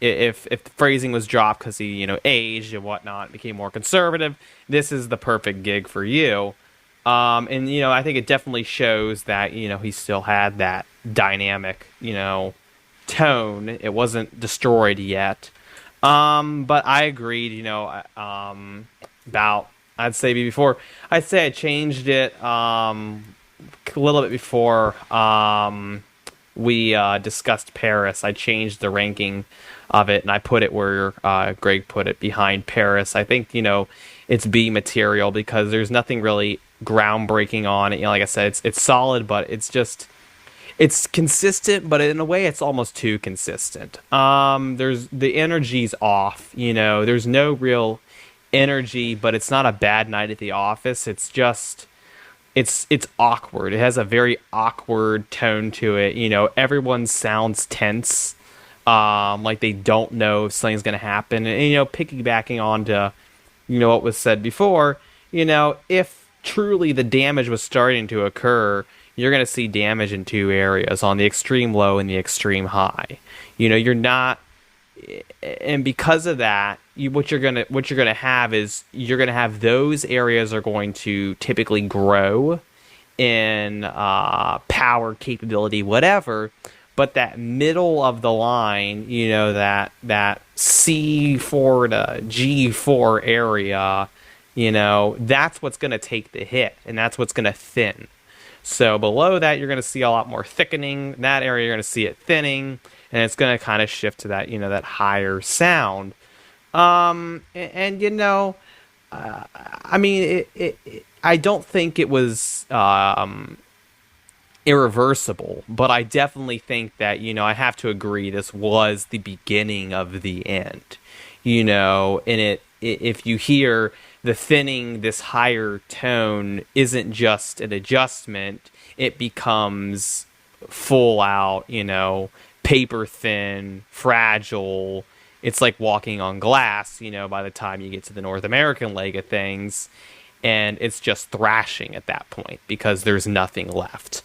S3: if the phrasing was dropped because he aged and whatnot, became more conservative, this is the perfect gig for you. And I think it definitely shows that he still had that dynamic tone. It wasn't destroyed yet. But I agreed, about, I'd say I changed it, a little bit before, we, discussed Paris. I changed the ranking of it, and I put it where, Greg put it, behind Paris. I think, it's B material because there's nothing really groundbreaking on it. Like I said, it's solid, but it's consistent, but in a way it's almost too consistent. There's the energy's off, there's no real energy, but it's not a bad night at the office. It's just it's awkward. It has a very awkward tone to it. Everyone sounds tense, like they don't know if something's going to happen. And piggybacking on to what was said before, if truly the damage was starting to occur, you're going to see damage in two areas, on the extreme low and the extreme high. You're not, and because of that, what you're gonna have is you're gonna have those areas are going to typically grow in power, capability, whatever. But that middle of the line, that C4 to G4 area, that's what's going to take the hit, and that's what's going to thin. So below that, you're going to see a lot more thickening. In that area, you're going to see it thinning, and it's going to kind of shift to that, that higher sound. I I don't think it was irreversible, but I definitely think that, I have to agree this was the beginning of the end. And if you hear the thinning, this higher tone isn't just an adjustment, it becomes full out, paper thin, fragile. It's like walking on glass, by the time you get to the North American leg of things. And it's just thrashing at that point because there's nothing left.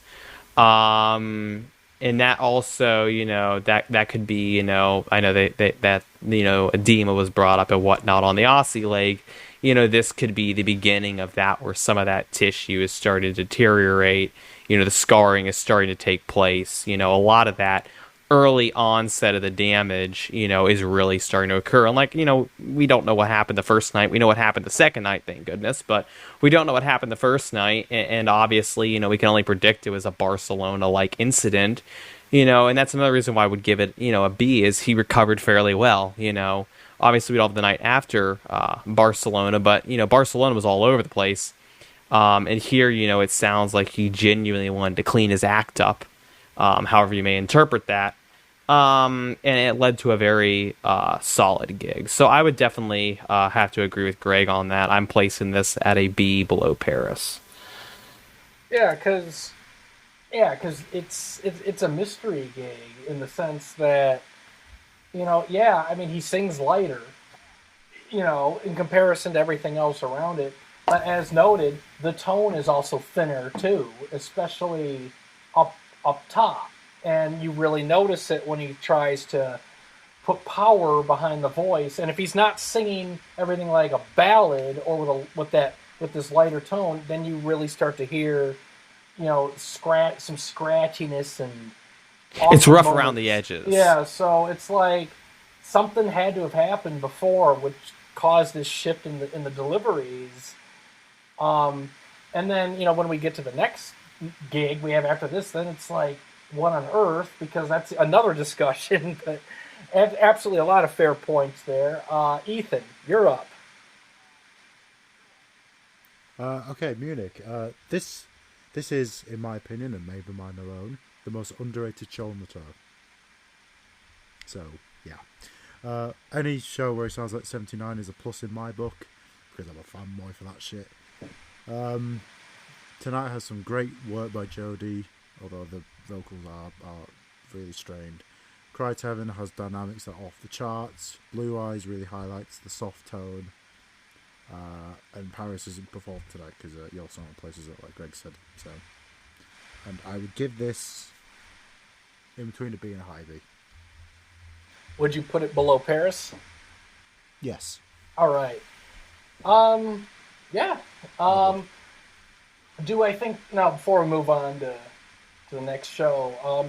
S3: And that also, that could be, I know that edema was brought up and whatnot on the Aussie leg. This could be the beginning of that, where some of that tissue is starting to deteriorate. The scarring is starting to take place. A lot of that early onset of the damage, is really starting to occur. And we don't know what happened the first night. We know what happened the second night, thank goodness. But we don't know what happened the first night. And obviously, we can only predict it was a Barcelona-like incident. And that's another reason why I would give it, a B, is he recovered fairly well. Obviously we don't have the night after Barcelona, but, Barcelona was all over the place. And here, it sounds like he genuinely wanted to clean his act up, however you may interpret that. And it led to a very solid gig. So I would definitely have to agree with Greg on that. I'm placing this at a B below Paris.
S2: Yeah, because it's a mystery gig in the sense that, he sings lighter, in comparison to everything else around it. But as noted, the tone is also thinner too, especially up top. And you really notice it when he tries to put power behind the voice. And if he's not singing everything like a ballad or with this lighter tone, then you really start to hear, some scratchiness and
S3: it's rough
S2: moments
S3: around the edges.
S2: Yeah, so it's like something had to have happened before, which caused this shift in the deliveries. And then when we get to the next gig we have after this, then it's like, what on earth? Because that's another discussion. But absolutely a lot of fair points there. Ethan, you're up.
S4: Okay, Munich. This is, in my opinion, and maybe mine alone, the most underrated show on the tour. So, yeah. Any show where it sounds like 79 is a plus in my book, because I'm a fanboy for that shit. Tonight has some great work by Jodie, although the vocals are really strained. Cry to Heaven has dynamics that are off the charts. Blue Eyes really highlights the soft tone. And Paris isn't performed tonight because your song places it, like Greg said. So, and I would give this in between a B and a high B.
S2: Would you put it below Paris?
S4: Yes.
S2: All right. Yeah. Do I think now, before we move on to the next show,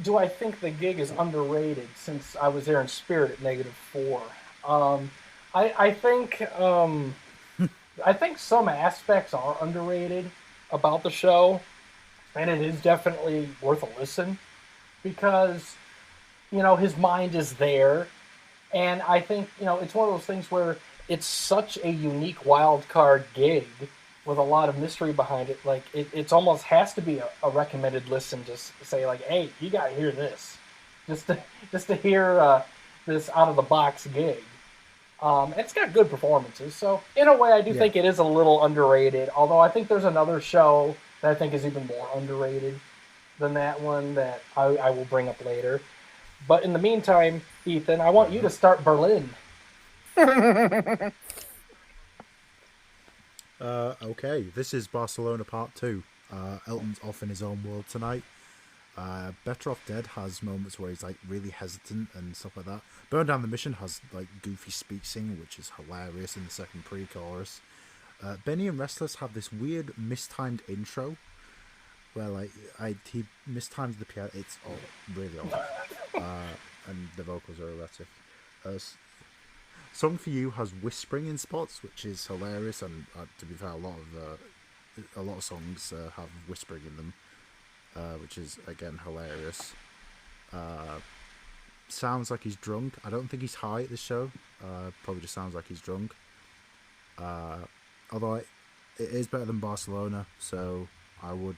S2: do I think the gig is underrated since I was there in spirit at -4? I think some aspects are underrated about the show, and it is definitely worth a listen because, his mind is there, and I think, it's one of those things where it's such a unique wild card gig with a lot of mystery behind it. Like, it's almost has to be a recommended listen to say, like, hey, you got to hear this. Just to hear this out-of-the-box gig. It's got good performances. So, in a way, I do think it is a little underrated. Although I think there's another show that I think is even more underrated than that one that I will bring up later. But in the meantime, Ethan, I want you to start Berlin.
S4: Okay, this is Barcelona Part 2. Elton's off in his own world tonight. Better Off Dead has moments where he's like really hesitant and stuff like that. Burn Down the Mission has like goofy speech singing, which is hilarious in the second pre-chorus. Benny and Restless have this weird mistimed intro where like he mistimes the piano. It's really odd. And the vocals are erratic. Song for You has whispering in spots, which is hilarious, and to be fair, a lot of songs have whispering in them, which is again hilarious. Sounds like he's drunk. I don't think he's high at this show. Probably just sounds like he's drunk. Although it is better than Barcelona, so I would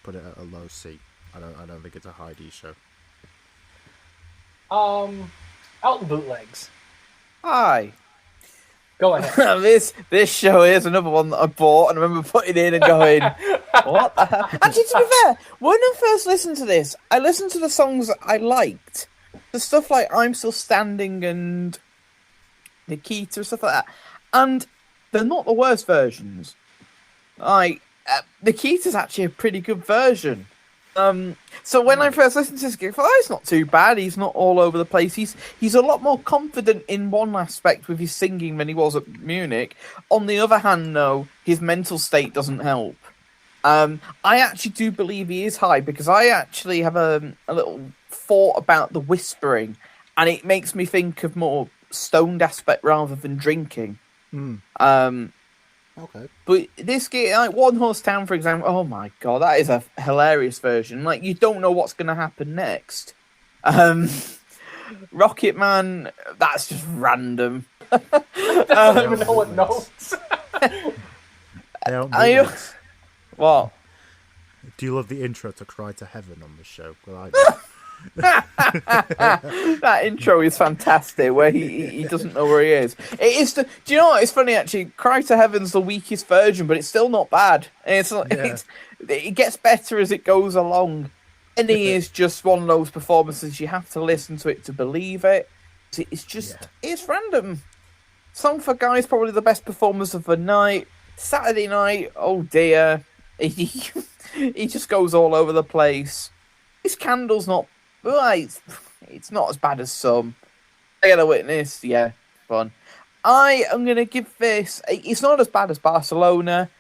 S4: put it at a low C. I don't think it's a high D show.
S2: Elton Bootlegs.
S6: Hi.
S2: Go ahead.
S6: this show is another one that I bought, and I remember putting in and going, what the hell? Actually, to be fair, when I first listened to this, I listened to the songs that I liked. The stuff like I'm Still Standing and Nikita, stuff like that. And they're not the worst versions. Nikita's actually a pretty good version. So when I first listened to this, I thought, oh, it's not too bad. He's not all over the place. He's a lot more confident in one aspect with his singing than he was at Munich. On the other hand, though, his mental state doesn't help. I actually do believe he is high, because I actually have a little thought about the whispering, and it makes me think of more stoned aspect rather than drinking.
S4: Okay.
S6: But this game, like One Horse Town, for example, oh my god, that is a hilarious version. Like, you don't know what's going to happen next. Rocket Man, that's just random.
S2: Doesn't even know what notes.
S6: What?
S4: Do you love the intro to Cry to Heaven on the show? Well, I do.
S6: That intro is fantastic, where he doesn't know where he is. It is. Do you know what? It's funny actually. Cry to Heaven's the weakest version, but it's still not bad. It gets better as it goes along. And he is just one of those performances you have to listen to it to believe it. It's just it's random. Song for Guy is probably the best performance of the night. Saturday Night, oh dear, he just goes all over the place. His Candle's not. Well, it's not as bad as some. I Get a Witness, yeah, fun. I am going to give this... It's not as bad as Barcelona.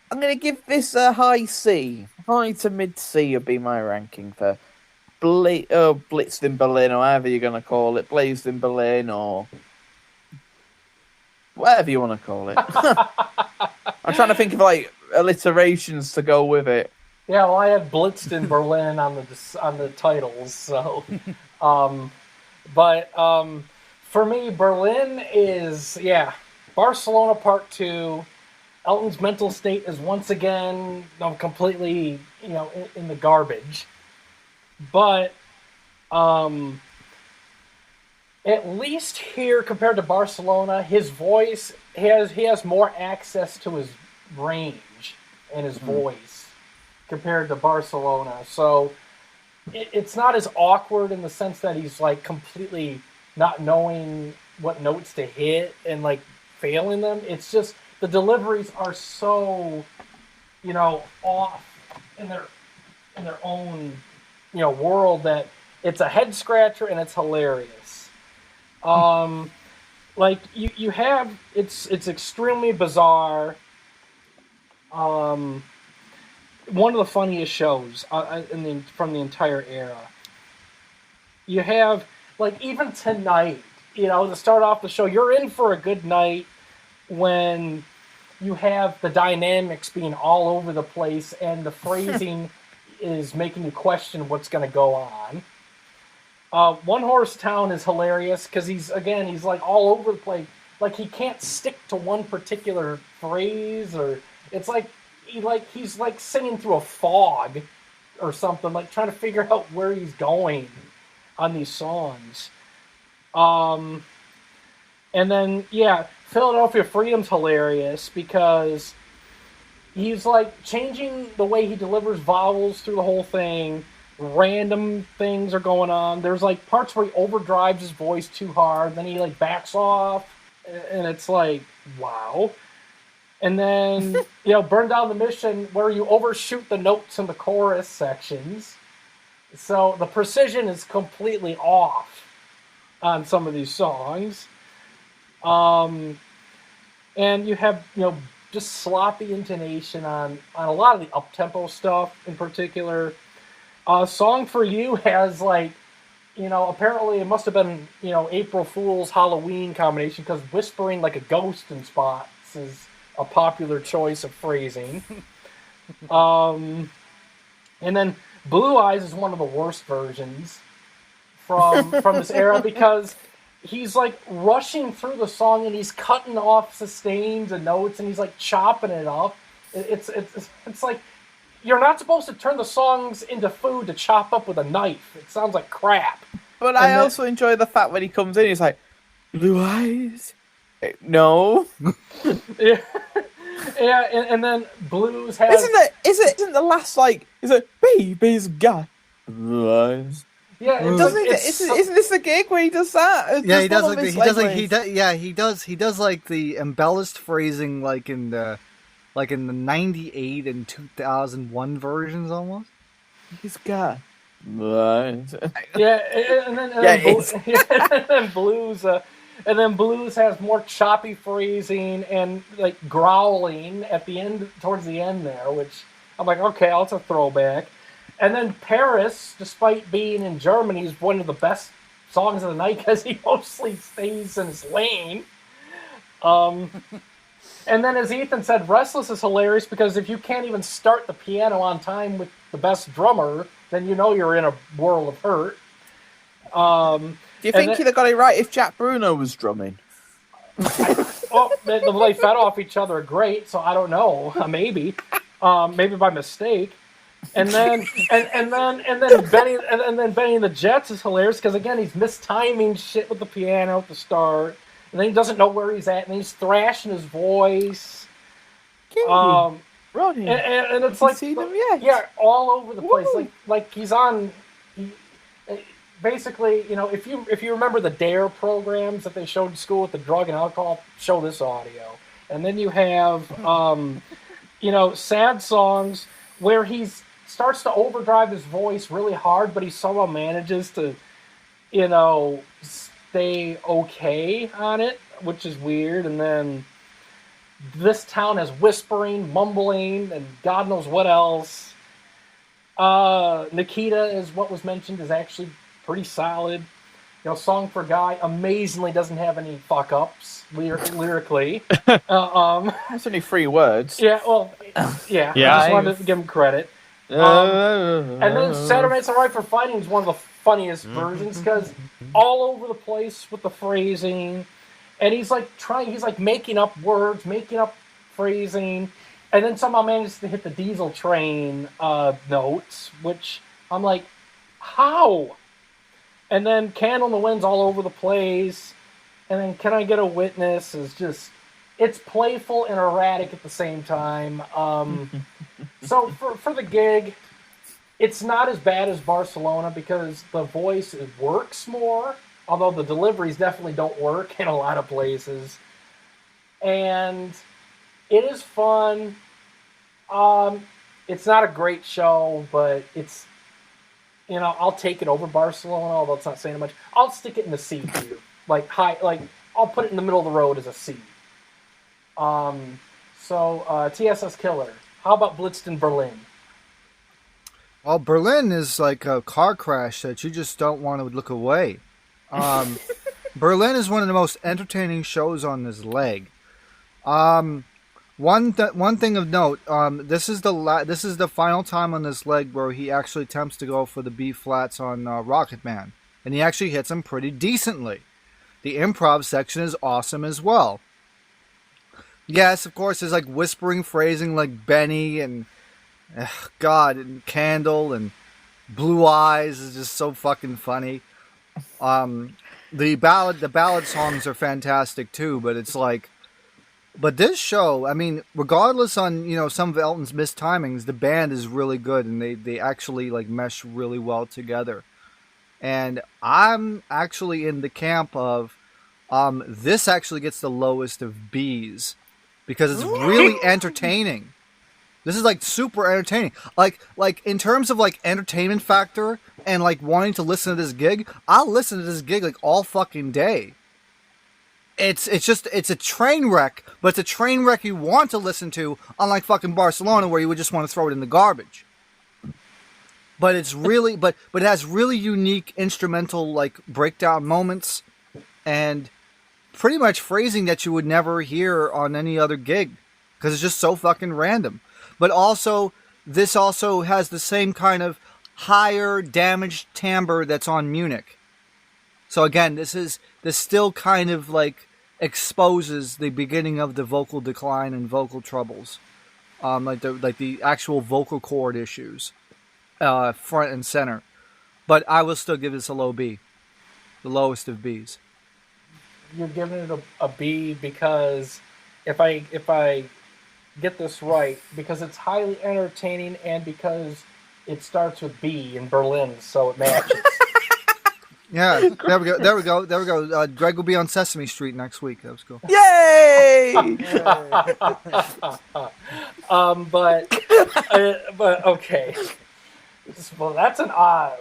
S6: I'm going to give this a high C. High to mid C would be my ranking for Blitzed in Berlin, or however you're going to call it. Blazed in Berlin, or whatever you want to call it. I'm trying to think of, like, alliterations to go with it.
S2: Yeah, well, I had Blitzed in Berlin on the titles, so, but for me, Berlin is Barcelona Part 2. Elton's mental state is once again completely in the garbage, but at least here compared to Barcelona, his voice he has more access to his range and his voice compared to Barcelona. So it's not as awkward in the sense that he's like completely not knowing what notes to hit and like failing them. It's just the deliveries are so off in their own world that it's a head scratcher and it's hilarious. Like you have it's extremely bizarre. One of the funniest shows from the entire era. You have, like, even tonight, to start off the show, you're in for a good night when you have the dynamics being all over the place and the phrasing is making you question what's going to go on. One Horse Town is hilarious because he's like all over the place. Like, he can't stick to one particular phrase, or it's like he's like singing through a fog or something, like trying to figure out where he's going on these songs. And then Philadelphia Freedom's hilarious because he's like changing the way he delivers vowels through the whole thing. Random things are going on. There's like parts where he overdrives his voice too hard, then he like backs off, and it's like, wow. And then, Burn Down the Mission, where you overshoot the notes in the chorus sections. So the precision is completely off on some of these songs. And you have, just sloppy intonation on a lot of the up-tempo stuff in particular. Song for You has, like, apparently it must have been, April Fool's Halloween combination, because whispering like a ghost in spots is a popular choice of phrasing. And then Blue Eyes is one of the worst versions from this era because he's like rushing through the song and he's cutting off sustains and notes and he's like chopping it up. It's like you're not supposed to turn the songs into food to chop up with a knife. It sounds like crap.
S6: But I also enjoy the fact when he comes in, he's like, blue eyes? No.
S2: Yeah. Yeah, and then Blues has...
S6: Isn't the last, like, is it, baby's got blue eyes?
S2: Yeah,
S6: isn't this the gig where he does that?
S5: Yeah, he does like the embellished phrasing like in the 98 and 2001 versions almost.
S6: He's got blue eyes.
S2: Yeah, and then Blues... And then Blues has more choppy phrasing and like growling at the end, towards the end there, which I'm like, okay, that's a throwback. And then Paris, despite being in Germany, is one of the best songs of the night because he mostly stays in his lane. And then, as Ethan said, Restless is hilarious because if you can't even start the piano on time with the best drummer, then you know you're in a world of hurt.
S6: Do you think he'd have got it right if Jack Bruno was drumming?
S2: Well, they fed off each other great, so I don't know. Maybe by mistake. And then Benny and the Jets is hilarious because again he's mistiming shit with the piano at the start, and then he doesn't know where he's at, and he's thrashing his voice.
S6: Rodney,
S2: and it's like all over the place. Like he's on. Basically, you know, if you remember the DARE programs that they showed in school with the drug and alcohol, show this audio. And then you have, sad songs where he starts to overdrive his voice really hard, but he somehow manages to, stay okay on it, which is weird. And then This Town has whispering, mumbling, and God knows what else. Nikita is what was mentioned is actually pretty solid. Song for Guy amazingly doesn't have any fuck ups lyrically.
S6: That's only 3 words.
S2: Yeah, well, yeah. I just wanted to give him credit. And then Saturday Night's Alright for Fighting is one of the funniest versions because all over the place with the phrasing, and he's making up words, making up phrasing, and then somehow manages to hit the Diesel Train notes, which I'm like, how? And then Candle in the Wind's all over the place. And then Can I Get a Witness is just... It's playful and erratic at the same time. So for the gig, it's not as bad as Barcelona because the voice works more. Although the deliveries definitely don't work in a lot of places. And it is fun. It's not a great show, but it's... I'll take it over Barcelona, although it's not saying much. I'll stick it in the C tier. I'll put it in the middle of the road as a C. TSS Killer. How about Blitzed in Berlin?
S5: Well, Berlin is like a car crash that you just don't want to look away. Berlin is one of the most entertaining shows on this leg. One thing of note, this is the final time on this leg where he actually attempts to go for the B flats on Rocket Man, and he actually hits them pretty decently. The improv section is awesome as well. Yes, of course, there's like whispering phrasing like Benny and and Candle and Blue Eyes is just so fucking funny. The ballad songs are fantastic too, but it's like. But this show, I mean, regardless on, some of Elton's missed timings, the band is really good and they actually like mesh really well together. And I'm actually in the camp of this actually gets the lowest of B's because it's really entertaining. This is like super entertaining. Like in terms of like entertainment factor and like wanting to listen to this gig, I'll listen to this gig like all fucking day. It's a train wreck, but it's a train wreck you want to listen to, unlike fucking Barcelona where you would just want to throw it in the garbage. But it's really, but it has really unique instrumental like breakdown moments and pretty much phrasing that you would never hear on any other gig because it's just so fucking random. But also, this also has the same kind of higher damaged timbre that's on Munich. So again, this still kind of like exposes the beginning of the vocal decline and vocal troubles, like the actual vocal cord issues, front and center. But I will still give this a low B, the lowest of Bs.
S2: You're giving it a B because if I get this right, because it's highly entertaining and because it starts with B in Berlin, so it matches.
S5: Yeah, there we go. Greg will be on Sesame Street next week. That was cool.
S6: Yay!
S2: But okay. Well, that's an I.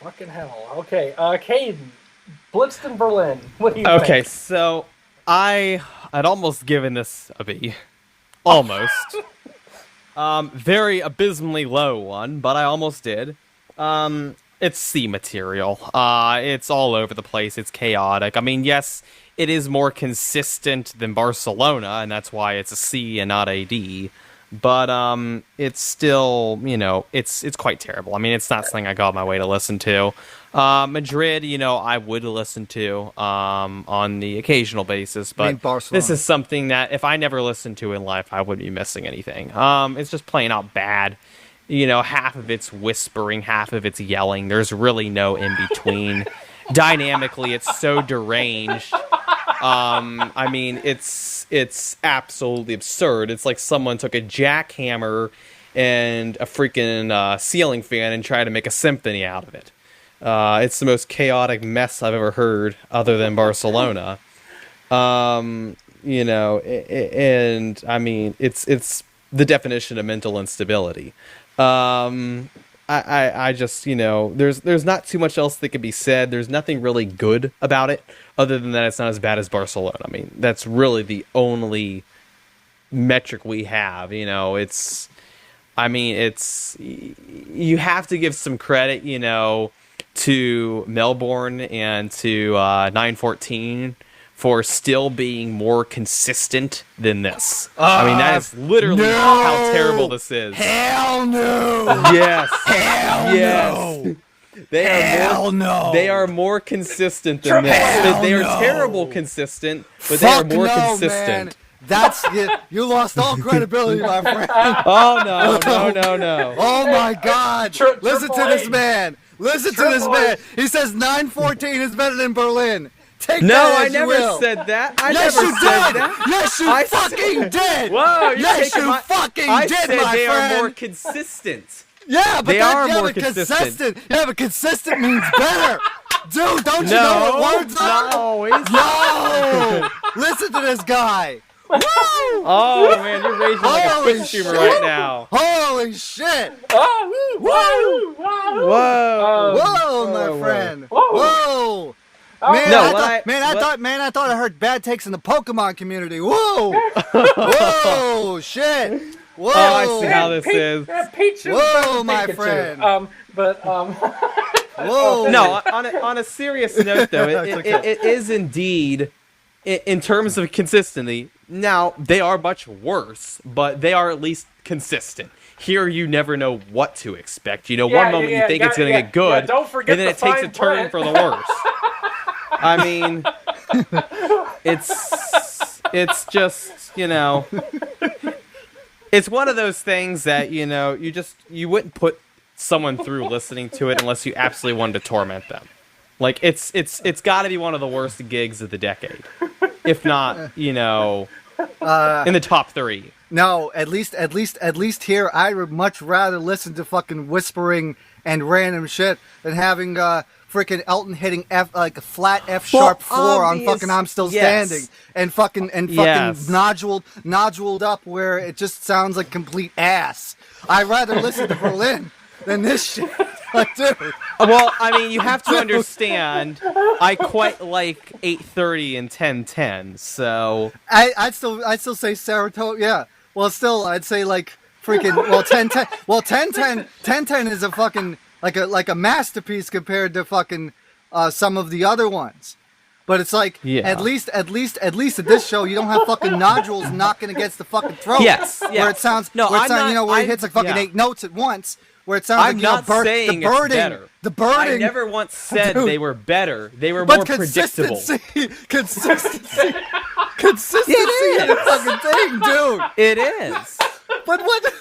S2: Fucking hell. Okay, Cayden, Blitzed in Berlin. What do you think?
S3: Okay, so I'd almost given this a B. Almost. Very abysmally low one, but I almost did. It's C material. It's all over the place. It's chaotic. I mean, yes, it is more consistent than Barcelona, and that's why it's a C and not a D. But it's still, it's quite terrible. I mean, it's not something I go out my way to listen to. Madrid, I would listen to on the occasional basis, but this is something that if I never listened to in life, I wouldn't be missing anything. It's just plain out bad. Half of it's whispering, half of it's yelling. There's really no in between. Dynamically, it's so deranged. I mean, it's absolutely absurd. It's like someone took a jackhammer and a freaking ceiling fan and tried to make a symphony out of it. It's the most chaotic mess I've ever heard, other than Barcelona. And I mean, it's the definition of mental instability. I just, there's not too much else that could be said. There's nothing really good about it, other than that it's not as bad as Barcelona. I mean, that's really the only metric we have. You have to give some credit, to Melbourne and to 914 for still being more consistent than this. I mean, that is literally how terrible this is.
S5: Hell no!
S3: Yes.
S5: Hell
S3: yes.
S5: no!
S3: They are more consistent than this. They are terrible consistent, but they are more consistent.
S5: Man. You lost all credibility, my friend.
S3: Oh, no.
S5: Oh, my God. Listen to this man. Listen to this man. He says 914 is better than Berlin. Take
S3: no,
S5: that
S3: I
S5: as
S3: never
S5: you will.
S3: said that. I
S5: yes,
S3: never
S5: you
S3: said
S5: did.
S3: that.
S5: Yes, you fucking did.
S3: Whoa,
S5: yes, you fucking
S3: I
S5: did,
S3: said
S5: my
S3: they
S5: friend.
S3: are more consistent.
S5: Yeah, but
S3: they are more
S5: consistent. Yeah, but consistent means better. Dude, don't you know what words are?
S3: Not always.
S5: No. Listen to this guy. Woo!
S3: Oh, man, you're raging like a Twitch streamer right now.
S5: Holy shit.
S2: Oh, woo!
S3: Whoa.
S5: Whoa, my friend. Whoa. Man, I thought I heard bad takes in the Pokemon community. Whoa! Whoa! Shit! Whoa!
S3: Oh, I see how this is.
S5: Whoa, my friend. Whoa!
S3: No, on a serious note, though, it is indeed, in terms of consistency. Now they are much worse, but they are at least consistent. Here, you never know what to expect. One moment you think it's going to get good,
S2: don't forget
S3: and then it takes a turn for the worse. I mean, it's just, it's one of those things that, you wouldn't put someone through listening to it unless you absolutely wanted to torment them. Like, it's got to be one of the worst gigs of the decade, if not, in the top 3.
S5: No, at least here, I would much rather listen to fucking whispering and random shit than having freaking Elton hitting a flat F sharp 4 on fucking I'm Still Standing and fucking noduled up where it just sounds like complete ass. I'd rather listen to Berlin than this shit. Like, dude.
S3: Well, I mean, you have to understand, I quite like 8:30 and 10:10, so
S5: I'd still say Saratoga. Yeah. Well, still, I'd say like freaking 10:10. Well, 10:10 is a fucking like a masterpiece compared to fucking some of the other ones. But it's like at least at this show you don't have fucking nodules knocking against the fucking throat.
S3: Yes.
S5: Where it sounds where he hits like fucking 8 notes at once. where it sounds
S3: I'm
S5: like
S3: not saying
S5: the birding,
S3: it's better.
S5: the birding.
S3: I never once said
S5: Dude.
S3: they were better. They were
S5: But
S3: more predictable.
S5: consistency
S3: It
S5: is a fucking thing, dude.
S3: It is.
S5: But what?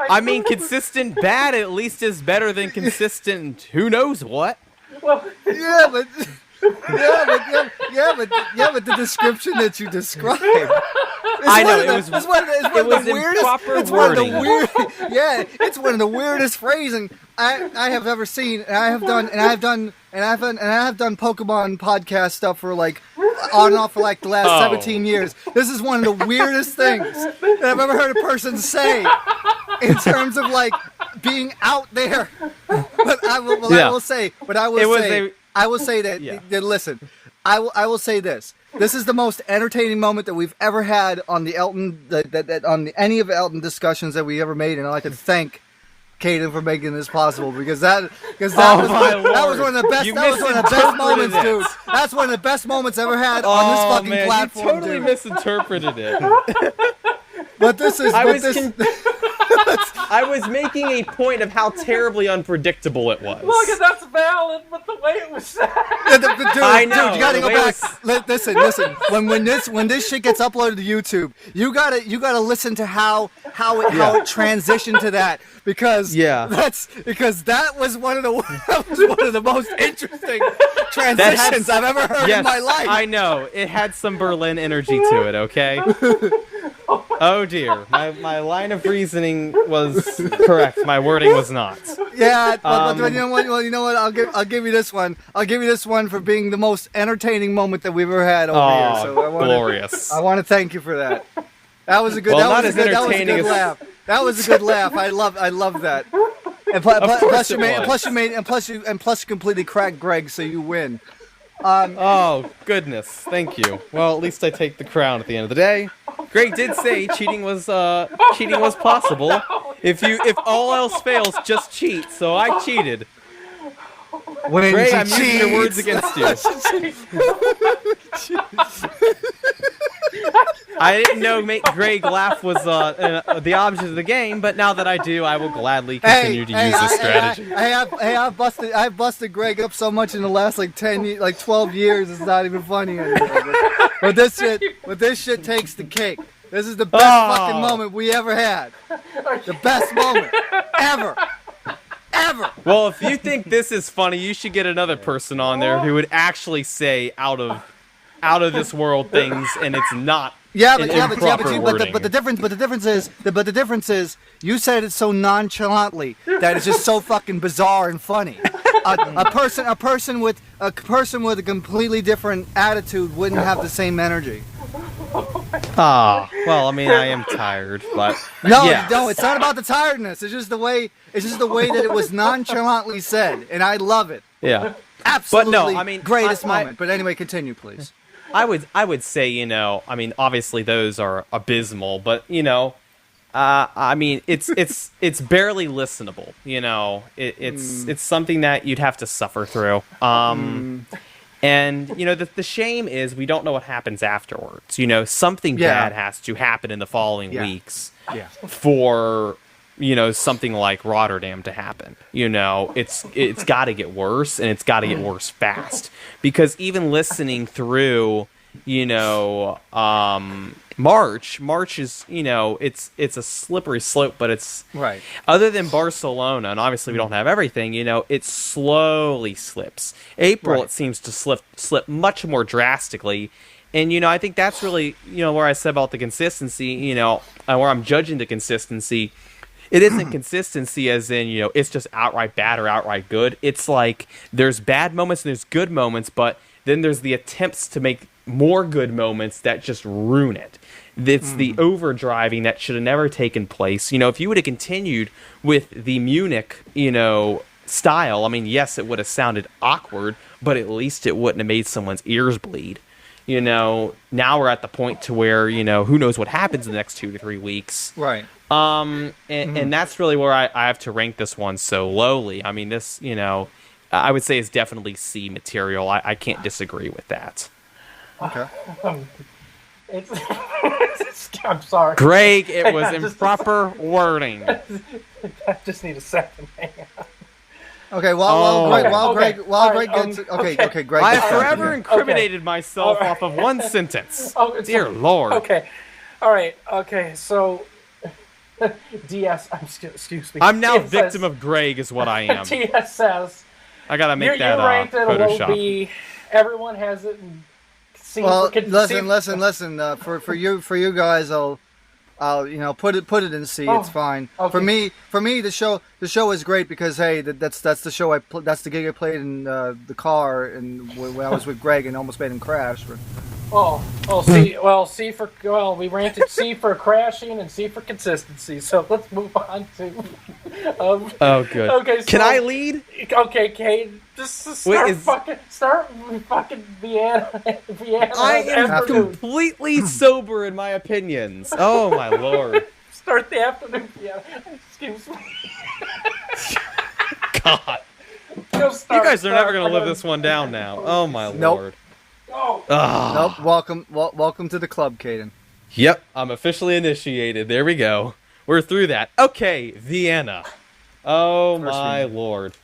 S3: I mean, consistent bad at least is better than consistent who knows what.
S5: Yeah, but the description that you described.
S3: I know it was improper wording.
S5: It's one of the weirdest phrasing I have ever seen. And I have done Pokemon podcast stuff for like on and off for like the last 17 years. This is one of the weirdest things that I've ever heard a person say in terms of like being out there. But I will say that.
S3: Yeah.
S5: Listen, I will say this. This is the most entertaining moment that we've ever had on the Elton, any of the Elton discussions that we ever made, and I'd like to thank Cayden for making this possible because that was one of the best. That was one of the best moments, dude. That's one of the best moments ever had on this fucking platform.
S3: You totally
S5: dude.
S3: misinterpreted it.
S5: But this is.
S3: I was making a point of how terribly unpredictable it was.
S2: Look, and that's valid, but the way it was said.
S5: Dude,
S3: I know,
S5: dude, you gotta
S3: the
S5: go
S3: way
S5: back. Listen. When this shit gets uploaded to YouTube, you gotta listen to how it transitioned to that because that was one of the most interesting transitions I've ever heard in my life.
S3: I know it had some Berlin energy to it. Okay. Oh dear, my line of reasoning was correct. My wording was not.
S5: Yeah, but you know what? Well, you know what? I'll give you this one. I'll give you this one for being the most entertaining moment that we've ever had over here. So
S3: glorious!
S5: I want to thank you for that. That was a good.
S3: Well,
S5: that was a good laugh. That was a good laugh. I love that. And plus you completely cracked Greg, so you win.
S3: Oh goodness, thank you. Well, at least I take the crown at the end of the day. Greg did say cheating was possible. If all else fails, just cheat. So I cheated. Greg, I'm using your words against you. I didn't know make Greg laugh was the object of the game, but now that I do, I will gladly continue to use this strategy.
S5: I've busted Greg up so much in the last 12 years. It's not even funny anymore. But this shit takes the cake. This is the best fucking moment we ever had. The best moment ever.
S3: Well, if you think this is funny, you should get another person on there who would actually say out of this world things, and it's not. But the difference is you said it so nonchalantly that it's just so fucking bizarre and funny. A person with a completely different attitude wouldn't have the same energy. Well, I mean, I am tired, but
S5: no, it's not about the tiredness. It's just the way that it was nonchalantly said, and I love it.
S3: Yeah,
S5: absolutely.
S3: But no, I mean,
S5: greatest moment. But anyway, continue, please.
S3: I would say, I mean, obviously those are abysmal, but I mean, it's barely listenable. It's something that you'd have to suffer through. And the shame is we don't know what happens afterwards. Something bad has to happen in the following weeks for something like Rotterdam to happen. It's got to get worse, and it's got to get worse fast. Because even listening through, March is, it's a slippery slope, but it's
S5: right.
S3: Other than Barcelona, and obviously we don't have everything, it slowly slips. April, it seems to slip much more drastically. And, I think that's really, where I said about the consistency, and where I'm judging the consistency. It isn't consistency as in, it's just outright bad or outright good. It's like there's bad moments and there's good moments, but then there's the attempts to make more good moments that just ruin it. It's the overdriving that should have never taken place. If you would have continued with the Munich, style, I mean, yes, it would have sounded awkward, but at least it wouldn't have made someone's ears bleed. Now we're at the point to where, who knows what happens in the next 2 to 3 weeks.
S5: Right.
S3: And that's really where I have to rank this one so lowly. I mean, this, I would say is definitely C material. I can't disagree with that.
S5: Okay.
S2: I'm sorry.
S3: Greg, it
S2: Hang
S3: was
S2: on, just-
S3: improper wording.
S2: I just need a second. Hang on.
S5: Okay, while Greg
S2: All right,
S5: gets okay, Greg.
S3: I
S5: gets
S3: have
S5: started
S3: forever
S5: here.
S3: incriminated myself
S2: All right.
S3: off of one sentence.
S2: Oh, it's
S3: Dear
S2: fine.
S3: Lord.
S2: Okay. All right. Okay. So, DS. Excuse me.
S3: I'm now
S2: DS
S3: victim of Greg, is what I am.
S2: DS says
S3: I gotta make
S2: you're
S3: that
S2: ranked at a low
S3: Photoshop.
S2: B. Everyone has it. And
S5: Well, listen. For you guys, I'll put it in C. It's fine.
S2: Okay.
S5: For me, the show is great because hey, that's the show that's the gig I played in the car and when I was with Greg and almost made him crash.
S2: We ranted C for crashing and C for consistency. So let's move on to.
S3: Oh, good.
S2: Okay. So,
S3: Can I lead?
S2: Okay, Cayden. Just start fucking Vienna.
S3: I am
S2: afternoon.
S3: completely sober in my opinions. Oh my lord.
S2: Start the afternoon Vienna. Excuse me.
S3: God. You guys are never gonna live this one down now. Oh my lord.
S2: Oh.
S3: Ugh.
S5: Nope. Welcome to the club, Cayden.
S3: Yep, I'm officially initiated. There we go. We're through that. Okay, Vienna. Oh my lord.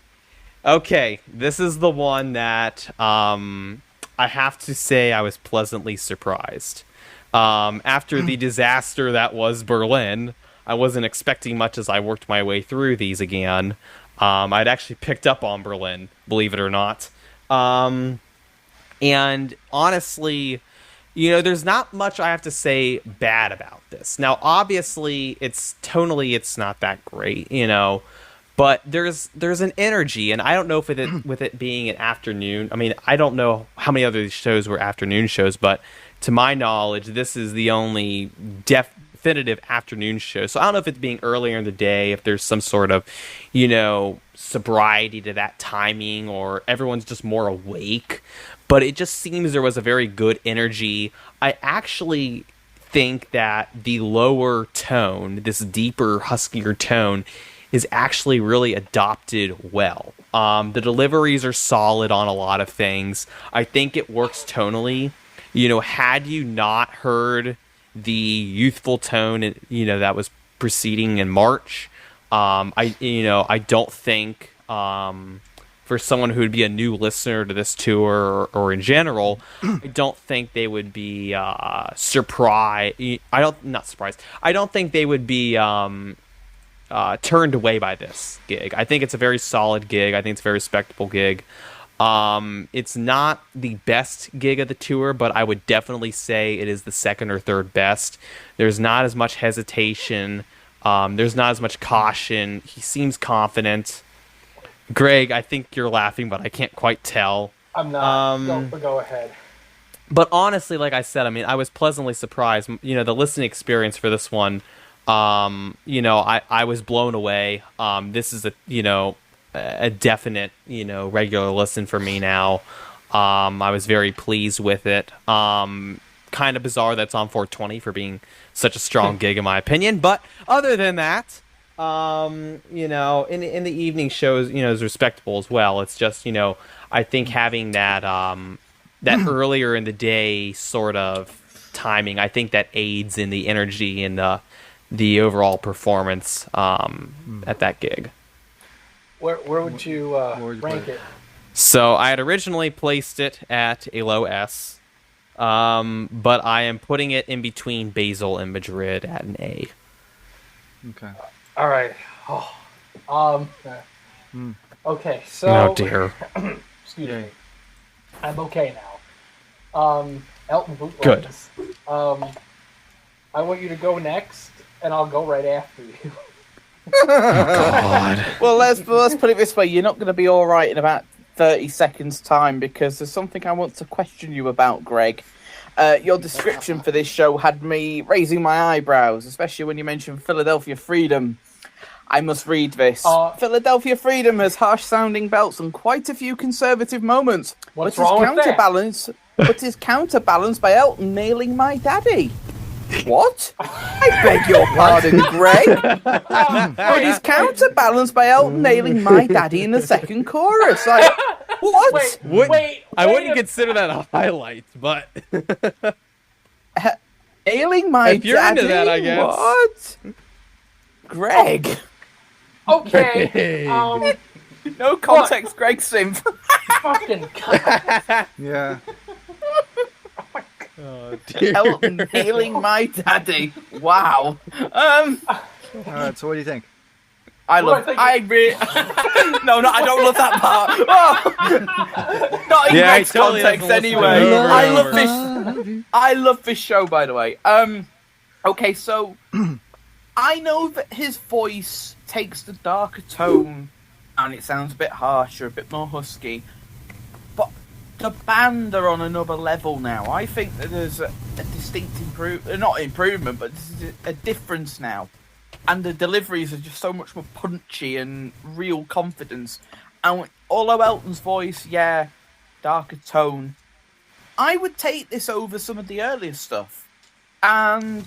S3: Okay, this is the one that I have to say I was pleasantly surprised. After the disaster that was Berlin, I wasn't expecting much as I worked my way through these again. I'd actually picked up on Berlin, believe it or not. And honestly, there's not much I have to say bad about this. Now, obviously, it's not that great, but there's an energy, and I don't know if with it being an afternoon. I mean, I don't know how many other shows were afternoon shows, but to my knowledge, this is the only definitive afternoon show. So I don't know if it's being earlier in the day, if there's some sort of, sobriety to that timing, or everyone's just more awake. But it just seems there was a very good energy. I actually think that the lower tone, this deeper, huskier tone, is actually really adopted well. The deliveries are solid on a lot of things. I think it works tonally. Had you not heard the youthful tone, that was proceeding in March, I don't think for someone who would be a new listener to this tour or in general, I don't think they would be surprised. Not surprised. I don't think they would be turned away by this gig. I think it's a very solid gig. I think it's a very respectable gig. It's not the best gig of the tour, but I would definitely say it is the second or third best. There's not as much hesitation. There's not as much caution. He seems confident. Greg, I think you're laughing, but I can't quite tell.
S2: I'm not. Go ahead.
S3: But honestly, like I said, I mean, I was pleasantly surprised. The listening experience for this one, I was blown away. This is a definite, regular listen for me now. I was very pleased with it. Kind of bizarre that's on 420 for being such a strong gig, in my opinion. But other than that, in the evening shows, is respectable as well. It's just, I think having that that earlier in the day sort of timing, I think that aids in the energy and the overall performance at that gig.
S2: Where would you rank it?
S3: So I had originally placed it at a low S, but I am putting it in between Basel and Madrid at an A.
S2: Okay. All right. Okay. So.
S3: Oh dear.
S2: Excuse me. I'm okay now. Elton Bootlegs.
S3: Good.
S2: I want you to go next, and I'll go right after you.
S3: God.
S6: Well, let's put it this way. You're not going to be all right in about 30 seconds' time because there's something I want to question you about, Greg. Your description for this show had me raising my eyebrows, especially when you mentioned Philadelphia Freedom. I must read this. Philadelphia Freedom has harsh-sounding belts and quite a few conservative moments.
S2: What's wrong with that?
S6: But is counterbalanced by Elton nailing My Daddy. What? I beg your pardon, Greg. But is counterbalanced by Elton nailing My Daddy in the second chorus. What?
S2: Wait.
S3: I wouldn't consider that a highlight, but...
S6: Nailing my
S3: If you're into
S6: daddy?
S3: that, I guess.
S6: What? Greg.
S2: Okay.
S6: No context, Greg Synth.
S2: Fucking God.
S5: Yeah.
S3: Oh, dear.
S6: Elton nailing my daddy. Wow.
S5: All right. So what do you think?
S6: I
S2: What
S6: love.
S2: do
S6: I really. No, I don't love that part. Oh! Not in
S3: Yeah, he
S6: Greg's
S3: totally
S6: context,
S3: doesn't listen to
S6: anyway.
S3: it over
S6: I
S3: and
S6: love
S3: over.
S6: this. I love this show, by the way. Okay, so I know that his voice takes the darker tone, and it sounds a bit harsher, a bit more husky. But the band are on another level now. I think that there's a distinct not improvement, but there's a difference now. And the deliveries are just so much more punchy and real confidence. And although Elton's voice, yeah, darker tone, I would take this over some of the earlier stuff. And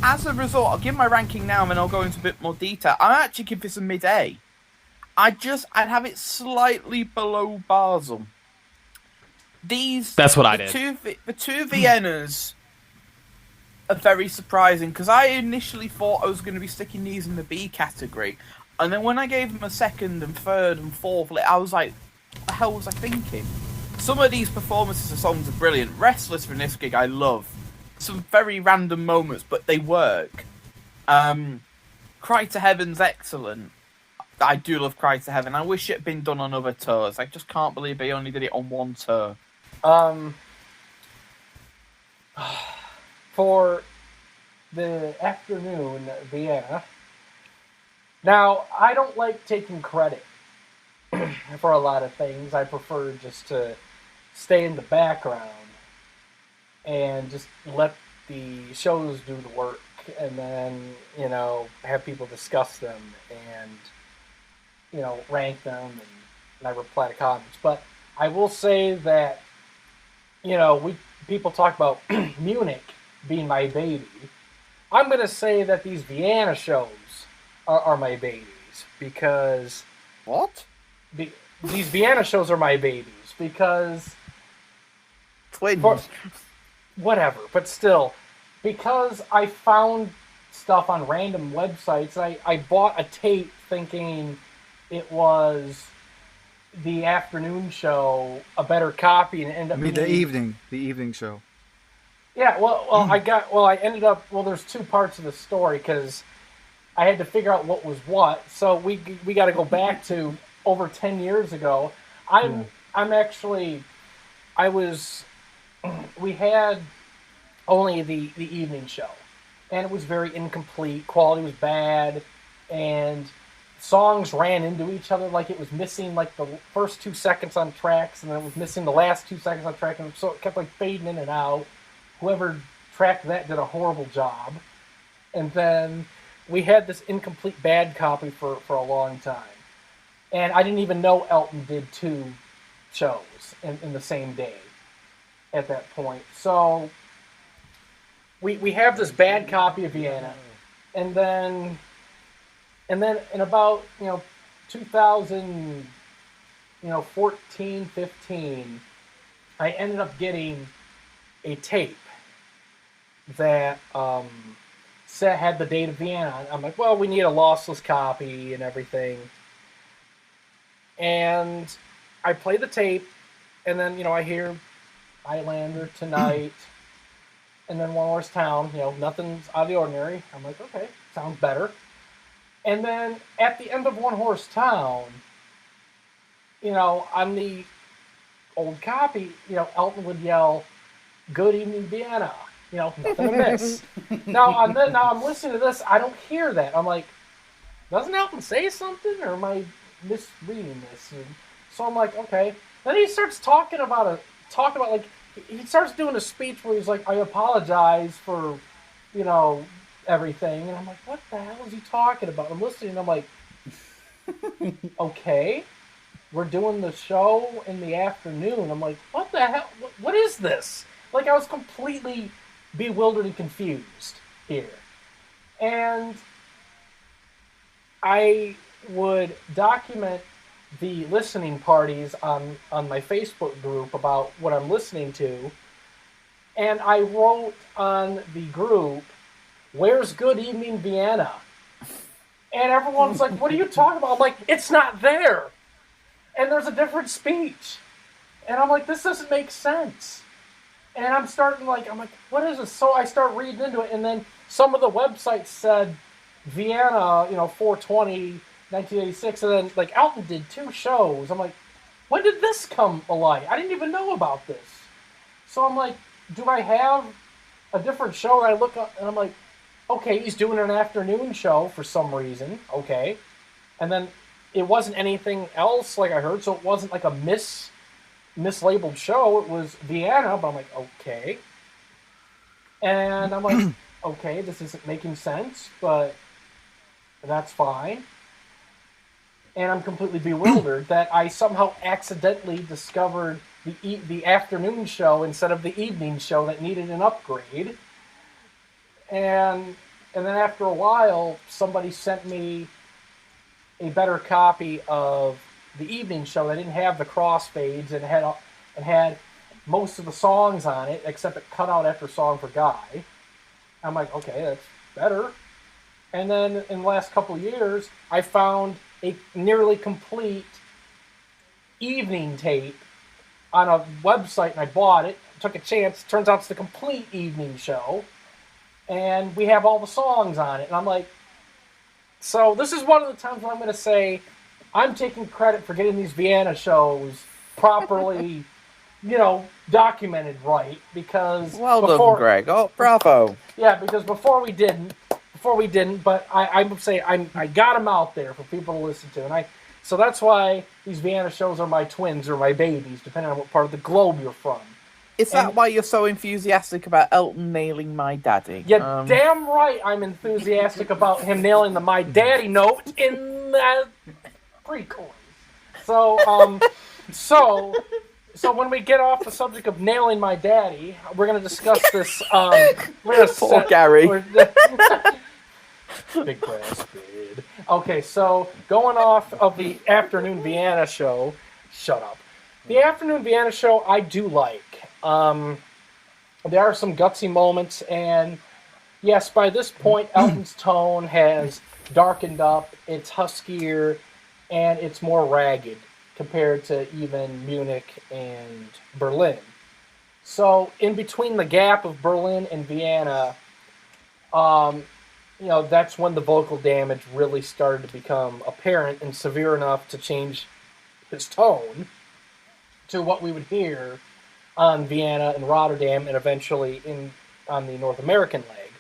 S6: as a result, I'll give my ranking now and then I'll go into a bit more detail. I'll actually give this a mid-A. I'd have it slightly below Basel.
S3: That's what I did.
S6: The two Viennas are very surprising because I initially thought I was going to be sticking these in the B category, and then when I gave them a second and third and fourth, I was like, what the hell was I thinking? Some of these performances of songs are brilliant. Restless from this gig I love. Some very random moments, but they work. Cry to Heaven's excellent. I do love Cry to Heaven. I wish it had been done on other tours. I just can't believe they only did it on one tour.
S2: For the afternoon Vienna. Now, I don't like taking credit for a lot of things. I prefer just to stay in the background and just let the shows do the work, and then, have people discuss them and, rank them, and I reply to comments. But I will say that, people talk about Munich being my baby. I'm going to say that these Vienna shows are my babies because...
S6: What?
S2: These Vienna shows are my babies because...
S6: Twins.
S2: Whatever, but still, because I found stuff on random websites, I bought a tape thinking it was the afternoon show, a better copy, and it ended up being...
S5: the evening show.
S2: Yeah, I ended up, there's two parts of the story, because I had to figure out what was what, so we got to go back to over 10 years ago. We had only the evening show, and it was very incomplete, quality was bad, and songs ran into each other, like it was missing like the first 2 seconds on tracks, and then it was missing the last 2 seconds on track, and so it kept like fading in and out. Whoever tracked that did a horrible job. And then we had this incomplete bad copy for a long time. And I didn't even know Elton did 2 shows in the same day at that point. So we have this bad copy of Vienna. And then in about 2014, 15, I ended up getting a tape that had the date of Vienna. I'm like, well, we need a lossless copy and everything. And I play the tape, and then, I hear Highlander Tonight, and then One Horse Town, nothing's out of the ordinary. I'm like, okay, sounds better. And then at the end of One Horse Town, on the old copy, Elton would yell, "Good evening, Vienna." Nothing to miss. Now I'm listening to this. I don't hear that. I'm like, doesn't Elton say something, or am I misreading this? And so I'm like, okay. Then he starts talking about like he starts doing a speech where he's like, I apologize for, everything, and I'm like, what the hell is he talking about? I'm listening, and I'm like, okay, we're doing the show in the afternoon. I'm like, what the hell? What is this? Like, I was completely bewildered and confused here. And I would document the listening parties on my Facebook group about what I'm listening to. and I wrote on the group, "Where's Good Evening Vienna?" And everyone's like, "What are you talking about?" I'm like, "It's not there. And there's a different speech." And I'm like, "This doesn't make sense." And I'm like, "What is this?" So I start reading into it, and then some of the websites said Vienna, 4/20, 1986, and then like Elton did 2 shows. I'm like, when did this come alive? I didn't even know about this. So I'm like, do I have a different show? And I look up, and I'm like, okay, he's doing an afternoon show for some reason. Okay. And then it wasn't anything else like I heard, so it wasn't like a mislabeled show. It was Vienna, but I'm like, okay. And I'm like, okay, this isn't making sense, but that's fine. And I'm completely bewildered that I somehow accidentally discovered the afternoon show instead of the evening show that needed an upgrade. And then after a while, somebody sent me a better copy of the evening show that didn't have the crossfades and had most of the songs on it, except it cut out after Song for Guy. I'm like, okay, that's better. And then in the last couple of years, I found a nearly complete evening tape on a website, and I bought it. Took a chance. Turns out it's the complete evening show. And we have all the songs on it. And I'm like, so this is one of the times when I'm going to say I'm taking credit for getting these Vienna shows properly, documented right. Because
S6: Well done, Greg. Oh, bravo.
S2: Yeah, because before we didn't, but I would say I got them out there for people to listen to. So that's why these Vienna shows are my twins or my babies, depending on what part of the globe you're from.
S6: Is that why you're so enthusiastic about Elton nailing My Daddy?
S2: Yeah, damn right I'm enthusiastic about him nailing the My Daddy note in the pre-chorus. So, so when we get off the subject of nailing My Daddy, we're going to discuss this.
S6: Poor Gary.
S2: Big brass kid. Okay, so going off of the Afternoon Vienna show, shut up. The Afternoon Vienna show I do like. There are some gutsy moments, and yes, by this point, Elton's tone has darkened up, it's huskier, and it's more ragged compared to even Munich and Berlin. So, in between the gap of Berlin and Vienna, that's when the vocal damage really started to become apparent and severe enough to change his tone to what we would hear on Vienna and Rotterdam and eventually on the North American leg.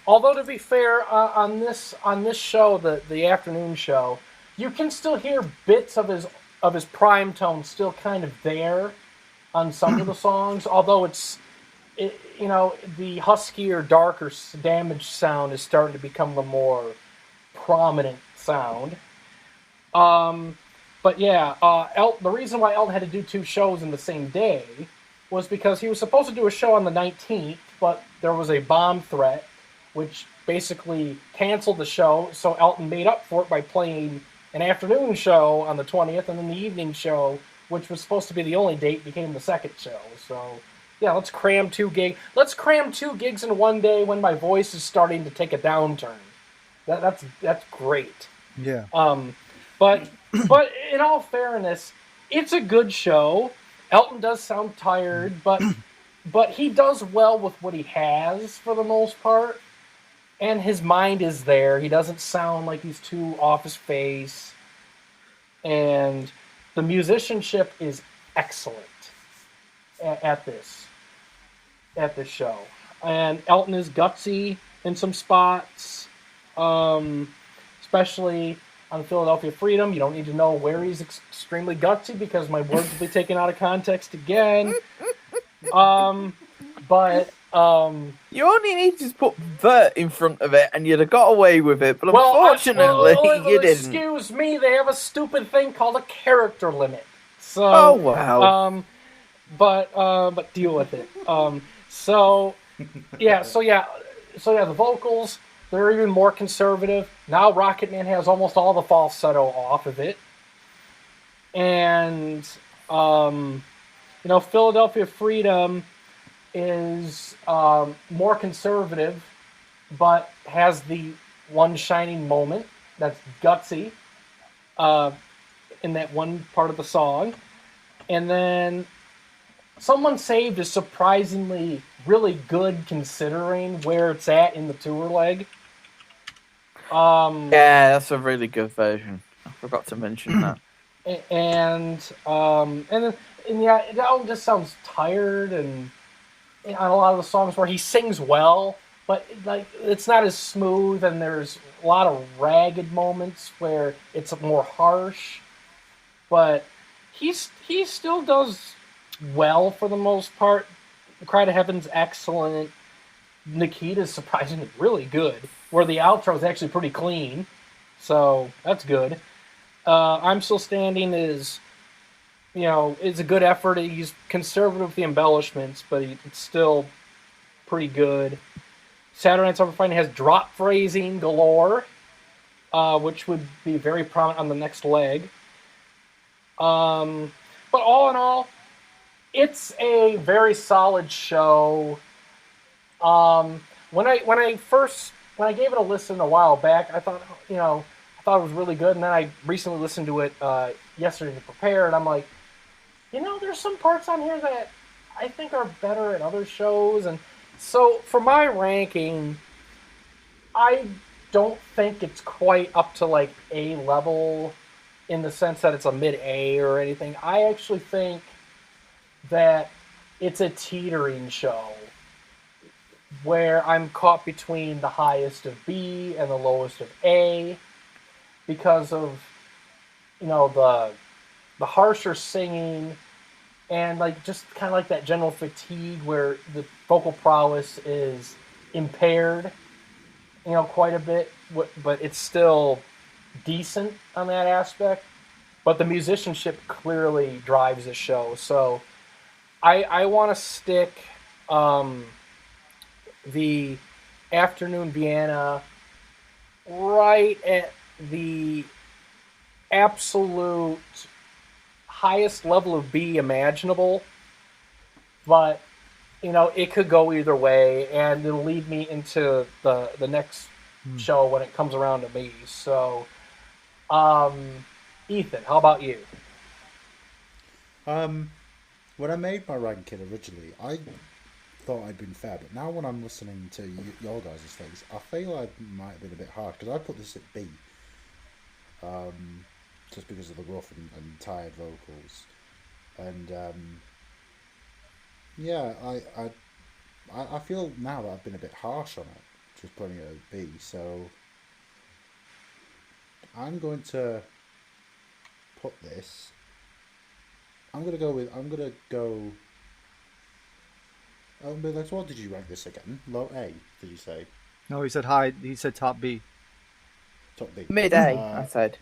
S2: Although to be fair, on this show, the afternoon show, you can still hear bits of his prime tone still kind of there on some of the songs, although the huskier, darker, damaged sound is starting to become the more prominent sound. But yeah, the reason why Elton had to do 2 shows in the same day was because he was supposed to do a show on the 19th, but there was a bomb threat, which basically canceled the show, so Elton made up for it by playing an afternoon show on the 20th, and then the evening show, which was supposed to be the only date, became the second show. So, yeah, let's cram 2 gigs. Let's cram 2 gigs in one day when my voice is starting to take a downturn. That's great.
S5: Yeah.
S2: But in all fairness, it's a good show. Elton does sound tired, but he does well with what he has for the most part. And his mind is there. He doesn't sound like he's too off his face. And the musicianship is excellent at this show. And Elton is gutsy in some spots, especially on Philadelphia Freedom. You don't need to know where he's extremely gutsy because my words will be taken out of context again.
S6: You only need to put "the" in front of it and you'd have got away with it, but unfortunately you didn't.
S2: Excuse me, they have a stupid thing called a character limit. So,
S6: oh wow.
S2: But deal with it. So the vocals, they're even more conservative. Now Rocket Man has almost all the falsetto off of it. And Philadelphia Freedom, is more conservative, but has the one shining moment that's gutsy in that one part of the song. And then Someone Saved is surprisingly really good considering where it's at in the tour leg.
S6: Yeah, that's a really good version. I forgot to mention that.
S2: And yeah, it all just sounds tired, and on a lot of the songs where he sings well, but like it's not as smooth, and there's a lot of ragged moments where it's more harsh. But he still does well for the most part. The Cry to Heaven's excellent. Nikita's surprisingly really good, where the outro is actually pretty clean, so that's good. I'm Still Standing is, it's a good effort. He's conservative with the embellishments, but it's still pretty good. Saturday Night Summer Fighting has drop phrasing galore, which would be very prominent on the next leg. But all in all, it's a very solid show. When I gave it a listen a while back, I thought it was really good, and then I recently listened to it yesterday to prepare, and I'm like, there's some parts on here that I think are better at other shows, and so for my ranking, I don't think it's quite up to like A level in the sense that it's a mid-A or anything. I actually think that it's a teetering show where I'm caught between the highest of B and the lowest of A because of, the harsher singing and like just kind of like that general fatigue where the vocal prowess is impaired, quite a bit, but it's still decent on that aspect. But the musicianship clearly drives the show. So I want to stick the Afternoon Vienna right at the absolute highest level of B imaginable, but it could go either way, and it'll lead me into the next show when it comes around to me. So Ethan, how about you?
S4: When I made my ranking originally, I thought I'd been fair, but now when I'm listening to your guys' things, I feel I might have been a bit hard, because I put this at B, just because of the rough and tired vocals, and I feel now that I've been a bit harsh on it, just putting it at B, so I'm going to put this, I'm going to go Alex, what did you rank this again? Low A, did you say?
S5: No, he said high. He said top B.
S4: Top B.
S6: Mid A, I said.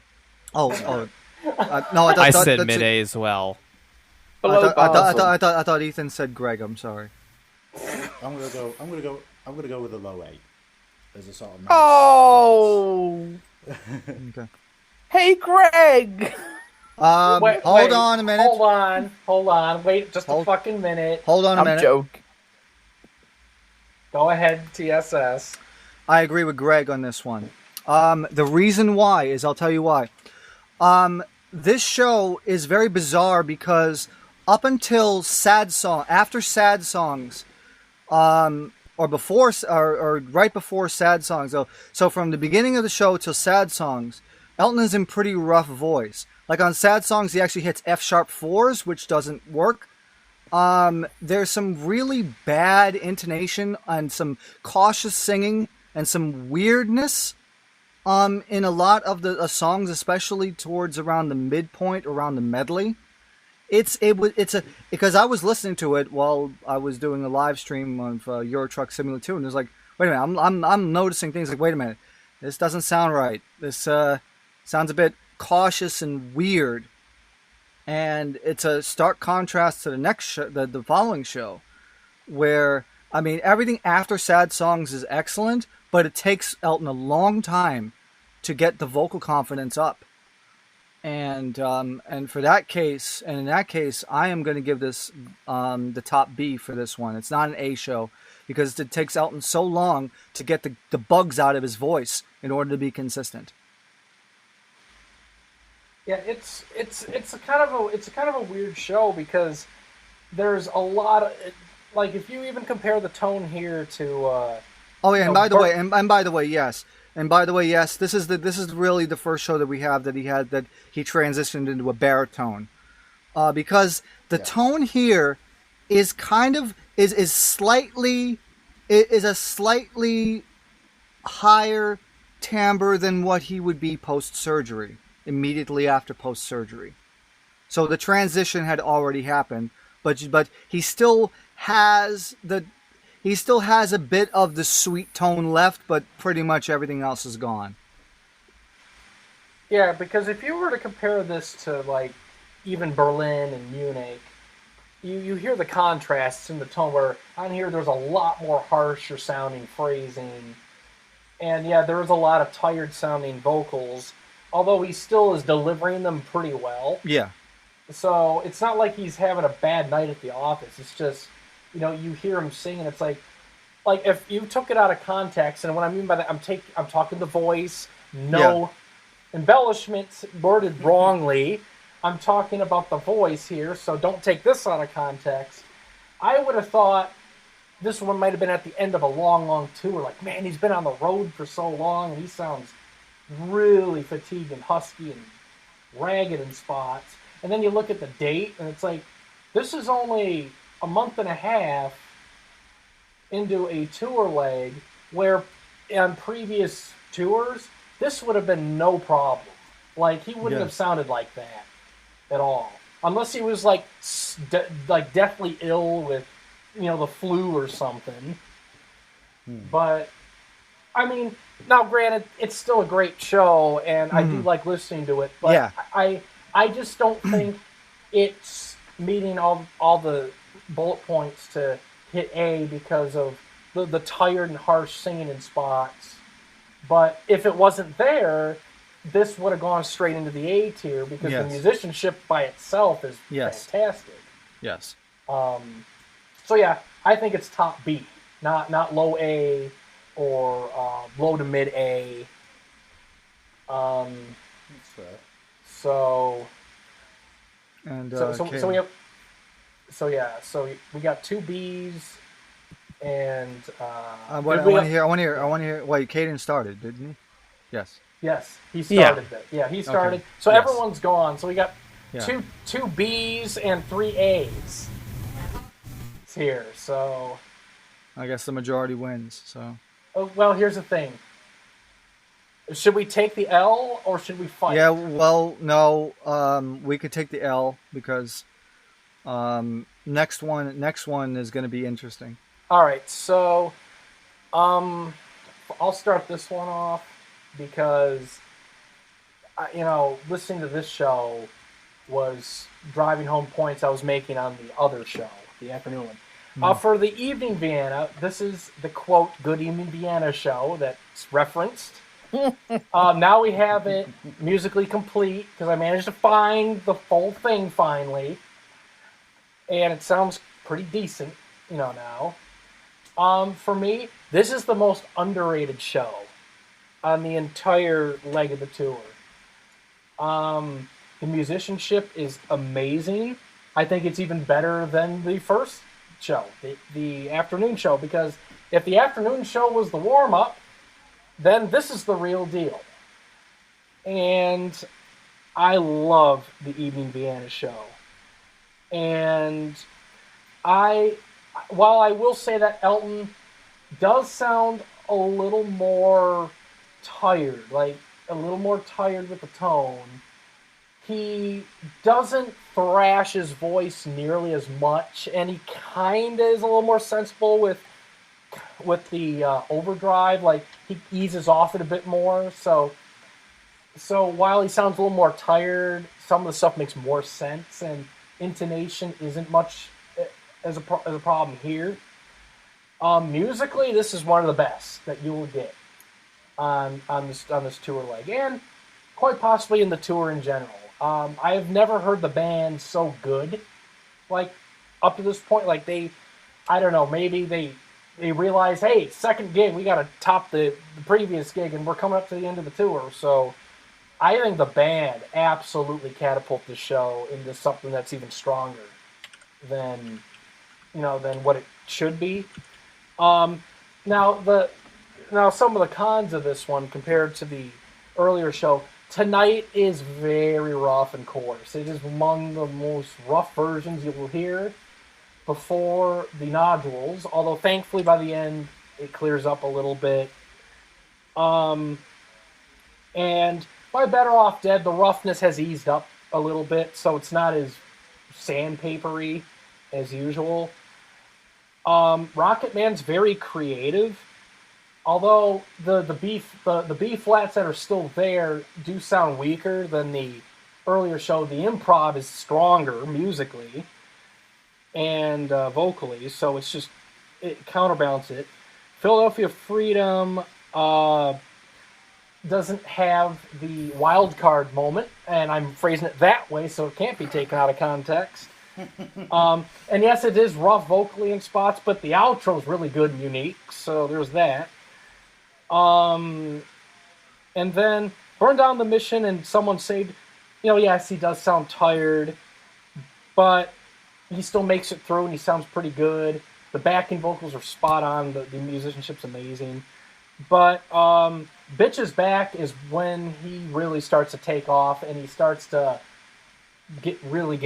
S5: No,
S3: I said mid A as well.
S5: I thought Ethan said Greg. I'm sorry.
S4: I'm gonna go with a low A as a sort of.
S6: Oh.
S5: Okay.
S6: Hey, Greg.
S5: Hold on a minute.
S2: Hold on. Wait just a fucking minute.
S5: Hold on a minute.
S6: Joke.
S2: Go ahead, TSS.
S5: I agree with Greg on this one. The reason why is, I'll tell you why. This show is very bizarre because up until after sad songs, or before, or right before sad songs, so from the beginning of the show till sad songs, Elton is in pretty rough voice. Like on sad songs, he actually hits F-sharp 4s, which doesn't work. There's some really bad intonation and some cautious singing and some weirdness in a lot of the songs, especially towards around the midpoint, around the medley. Because I was listening to it while I was doing a live stream of Euro Truck Simulator 2, and it was like, wait a minute, I'm noticing things like, wait a minute, this doesn't sound right. This sounds a bit cautious and weird. And it's a stark contrast to the next show, the following show, where, I mean, everything after sad songs is excellent, but it takes Elton a long time to get the vocal confidence up. and for that case, and in that case, I am going to give this the top B for this one. It's not an A show because it takes Elton so long to get the bugs out of his voice in order to be consistent.
S2: Yeah, it's a kind of a weird show because there's a lot of like if you even compare the tone here to.
S5: Oh yeah, and by the way, and by the way, yes. And by the way, yes, this is really the first show that we have that he transitioned into a baritone, because the tone here is kind of is a slightly higher timbre than what he would be post surgery, immediately after post surgery. So the transition had already happened, but he still has a bit of the sweet tone left, but pretty much everything else is gone.
S2: Yeah, because if you were to compare this to, like, even Berlin and Munich, you hear the contrasts in the tone where on here there's a lot more harsher sounding phrasing. And yeah, there is a lot of tired sounding vocals, although he still is delivering them pretty well.
S5: Yeah.
S2: So it's not like he's having a bad night at the office. It's just, you hear him sing, and it's like if you took it out of context, and what I mean by that, I'm talking the voice, embellishments worded wrongly. I'm talking about the voice here, so don't take this out of context. I would have thought this one might have been at the end of a long, long tour. Like, man, he's been on the road for so long, and he sounds really fatigued and husky and ragged in spots. And then you look at the date, and it's like, this is only a month and a half into a tour leg where on previous tours, this would have been no problem. Like, he wouldn't have sounded like that at all. Unless he was, like deathly ill with, the flu or something. But, I mean, now granted, it's still a great show, and I do like listening to it, but I just don't think it's meeting all the bullet points to hit A because of the tired and harsh singing in spots. But if it wasn't there, this would have gone straight into the A tier because the musicianship by itself is fantastic.
S5: Yes.
S2: So yeah, I think it's top B, not low A or low to mid A.
S4: That's fair.
S2: So we got two B's, and
S5: I want to hear. Well, Cayden started, didn't he? Yes.
S2: Yes, he started it. Yeah, he started. Okay. So everyone's gone. So we got two B's and three A's here. So
S5: I guess the majority wins. So.
S2: Well, here's the thing. Should we take the L or should we fight?
S5: Yeah, well, no. We could take the L because next one is going to be interesting.
S2: All right, so I'll start this one off because listening to this show was driving home points I was making on the other show, the afternoon one. For the Evening Vienna, this is the quote Good Evening Vienna show that's referenced. Now we have it musically complete because I managed to find the full thing finally, and it sounds pretty decent, now. For me, this is the most underrated show on the entire leg of the tour. The musicianship is amazing. I think it's even better than the first show, the afternoon show, because if the afternoon show was the warm-up, then this is the real deal. And I love the Evening Vienna show. And while I will say that Elton does sound a little more tired, like a little more tired with the tone, he doesn't thrash his voice nearly as much, and he kind of is a little more sensible with the overdrive. Like, he eases off it a bit more. So while he sounds a little more tired, some of the stuff makes more sense, and intonation isn't much as a problem here. Musically, this is one of the best that you will get on this tour leg, and quite possibly in the tour in general. I have never heard the band so good, like, up to this point. Like, I don't know, maybe they realize, hey, second gig, we got to top the previous gig, and we're coming up to the end of the tour. So I think the band absolutely catapult the show into something that's even stronger than than what it should be. Now some of the cons of this one compared to the earlier show. Tonight is very rough and coarse. It is among the most rough versions you will hear before the nodules, although thankfully by the end it clears up a little bit. And by Better Off Dead, the roughness has eased up a little bit, so it's not as sandpapery as usual. Rocket Man's very creative, although the B flats that are still there do sound weaker than the earlier show. The improv is stronger musically and vocally, so it counterbalances it. Philadelphia Freedom doesn't have the wild card moment, and I'm phrasing it that way so it can't be taken out of context. And yes, it is rough vocally in spots, but the outro is really good and unique, so there's that. And then Burn Down the Mission and Someone Saved. Yes, he does sound tired, but he still makes it through and he sounds pretty good. The backing vocals are spot on. The musicianship's amazing. But Bitch's Back is when he really starts to take off and he starts to get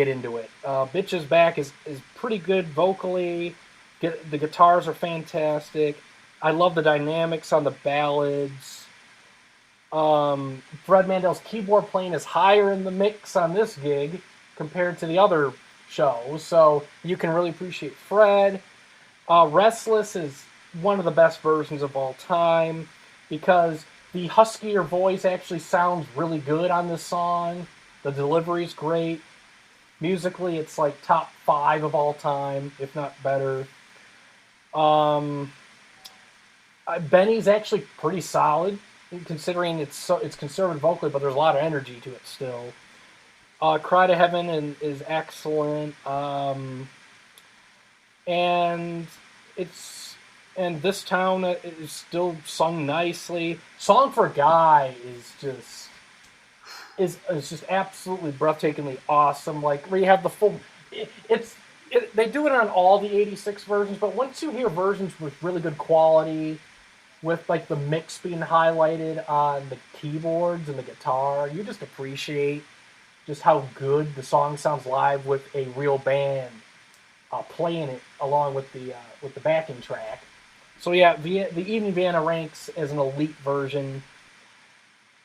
S2: into it. Bitch's Back is pretty good vocally. The guitars are fantastic. I love the dynamics on the ballads. Fred Mandel's keyboard playing is higher in the mix on this gig compared to the other shows, so you can really appreciate Fred. Restless is one of the best versions of all time because the huskier voice actually sounds really good on this song. The delivery's great. Musically, it's like top 5 of all time, if not better. Benny's actually pretty solid, considering it's conservative vocally, but there's a lot of energy to it still. Cry to Heaven is excellent, and This Town is still sung nicely. Song for a Guy is just absolutely breathtakingly awesome. Like, where you have the full, they do it on all the 86 versions, but once you hear versions with really good quality, with like the mix being highlighted on the keyboards and the guitar, you just appreciate just how good the song sounds live with a real band playing it along with the backing track. So yeah, the Evening Vienna ranks as an elite version.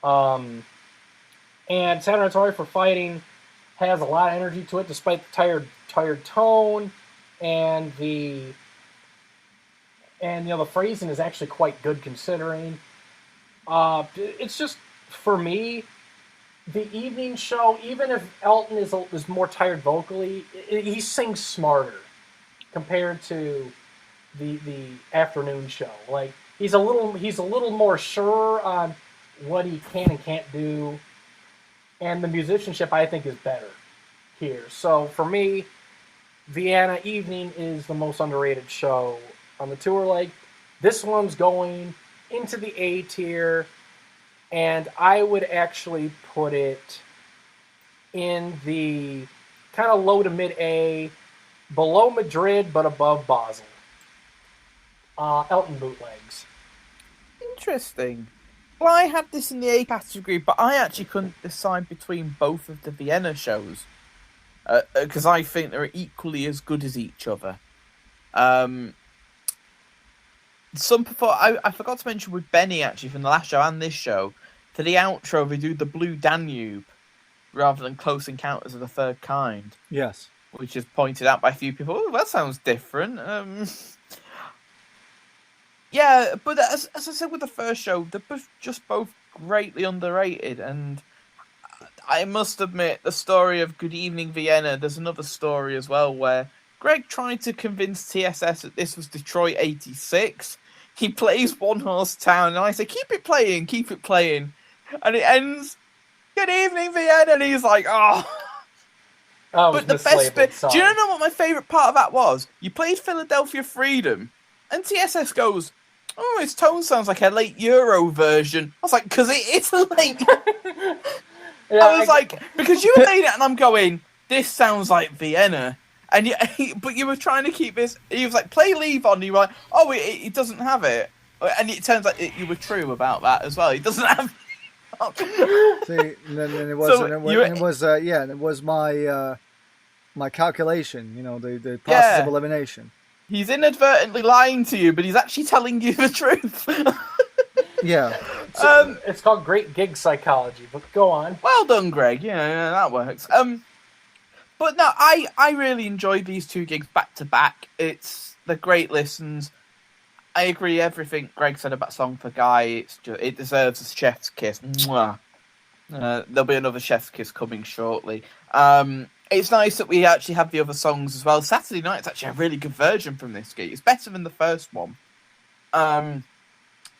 S2: And Saturday Night Sorry for Fighting has a lot of energy to it, despite the tired tone, and the phrasing is actually quite good considering. It's just, for me, the evening show, even if Elton is more tired vocally, he sings smarter compared to the afternoon show. Like, he's a little more sure on what he can and can't do, and the musicianship, I think, is better here. So for me, Vienna Evening is the most underrated show on the tour. Like, this one's going into the A tier, and I would actually put it in the kind of low to mid A, below Madrid but above Basel. Elton Bootlegs.
S6: Interesting. Well, I had this in the A category, but I actually couldn't decide between both of the Vienna shows because I think they're equally as good as each other. I forgot to mention with Benny, actually, from the last show and this show, for the outro, they do the Blue Danube rather than Close Encounters of the Third Kind.
S5: Yes.
S6: Which is pointed out by a few people. Oh, that sounds different. Yeah, but as I said with the first show, they're both greatly underrated. And I must admit, the story of Good Evening Vienna, there's another story as well where Greg tried to convince TSS that this was Detroit 86. He plays One Horse Town, and I say, keep it playing. And it ends good evening, Vienna, and he's like, oh.
S2: Oh,
S6: But the best bit,
S2: song.
S6: do you know what my favourite part of that was? You played Philadelphia Freedom, and TSS goes, oh, his tone sounds like a late Euro version. I was like, because it is a late.
S2: Yeah,
S6: I was like, because you made it, and I'm going, this sounds like Vienna. And but you were trying to keep this. He was like, play Leave On. And you were like, oh, it doesn't have it. And it turns out you were true about that as well. He doesn't have.
S5: See, and it was my calculation. You know, the process of elimination.
S6: He's inadvertently lying to you, but he's actually telling you the truth.
S5: Yeah.
S2: It's called great gig psychology, but go on.
S6: Well done, Greg. Yeah, that works. But no, I really enjoyed these two gigs back to back. They're great listens. I agree everything Greg said about Song for Guy. It deserves a chef's kiss. Mwah. There'll be another chef's kiss coming shortly. It's nice that we actually have the other songs as well. Saturday Night's actually a really good version from this gig. It's better than the first one. And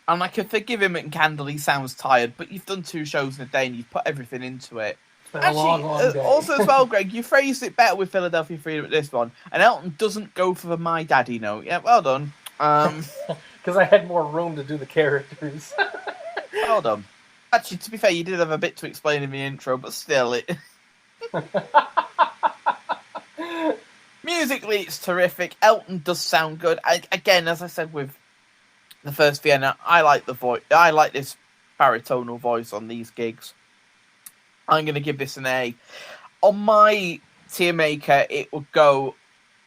S6: I could forgive him and Candle, he sounds tired, but you've done 2 shows in a day and you've put everything into it.
S2: It's been a long day.
S6: Also as well, Greg, you phrased it better with Philadelphia Freedom at this one. And Elton doesn't go for the My Daddy note. Yeah, well done.
S2: Because I had more room to do the characters.
S6: Well done. Actually, to be fair, you did have a bit to explain in the intro, but still, musically, it's terrific. Elton does sound good. Again, as I said with the first Vienna, I like the voice. I like this baritonal voice on these gigs. I'm going to give this an A. On my TierMaker, it would go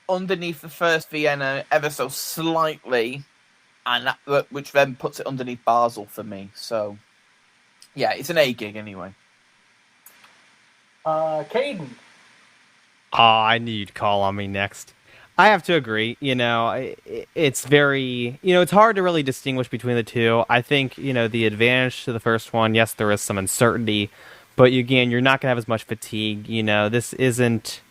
S6: underneath the first Vienna ever so slightly, and which then puts it underneath Basel for me. So, yeah, it's an A gig anyway.
S2: Cayden.
S3: Oh, I knew you'd call on me next. I have to agree. It's very, it's hard to really distinguish between the two. I think, the advantage to the first one, yes, there is some uncertainty, but again, you're not going to have as much fatigue. This isn't,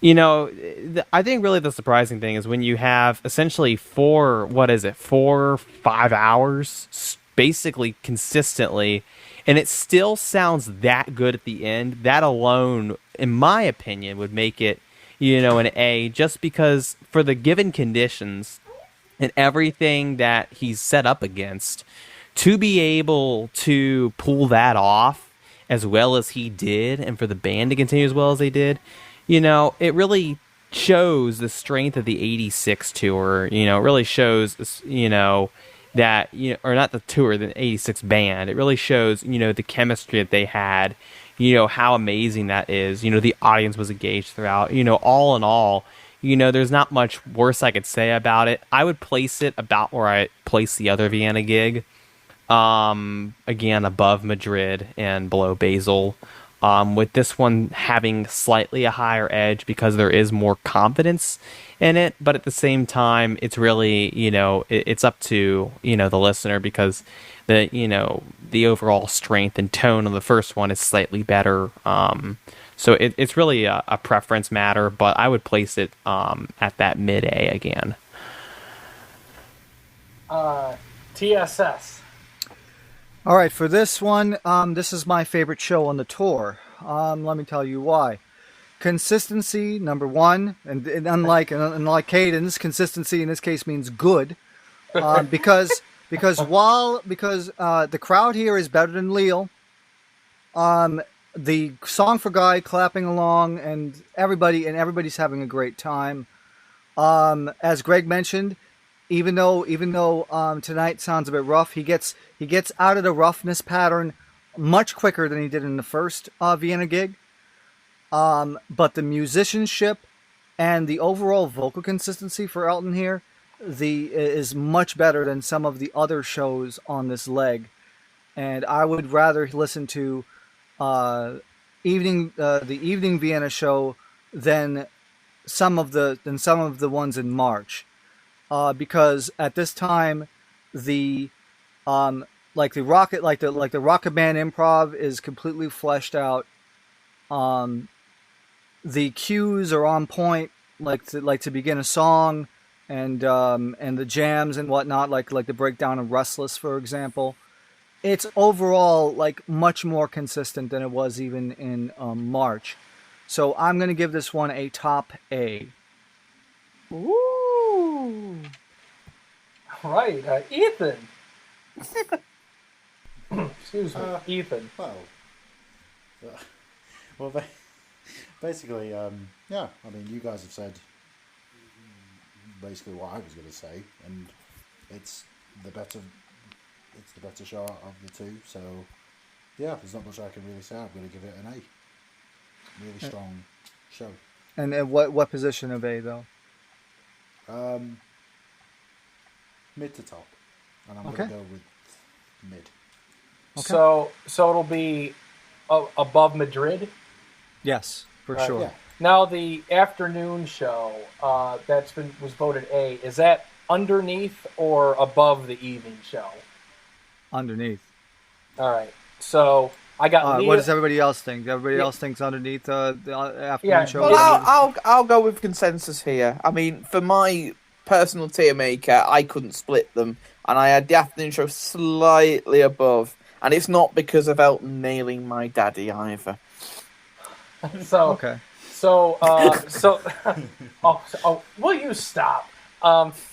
S3: I think really the surprising thing is when you have essentially 4 or 5 hours, basically consistently, and it still sounds that good at the end. That alone, in my opinion, would make it, an A, just because for the given conditions and everything that he's set up against, to be able to pull that off as well as he did, and for the band to continue as well as they did, it really shows the strength of the 86 tour. It really shows, that, or not the tour, the 86 band. It really shows, the chemistry that they had, how amazing that is. The audience was engaged throughout. All in all, there's not much worse I could say about it. I would place it about where I placed the other Vienna gig. Again, above Madrid and below Basel. With this one having slightly a higher edge because there is more confidence in it, but at the same time, it's really, it's up to, the listener, because the overall strength and tone of the first one is slightly better. So it's really a preference matter, but I would place it at that mid-A again.
S2: TSS.
S5: All right, for this one, this is my favorite show on the tour. Let me tell you why. Consistency, number one, and unlike Cayden's, consistency in this case means good, because the crowd here is better than Lille. The Song for Guy clapping along, and everybody's having a great time. As Greg mentioned, even though tonight sounds a bit rough, he gets out of the roughness pattern much quicker than he did in the first Vienna gig. But the musicianship and the overall vocal consistency for Elton here is much better than some of the other shows on this leg. And I would rather listen to the evening Vienna show than some of the ones in March. Because at this time, the Rocket Band improv is completely fleshed out. The cues are on point, like to begin a song, and the jams and whatnot, like the breakdown of Restless, for example. it's overall like much more consistent than it was even in March. So I'm going to give this one a top A.
S6: Ooh.
S2: All right, Ethan. Excuse me, Ethan.
S4: Well, basically, yeah. I mean, you guys have said basically what I was going to say, and it's the better show out of the two. So, yeah, there's not much I can really say. I'm going to give it an A. Really strong show.
S5: And what position of A though?
S4: Mid to top, and I'm going to go with mid.
S5: Okay.
S2: So it'll be above Madrid.
S5: Yes, for sure.
S4: Yeah.
S2: Now the afternoon show was voted A. Is that underneath or above the evening show?
S5: Underneath.
S2: All right. So I got.
S5: What does everybody else think? Everybody else thinks underneath the afternoon show.
S6: Well, I'll go with consensus here. I mean, for my personal TierMaker, I couldn't split them, and I had the afternoon show slightly above, and it's not because of Elton nailing my daddy either.
S2: So
S5: okay.
S2: So will you stop?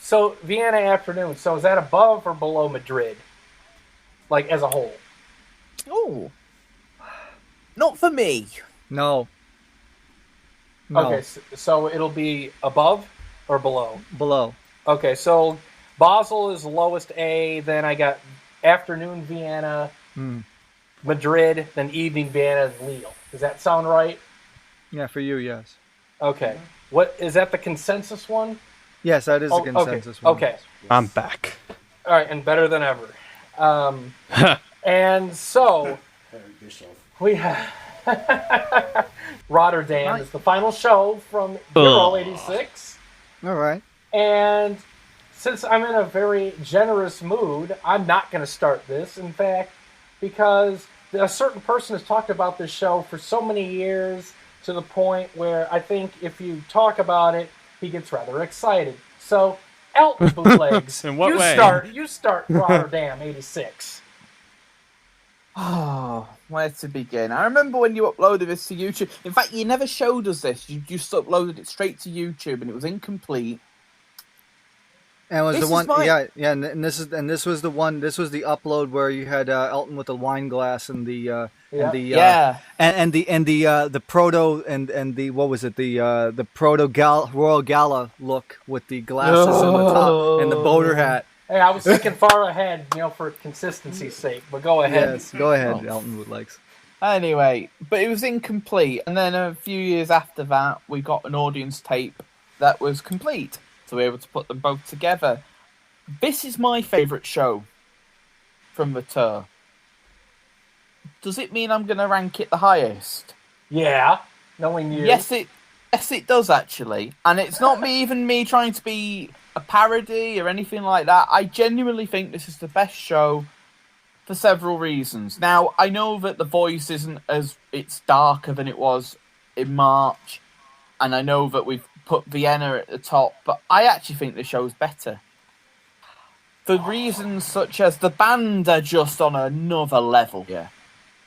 S2: So Vienna afternoon. So is that above or below Madrid? Like as a whole?
S6: Oh, not for me.
S5: No.
S2: Okay, so it'll be above or below?
S5: Below.
S2: Okay, so Basel is lowest A. Then I got afternoon Vienna, Madrid, then evening Vienna, and Lille. Does that sound right?
S5: Yeah, for you, yes.
S2: Okay. What is that? The consensus one?
S5: Yes, that is the consensus one.
S2: Okay.
S3: I'm back.
S2: All right, and better than ever. And so we have Rotterdam is the final show from Euro '86.
S5: All right.
S2: And since I'm in a very generous mood, I'm not going to start this. In fact, because a certain person has talked about this show for so many years to the point where I think if you talk about it, he gets rather excited. So, Elton Bootlegs,
S3: In what way?
S2: You start Rotterdam '86.
S6: Oh, where to begin? I remember when you uploaded this to YouTube. In fact, you never showed us this. You just uploaded it straight to YouTube, and it was incomplete.
S5: And it was the one, and this was the one. This was the upload where you had Elton with the wine glass and the proto and the what was it the proto Royal Gala look with the glasses on the top and the boater hat.
S2: Hey, I was thinking far ahead, for consistency's sake. But go ahead.
S5: Yes, go ahead, Elton Bootlegs.
S6: Anyway, but it was incomplete, and then a few years after that, we got an audience tape that was complete. So we were able to put them both together. This is my favourite show from the tour. Does it mean I'm going to rank it the highest?
S2: Yeah, knowing you.
S6: Yes, it does actually. And it's not me trying to be a parody or anything like that. I genuinely think this is the best show for several reasons. Now, I know that The Voice isn't it's darker than it was in March. And I know that we've put Vienna at the top, but I actually think the show's better. For reasons such as the band are just on another level. Yeah.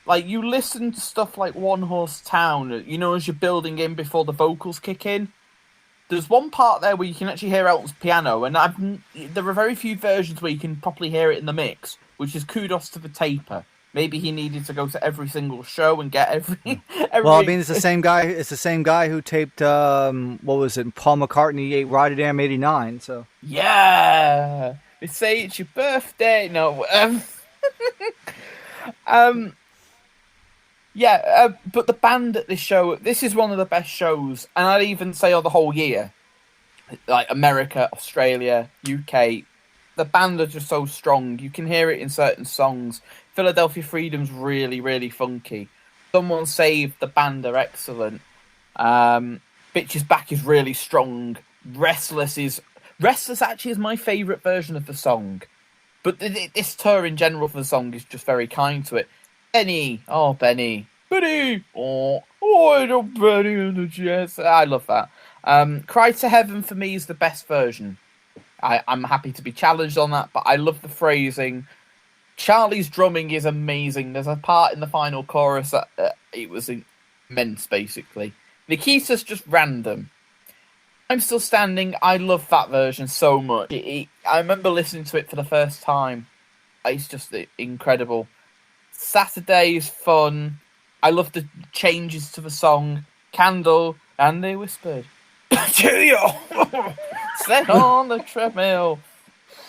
S6: Like, you listen to stuff like One Horse Town, as you're building in before the vocals kick in. There's one part there where you can actually hear Elton's piano, and there are very few versions where you can properly hear it in the mix, which is kudos to the taper. Maybe he needed to go to every single show and get every.
S5: Well, I mean, it's the same guy. It's the same guy who taped. What was it? Paul McCartney Rotterdam '89. So.
S6: Yeah, they say it's your birthday. No. Yeah, but the band at this show. This is one of the best shows, and I'd even say of the whole year. Like America, Australia, UK. The band are just so strong. You can hear it in certain songs. Philadelphia Freedom's really, really funky. Someone Saved, the band are excellent. Bitches Back is really strong. Restless actually is my favourite version of the song. But this tour in general for the song is just very kind to it. Benny, oh Benny. Benny, oh I don't Benny in the chest. I love that. Cry to Heaven for me is the best version. I'm happy to be challenged on that, but I love the phrasing. Charlie's drumming is amazing. There's a part in the final chorus that it was immense, basically. Nikita's just random. I'm Still Standing. I love that version so much. I remember listening to it for the first time. It's just incredible. Saturday is fun. I love the changes to the song. Candle, and they whispered, to you, set on the treadmill.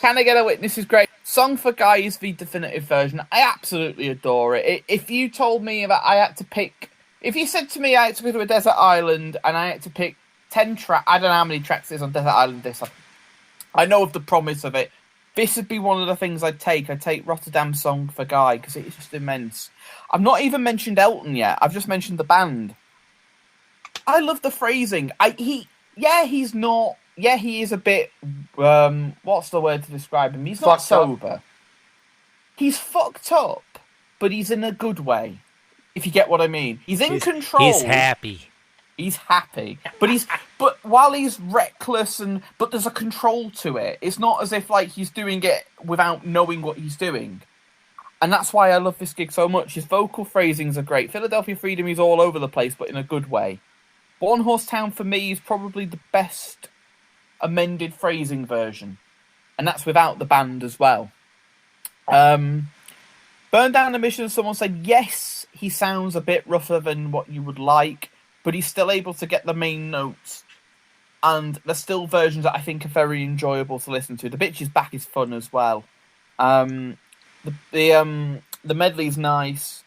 S6: Can I Get a Witness is great. Song for Guy is the definitive version. I absolutely adore it. If you told me that I had to pick... If you said to me I had to go to a desert island and I had to pick 10 tracks... I don't know how many tracks there's on Desert Island. I know of the promise of it. This would be one of the things I'd take. I'd take Rotterdam Song for Guy because it's just immense. I've not even mentioned Elton yet. I've just mentioned the band. I love the phrasing. He is a bit... what's the word to describe him? He's not
S2: Fucked
S6: sober.
S2: up.
S6: He's fucked up, but he's in a good way. If you get what I mean. He's in control.
S7: He's happy.
S6: He's happy. But while he's reckless but there's a control to it. It's not as if like he's doing it without knowing what he's doing. And that's why I love this gig so much. His vocal phrasings are great. Philadelphia Freedom is all over the place, but in a good way. One Horse Town for me is probably the best amended phrasing version. And that's without the band as well. Burn Down the Mission, someone said, yes, he sounds a bit rougher than what you would like, but he's still able to get the main notes. And there's still versions that I think are very enjoyable to listen to. The Bitch Is Back is fun as well. The medley's nice.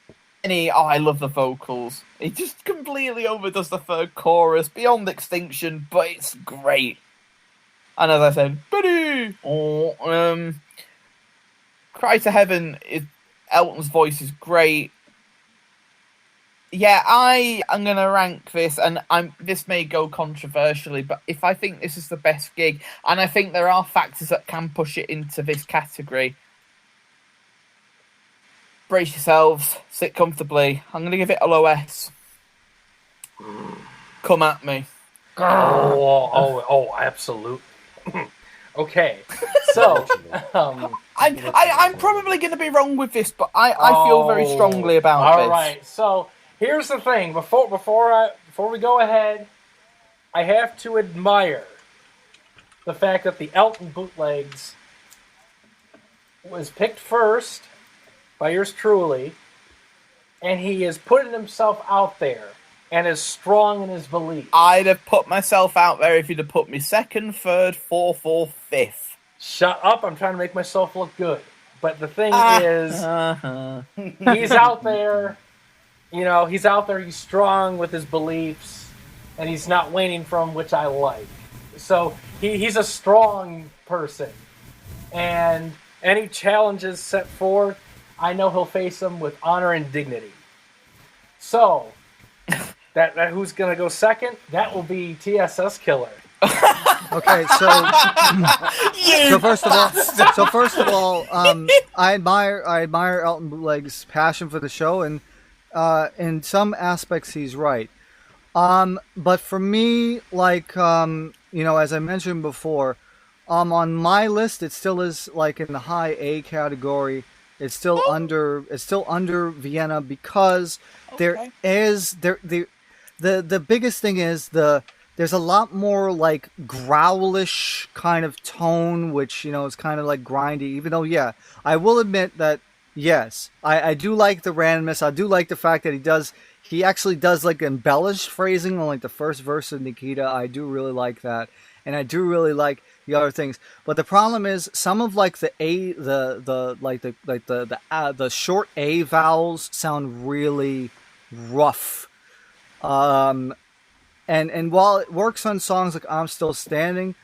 S6: I love the vocals. He just completely overdoes the third chorus, beyond extinction, but it's great. And as I said, Cry to Heaven, Elton's voice is great. Yeah, I am going to rank this, and this may go controversially, but if I think this is the best gig, and I think there are factors that can push it into this category, brace yourselves, sit comfortably. I'm going to give it a low S. Come at me.
S2: Oh, absolutely. Okay, so
S6: I'm probably going to be wrong with this, but I feel very strongly about this.
S2: All right, so here's the thing. Before we go ahead, I have to admire the fact that the Elton Bootlegs was picked first by yours truly, and he is putting himself out there and is strong in his belief.
S6: I'd have put myself out there if you'd have put me second, third, fourth, or fifth.
S2: Shut up, I'm trying to make myself look good. But the thing is, he's out there, he's strong with his beliefs, and he's not waning from, which I like. So he's a strong person, and any challenges set forth, I know he'll face them with honor and dignity. So, that who's going to go second? That will be TSS Killer.
S5: Okay, so first of all, I admire Elton Bootleg's passion for the show, and in some aspects he's right. But for me, as I mentioned before, on my list it still is like in the high A category. It's still under Vienna because the biggest thing is there's a lot more like growlish kind of tone, which is kind of like grindy. Even though, I will admit that yes, I do like the randomness. I do like the fact that he actually does like embellished phrasing on like the first verse of Nikita. I do really like that, and I do really like the other things. But the problem is some of like the short A vowels sound really rough. And while it works on songs like I'm Still Standing,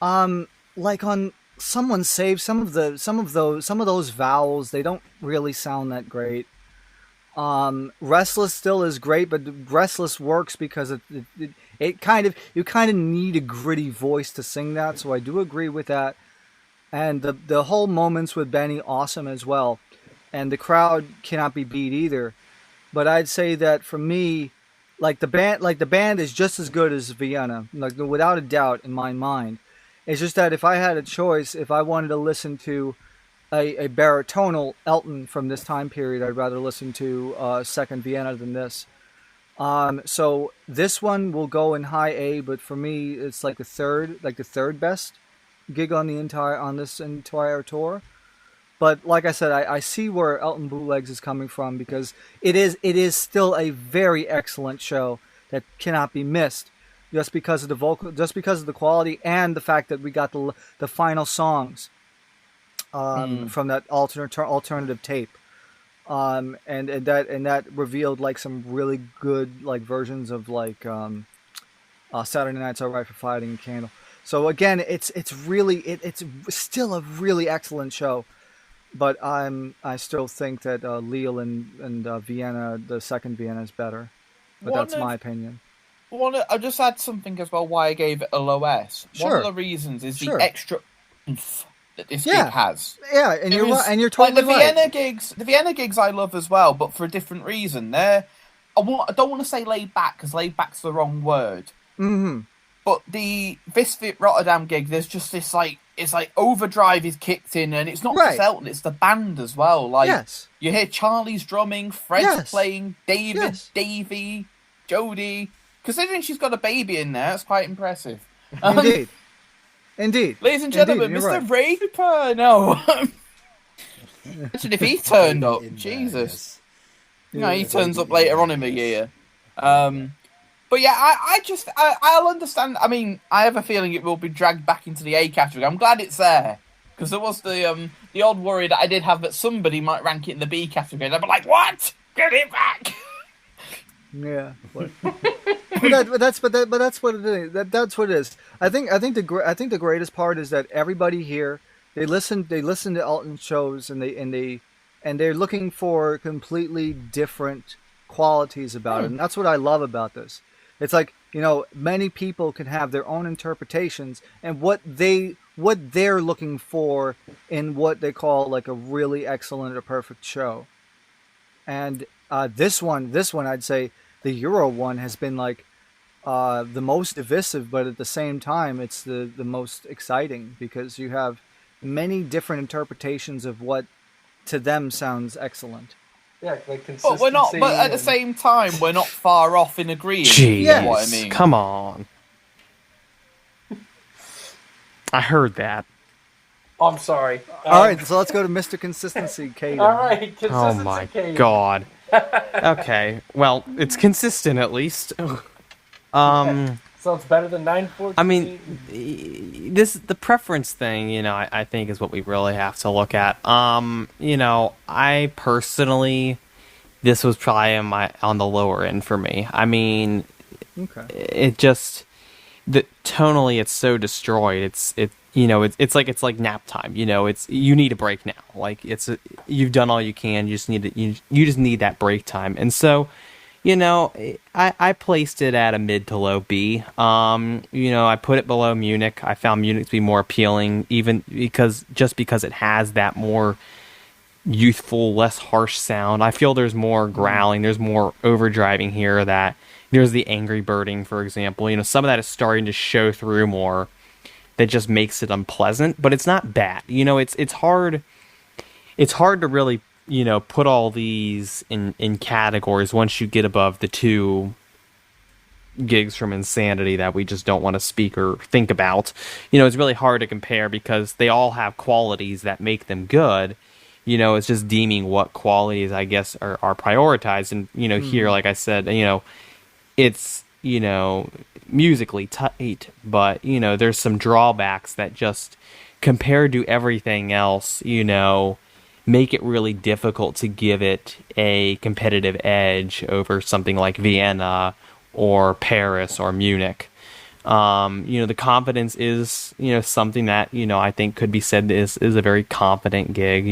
S5: like on Someone Save, some of those vowels, they don't really sound that great. Restless still is great, but Restless works because it kind of, you kind of need a gritty voice to sing that, so I do agree with that. And the whole moments with Benny, awesome as well. And the crowd cannot be beat either. But I'd say that for me, the band is just as good as Vienna, without a doubt in my mind. It's just that if I had a choice, if I wanted to listen to a baritonal Elton from this time period, I'd rather listen to Second Vienna than this. So this one will go in high A, but for me, it's like the third best gig on this entire tour. But like I said, I see where Elton Bootlegs is coming from, because it is still a very excellent show that cannot be missed, just because of the quality and the fact that we got the final songs from that alternative tape. And that revealed like some really good like versions of like Saturday Night's All Right for Fighting a Candle. So again, it's still a really excellent show, but I still think that Lille and Vienna, the second Vienna, is better. But that's my opinion.
S6: I'll just add something as well why I gave it a low S.
S5: Sure.
S6: One of the reasons is the extra oomph that this gig has.
S5: Yeah, and you're right, and you're totally
S6: right.
S5: The
S6: Vienna gigs I love as well, but for a different reason. I don't want to say laid back, because laid back's the wrong word.
S5: Mm-hmm.
S6: But the Visfit Rotterdam gig, there's just this like, it's like overdrive is kicked in, and it's not just Elton, it's the band as well. Like you hear Charlie's drumming, Fred's playing, David, Davey, Jodie. Considering she's got a baby in there, it's quite impressive.
S5: Indeed.
S6: Ladies and gentlemen, Mr. Raper. No. Imagine if he turned up. Jesus. He turns up later on in the year. But yeah, I'll understand. I mean, I have a feeling it will be dragged back into the A category. I'm glad it's there, because there was the odd worry that I did have that somebody might rank it in the B category, and I'd be like, "What? Get it back!"
S5: Yeah, but that's what it is. That's what it is. I think the greatest part is that everybody here, they listen to Elton shows, and they're looking for completely different qualities about it, and that's what I love about this. It's like, many people can have their own interpretations and what they're looking for in what they call like a really excellent or perfect show. And this one, I'd say the Euro one has been like the most divisive, but at the same time, it's the most exciting, because you have many different interpretations of what to them sounds excellent.
S2: Yeah, like consistency.
S6: But we're not. But at the same time, we're not far off in agreeing.
S3: Jeez,
S6: what I mean.
S3: Come on. I heard that.
S2: Oh, I'm sorry.
S5: All right, so let's go to Mr. Consistency, Cayden.
S2: All right, consistency.
S3: Oh my
S2: Cayden.
S3: God. Okay, well, it's consistent at least.
S2: So it's better than 914.
S3: I mean, the preference thing, I think is what we really have to look at. I personally, this was probably on the lower end for me. I mean, it just tonally it's so destroyed. It's like nap time. You need a break now. Like you've done all you can. You just need that break time. And so, I placed it at a mid to low B. I put it below Munich. I found Munich to be more appealing, even because it has that more youthful, less harsh sound. I feel there's more growling, there's more overdriving here. That there's the angry birding, for example. Some of that is starting to show through more. That just makes it unpleasant, but it's not bad. It's hard. It's hard to really put all these in categories once you get above the two gigs from Insanity that we just don't want to speak or think about. It's really hard to compare because they all have qualities that make them good. It's just deeming what qualities, I guess, are prioritized. And, here, like I said, it's, musically tight, but, there's some drawbacks that just, compared to everything else, make it really difficult to give it a competitive edge over something like Vienna or Paris or Munich. The confidence is, something that, I think could be said is a very confident gig.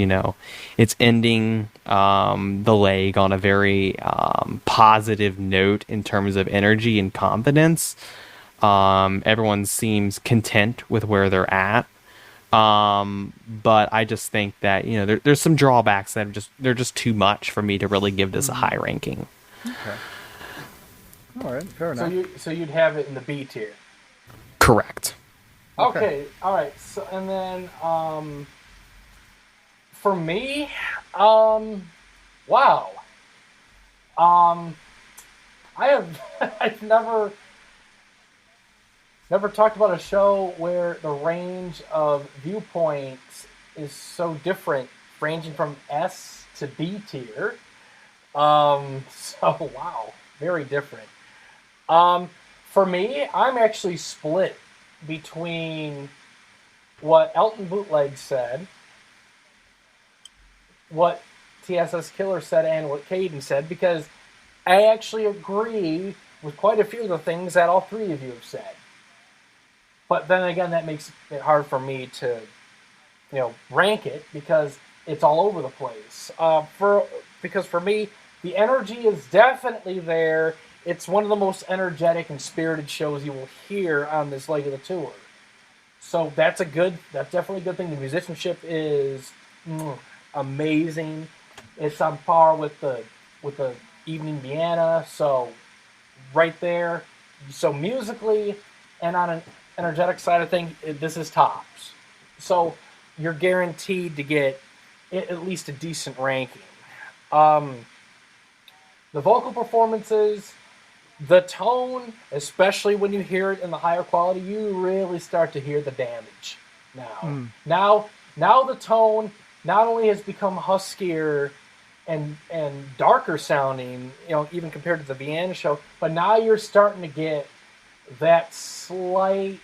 S3: It's ending the leg on a very positive note in terms of energy and confidence. Everyone seems content with where they're at. But I just think that, there's some drawbacks that they're just too much for me to really give this a high ranking.
S5: Okay. All right, fair enough.
S2: So you'd have it in the B tier.
S3: Correct.
S2: Okay. All right. So and then For me, wow. I have I've never talked about a show where the range of viewpoints is so different, ranging from S to B tier. So wow, very different. For me, I'm actually split between what Elton Bootlegs said, what TSS Killer said, and what Cayden said, because I actually agree with quite a few of the things that all three of you have said. But then again, that makes it hard for me to, rank it because it's all over the place. Because for me, the energy is definitely there. It's one of the most energetic and spirited shows you will hear on this leg of the tour. So that's definitely a good thing. The musicianship is amazing. It's on par with the Evening Vienna. So right there. So musically and on an energetic side of things, this is tops. So you're guaranteed to get at least a decent ranking. The vocal performances, the tone, especially when you hear it in the higher quality, you really start to hear the damage now. Now the tone not only has become huskier and darker sounding, even compared to the Vienna show, but now you're starting to get that slight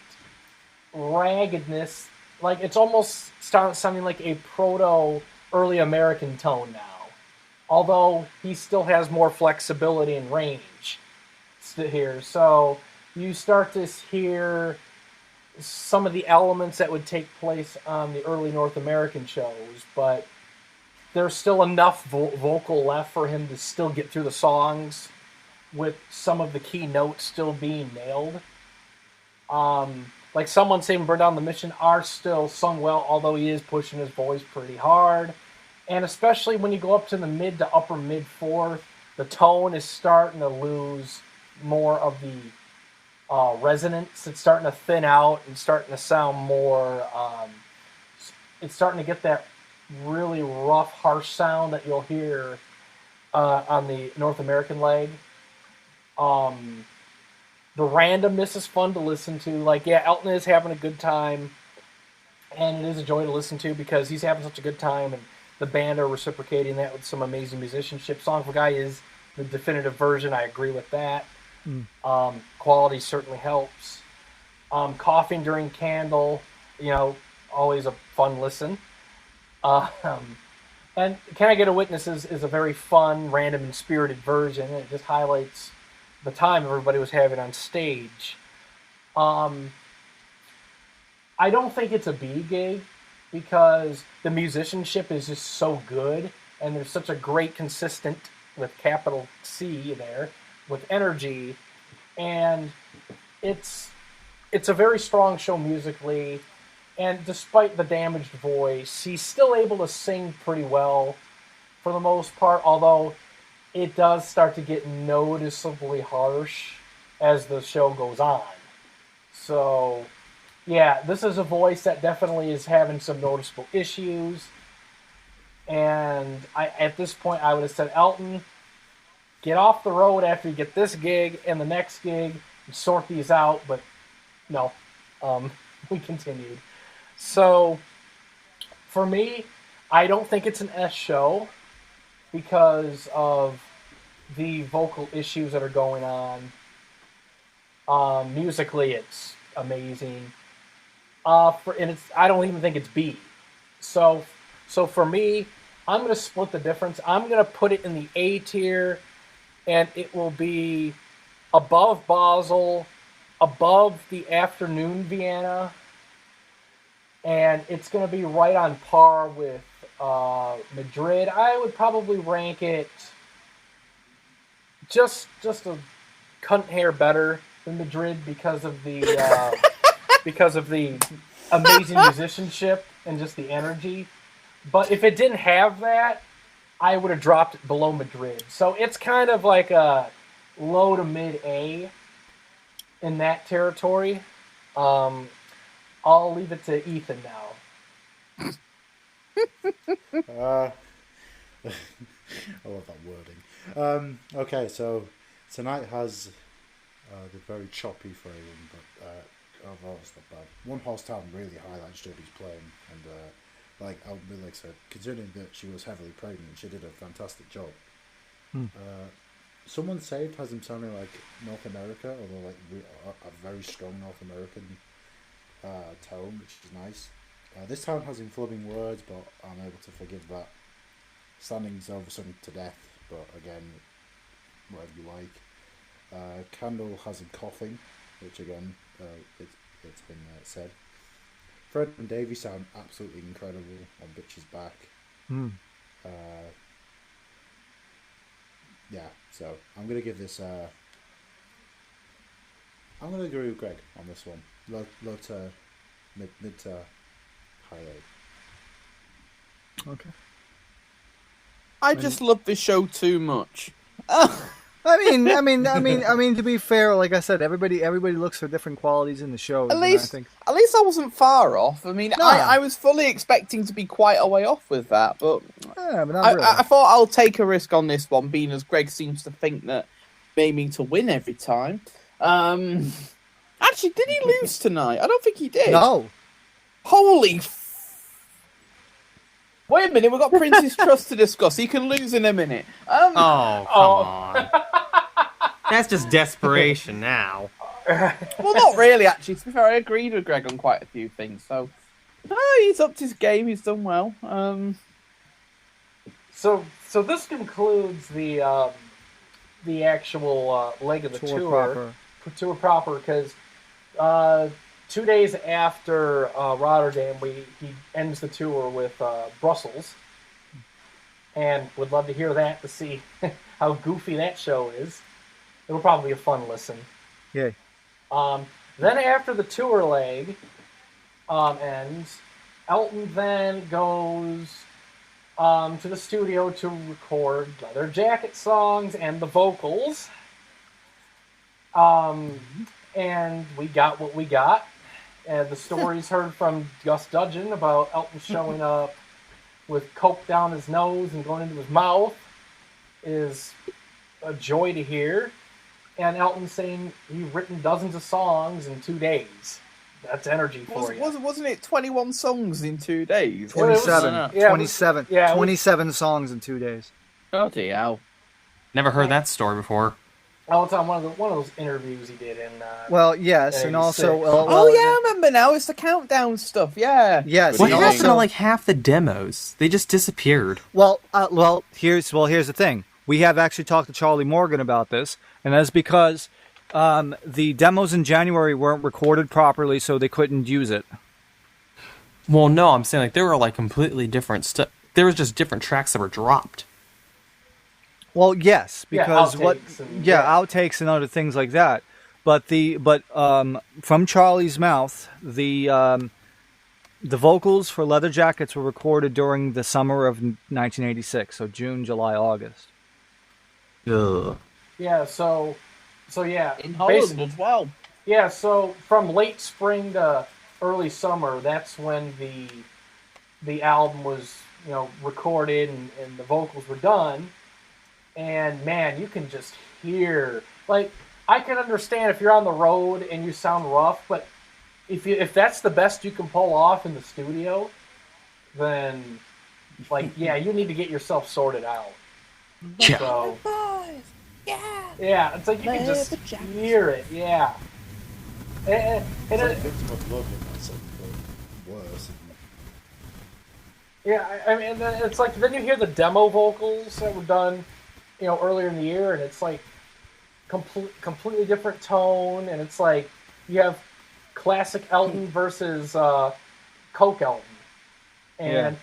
S2: raggedness. Like it's almost sounding like a proto early American tone now. Although he still has more flexibility and range here. So you start to hear some of the elements that would take place on the early North American shows, but there's still enough vocal left for him to still get through the songs with some of the key notes still being nailed. Like Someone Saving Burn Down the Mission are still sung well, although he is pushing his voice pretty hard. And especially when you go up to the mid to upper mid fourth, the tone is starting to lose more of the resonance. It's starting to thin out and starting to sound more. It's starting to get that really rough, harsh sound that you'll hear on the North American leg. The randomness is fun to listen to. Like, yeah, Elton is having a good time, and it is a joy to listen to because he's having such a good time, and the band are reciprocating that with some amazing musicianship. Song for Guy is the definitive version. I agree with that. Quality certainly helps. Coughing during Candle, always a fun listen. And Can I Get a Witness is a very fun, random, and spirited version. It just highlights the time everybody was having on stage. I don't think it's a B gig because the musicianship is just so good, and there's such a great consistent, with capital C there, with energy, and it's a very strong show musically, and despite the damaged voice, he's still able to sing pretty well for the most part, although it does start to get noticeably harsh as the show goes on. So, yeah, this is a voice that definitely is having some noticeable issues. And at this point, I would have said, Elton, get off the road after you get this gig and the next gig and sort these out. But no, we continued. So, for me, I don't think it's an S show because of the vocal issues that are going on. Musically, it's amazing. I don't even think it's B. So for me, I'm going to split the difference. I'm going to put it in the A tier, and it will be above Basel, above the Afternoon Vienna, and it's going to be right on par with Madrid. I would probably rank it just a cunt hair better than Madrid because of the amazing musicianship and just the energy. But if it didn't have that, I would have dropped it below Madrid. So it's kind of like a low to mid A in that territory. I'll leave it to Ethan now.
S4: I love that wording. Okay, so tonight has the very choppy phrasing, but overall it's not bad. One Horse Town really highlights Jodie's playing, and like Elton said, considering that she was heavily pregnant, she did a fantastic job. Someone Saved has him sounding like North America, although like a very strong North American tone, which is nice. This town has him flubbing words, but I'm able to forgive that. Standing's oversung to death, but again, whatever you like. Candle has him coughing, which again, it's been said. Fred and Davey sound absolutely incredible on Bitch's Back. Yeah, so I'm going to give this... I'm going to agree with Greg on this one. Low to mid to highlight.
S5: Okay.
S6: I just love this show too much.
S5: I mean, to be fair, like I said, everybody looks for different qualities in the show.
S6: At least I wasn't far off. I mean,
S5: No.
S6: I was fully expecting to be quite a way off with that, but
S5: Yeah, but not really.
S6: I thought I'll take a risk on this one, being as Greg seems to think that aiming to win every time. Actually, did he lose tonight? I don't think he did.
S5: No.
S6: Holy Wait a minute, we've got Prince's Trust to discuss. He can lose in a minute.
S3: Oh, come on. That's just desperation now.
S6: Well, not really, actually. To be fair, I agreed with Greg on quite a few things. So, he's upped his game. He's done well.
S2: So this concludes the actual leg of the tour proper, because 2 days after Rotterdam, he ends the tour with Brussels, and would love to hear that to see how goofy that show is. It'll probably be a fun listen.
S5: Yay.
S2: Then after the tour leg ends, Elton then goes to the studio to record Leather Jacket songs and the vocals. And we got what we got. And the stories heard from Gus Dudgeon about Elton showing up with coke down his nose and going into his mouth is a joy to hear. And Elton saying he's written dozens of songs in 2 days. That's energy for you.
S6: Wasn't it 21 songs in 2 days?
S5: 27.
S2: Yeah,
S5: 27.
S2: yeah,
S5: 27 songs in 2 days.
S6: Bloody hell.
S3: Never heard that story before.
S2: Oh, it's on one of those interviews he did in.
S5: Well, yes, and also.
S2: 86.
S6: Oh, yeah, I remember now. It's the countdown stuff, yeah.
S5: Yes.
S3: What
S5: and
S3: happened to
S5: also-
S3: like half the demos? They just disappeared.
S5: Well, here's the thing. We have actually talked to Charlie Morgan about this, and that's because the demos in January weren't recorded properly, so they couldn't use it.
S3: Well, no, I'm saying like there were like completely different stuff. There was just different tracks that were dropped.
S5: Well, yes, because
S2: outtakes
S5: outtakes and other things like that. But from Charlie's mouth, the vocals for Leather Jackets were recorded during the summer of 1986, so June, July, August.
S3: Ugh.
S2: Yeah, so yeah.
S6: In Holland as well.
S2: Yeah, so from late spring to early summer, that's when the album was, recorded and the vocals were done. And man, you can just hear, like, I can understand if you're on the road and you sound rough, but if that's the best you can pull off in the studio, then you need to get yourself sorted out.
S3: Yeah.
S2: So, yeah, it's like you can just hear it, yeah. And
S4: It's like Victim of Love in that sense, but worse.
S2: yeah, I mean, it's like then you hear the demo vocals that were done, earlier in the year, and it's like completely different tone, and it's like you have classic Elton versus Coke Elton, and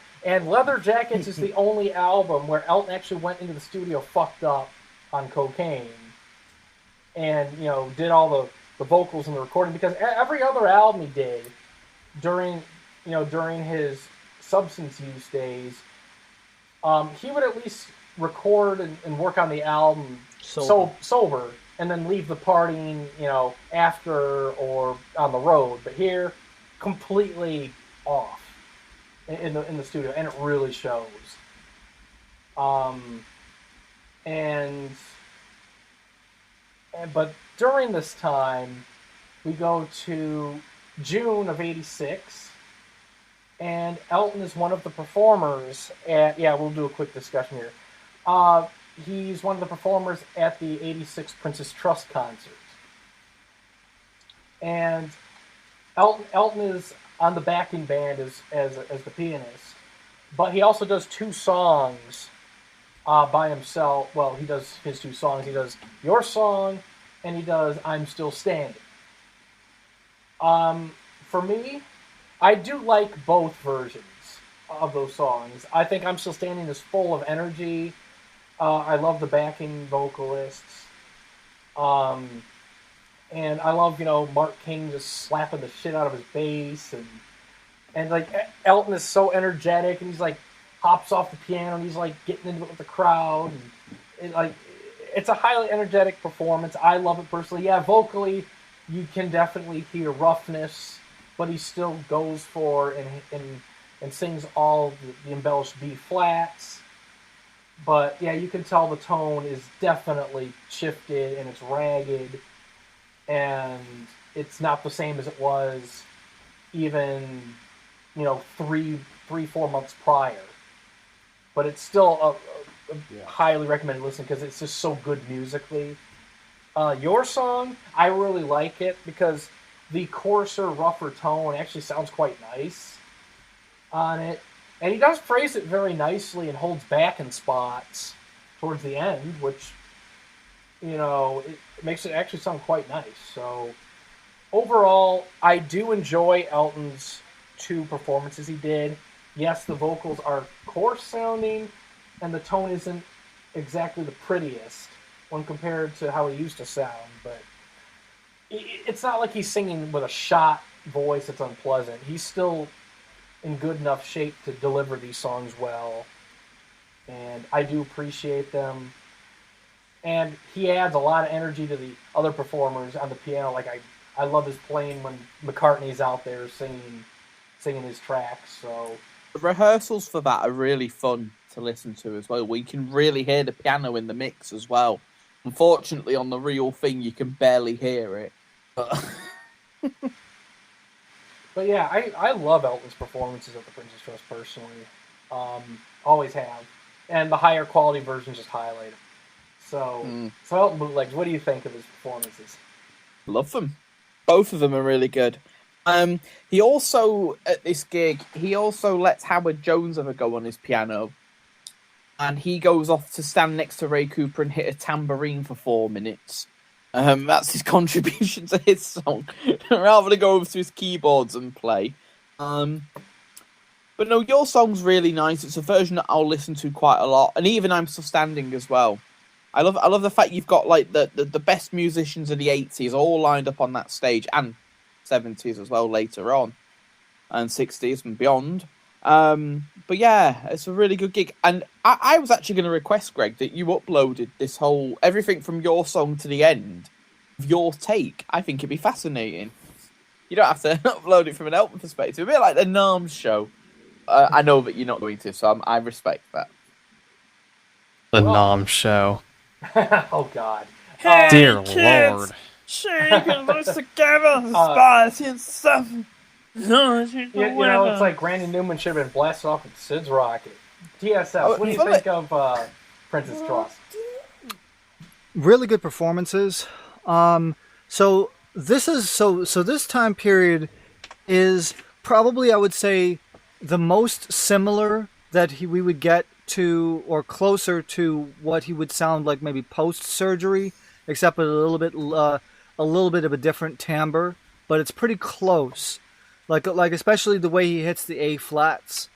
S2: Leather Jackets is the only album where Elton actually went into the studio fucked up on cocaine, and did all the vocals and the recording, because every other album he did during his substance use days, he would at least record and work on the album sober, and then leave the partying, after or on the road. But here, completely off. in the studio, and it really shows. And but during this time, we go to June of '86, and Elton is one of the performers at. Yeah, we'll do a quick discussion here. He's one of the performers at the '86 Princess Trust concert, and Elton is on the backing band as the pianist, but he also does two songs by himself. Well, he does his two songs. He does Your Song, and he does I'm Still Standing. For me, I do like both versions of those songs. I think I'm Still Standing is full of energy. I love the backing vocalists. And I love, Mark King just slapping the shit out of his bass, and like Elton is so energetic, and he's like hops off the piano, and he's like getting into it with the crowd, and it's a highly energetic performance. I love it personally. Yeah, vocally, you can definitely hear roughness, but he still goes for and sings all the embellished B flats. But yeah, you can tell the tone is definitely shifted, and it's ragged. And it's not the same as it was even, 4 months prior. But it's still a highly recommended listen because it's just so good musically. Your Song, I really like it because the coarser, rougher tone actually sounds quite nice on it. And he does phrase it very nicely and holds back in spots towards the end, which, it makes it actually sound quite nice. So overall, I do enjoy Elton's two performances he did. Yes, the vocals are coarse sounding, and the tone isn't exactly the prettiest when compared to how he used to sound, but it's not like he's singing with a shot voice that's unpleasant. He's still in good enough shape to deliver these songs well, and I do appreciate them. And he adds a lot of energy to the other performers on the piano. Like I love his playing when McCartney's out there singing his tracks. So
S6: the rehearsals for that are really fun to listen to as well. We can really hear the piano in the mix as well. Unfortunately, on the real thing, you can barely hear it. But
S2: yeah, I love Elton's performances at the Princess Trust personally. Always have. And the higher quality versions just highlight it. So Elton Bootlegs, what do you think of his performances?
S6: Love them. Both of them are really good. He also, at this gig, he also lets Howard Jones have a go on his piano. And he goes off to stand next to Ray Cooper and hit a tambourine for 4 minutes. That's his contribution to his song, rather than go over to his keyboards and play. But no, Your Song's really nice. It's a version that I'll listen to quite a lot, and even I'm Still Standing as well. I love the fact you've got like the best musicians of the 80s all lined up on that stage, and 70s as well later on, and 60s and beyond. But yeah, it's a really good gig, and I was actually going to request, Greg, that you uploaded this whole everything from Your Song to the end of your take. I think it'd be fascinating. You don't have to upload it from an Elton perspective. A bit like the NARMS show. I know that you're not going to, so I respect that.
S3: The NARMS show.
S2: Oh God!
S6: Hey,
S3: Dear
S6: kids,
S3: Lord!
S6: shake and let's together, spicy and stuff.
S2: It's like Randy Newman should have been blasted off with Sid's rocket. TSS, what do you think of Princess Trust?
S5: Really good performances. So this time period is probably, I would say, the most similar that we would get to, or closer to what he would sound like maybe post surgery, except with a little bit of a different timbre, but it's pretty close. Like especially the way he hits the A flats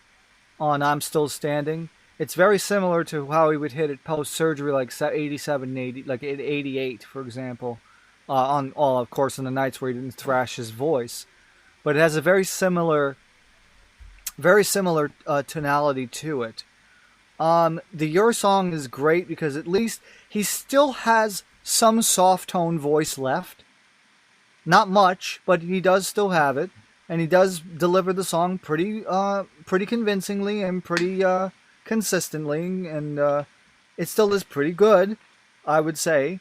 S5: on I'm Still Standing. It's very similar to how he would hit it post surgery, like 87, 80, like 88, for example. On all, of course, in the nights where he didn't thrash his voice, but it has a very similar tonality to it. The Your Song is great because at least he still has some soft tone voice left. Not much, but he does still have it. and he does deliver the song pretty convincingly and pretty consistently, and it still is pretty good, I would say.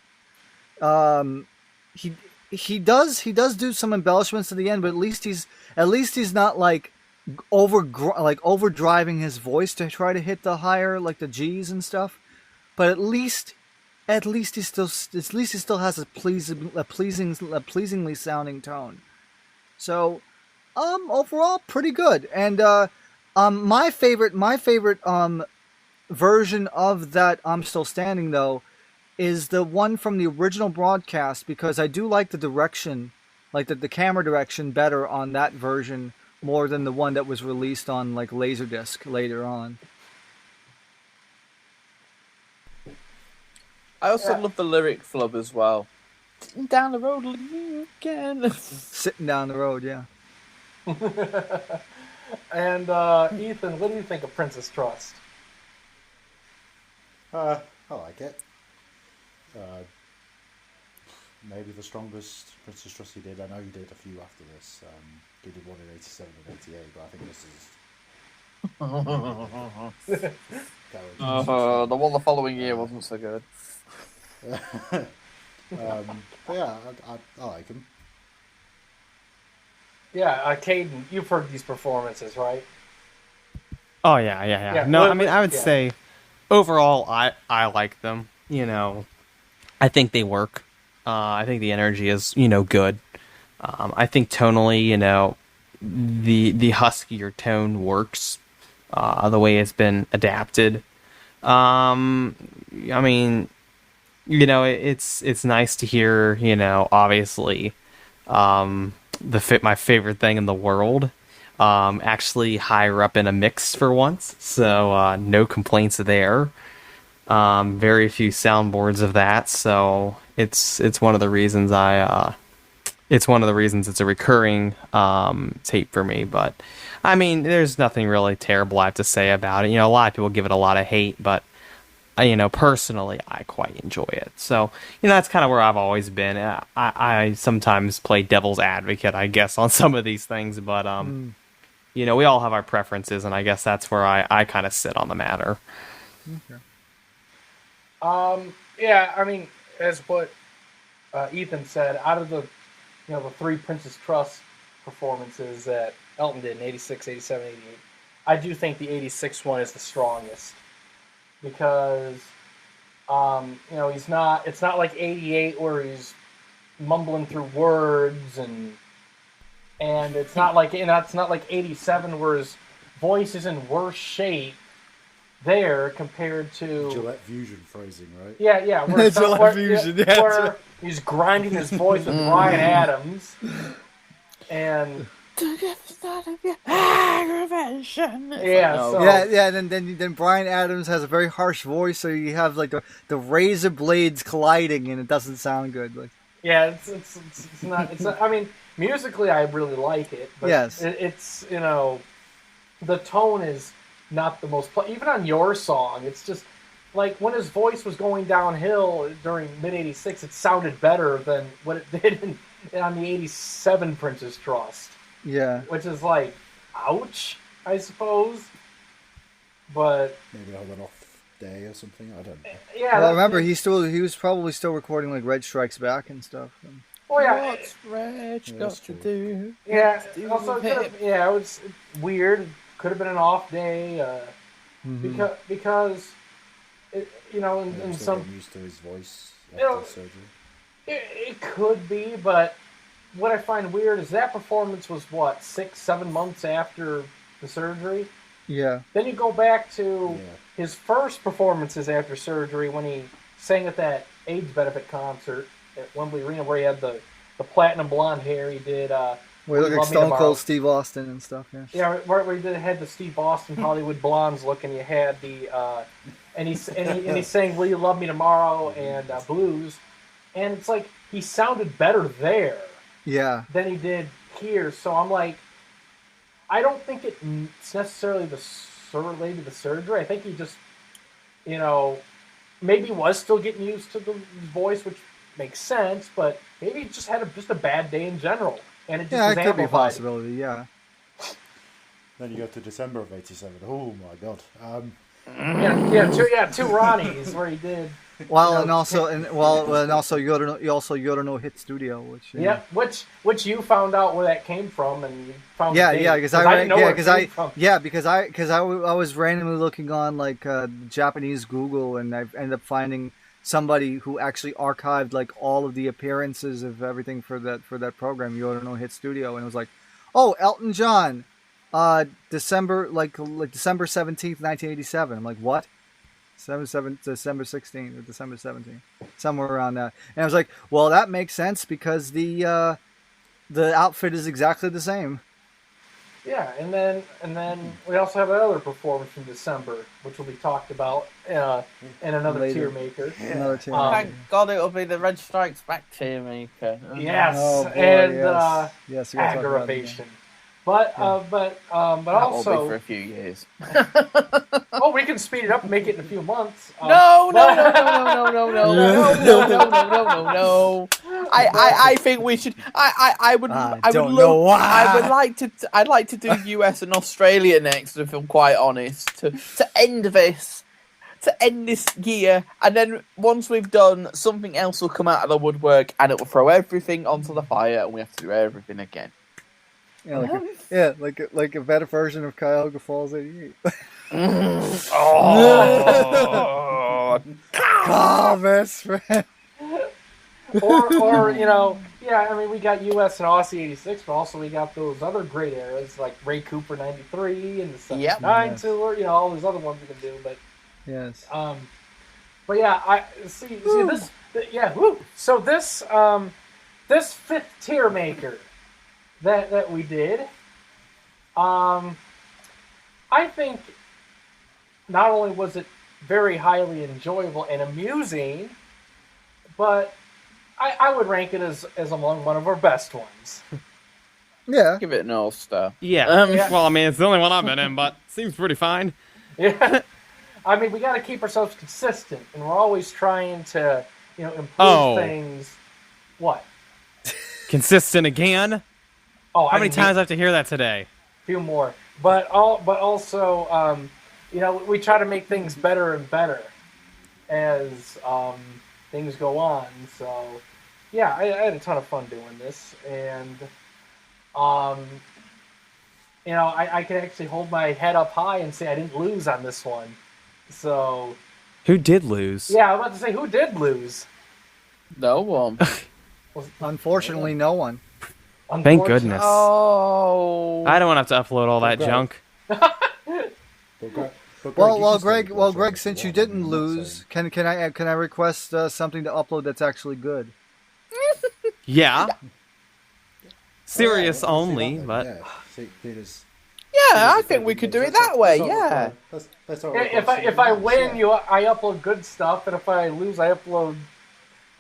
S5: He does do some embellishments at the end, but at least he's not like overdriving his voice to try to hit the higher, like the G's and stuff. But at least he still has a pleasingly sounding tone. So, overall pretty good. And my favorite version of that "I'm Still Standing" though is the one from the original broadcast, because I do like the direction, like the camera direction better on that version more than the one that was released on like Laserdisc later on.
S6: I also love the lyric flub as well. Sitting down the road again.
S5: Sitting down the road, yeah.
S2: And Ethan, what do you think of Princess Trust?
S4: I like it. Maybe the strongest Princess Trust he did. I know he did a few after this. He did one in 87 and 88, but I think this is...
S6: The one the following year wasn't so good.
S4: But yeah, I like him.
S2: Yeah, Cayden, you've heard these performances, right?
S3: Oh yeah. No, I mean, I would say overall, I like them. You know, I think they work. I think the energy is, good. I think tonally, the huskier tone works. The way it's been adapted. I mean, it's nice to hear, obviously, my favorite thing in the world, actually higher up in a mix for once. So, no complaints there. Very few soundboards of that. So it's one of the reasons it's a recurring, tape for me. But I mean, there's nothing really terrible I have to say about it. A lot of people give it a lot of hate, but personally, I quite enjoy it. So, that's kind of where I've always been. I sometimes play devil's advocate, I guess, on some of these things, but, we all have our preferences, and I guess that's where I kind of sit on the matter.
S5: Okay.
S2: Yeah, I mean, as what Ethan said, out of the three Princess Trust performances that Elton did in 86, 87, 88, I do think the 86 one is the strongest. Because, it's not like 88 where he's mumbling through words, and it's not like 87 where his voice is in worse shape there compared to
S4: Gillette Fusion phrasing, right?
S2: Yeah. Where he's grinding his voice with Bryan Adams, and
S5: then Bryan Adams has a very harsh voice, so you have like the razor blades colliding, and it doesn't sound good. Like,
S2: yeah, it's not. I mean, musically, I really like it. But
S5: yes,
S2: it's the tone is not the most. Even on your song, it's just like when his voice was going downhill during mid '86, it sounded better than what it did on the '87 Princess Trust.
S5: Yeah.
S2: Which is like, ouch, I suppose. But
S4: maybe I'll have an off day or something. I don't know.
S2: Yeah.
S5: Well, remember, he was probably still recording like Red Strikes Back and stuff.
S2: Oh yeah.
S6: What's Reg got to do?
S2: Yeah. Also, it was weird. Could have been an off day. Because it, in some
S4: used to his voice after surgery.
S2: It could be, but what I find weird is that performance was 6-7 months after the surgery.
S5: Yeah. Then
S2: you go back to his first performances after surgery when he sang at that AIDS benefit concert at Wembley Arena where he had the platinum blonde hair. He did.
S5: Where he looked like Stone Cold Steve Austin and stuff. Yeah.
S2: Yeah, where he had the Steve Austin Hollywood Blondes look, and you had the and he sang "Will You Love Me Tomorrow" and Blues, and it's like he sounded better there.
S5: Yeah.
S2: Than he did here. So I'm like, I don't think it's necessarily related to the surgery. I think he just, maybe was still getting used to the voice, which makes sense, but maybe he just had just a bad day in general. and it just
S5: Yeah,
S2: was
S5: it could be a
S2: amplified.
S5: possibility. Yeah.
S4: Then you go to December of '87. Oh my god.
S2: Two Ronnies where he did.
S5: Well,
S2: You know,
S5: and also Yoda no Hit Studio, which
S2: Yeah, which you found out where that came from, and you found
S5: yeah,
S2: the date,
S5: yeah, because I was randomly looking on like Japanese Google, and I ended up finding somebody who actually archived like all of the appearances of everything for that program, Yoda no Hit Studio, and it was like, oh, Elton John, December 17th, 1987. I'm like, what? December 16th or December 17th, somewhere around that. And I was like, well, that makes sense because the outfit is exactly the same.
S2: Yeah, and then we also have another performance from December, which will be talked about in another
S5: Later.
S2: TierMaker.
S5: Another tier.
S6: Thank God it'll be the Red Strikes Back TierMaker.
S2: Yes,
S5: Oh, boy,
S2: and
S5: yes, we gotta talk about it
S2: aggravation. But
S6: That
S2: also,
S6: will be for a few years.
S2: oh, we can speed it up and make it in a few months.
S6: No. I think we should. I would.
S5: Don't know why.
S6: I'd like to do US and Australia next, if I'm quite honest, to end this. To end this year, and then once we've done, something else will come out of the woodwork, and it will throw everything onto the fire, and we have to do everything again.
S5: Yeah, like a better version of Cuyahoga Falls '88.
S6: Oh,
S5: best friend.
S2: or yeah, I mean, we got US and Aussie '86, but also we got those other great eras like Ray Cooper '93 and the '79 tour. All these other ones we can do, but.
S5: Yes.
S2: But yeah, I see this. Yeah, woo. So this fifth TierMaker that we did, I think not only was it very highly enjoyable and amusing, but I would rank it as among one of our best ones.
S5: Yeah.
S6: give it an all-star.
S3: Yeah.
S2: Yeah.
S3: Well, I mean, it's the only one I've been in, but seems pretty fine.
S2: Yeah. I mean, we got to keep ourselves consistent, and we're always trying to, improve things. What?
S3: Consistent again?
S2: Oh,
S3: How many times do I have to hear that today?
S2: A few more, but also, we try to make things better and better as things go on. So, yeah, I had a ton of fun doing this, and I can actually hold my head up high and say I didn't lose on this one. So,
S3: Who did lose?
S2: yeah, I was about to say, who did lose?
S6: No one.
S5: Unfortunately, no one.
S3: Thank goodness.
S6: Oh.
S3: I don't want to have to upload all that
S4: Okay.
S3: junk.
S5: Well, Greg, since you didn't lose, can I request something to upload that's actually good?
S3: Yeah. Serious only, but...
S4: Yeah, see, Peter's...
S6: Yeah, I think we could do it that way. Yeah.
S4: That's all
S2: If I win, I upload good stuff, and if I lose, I upload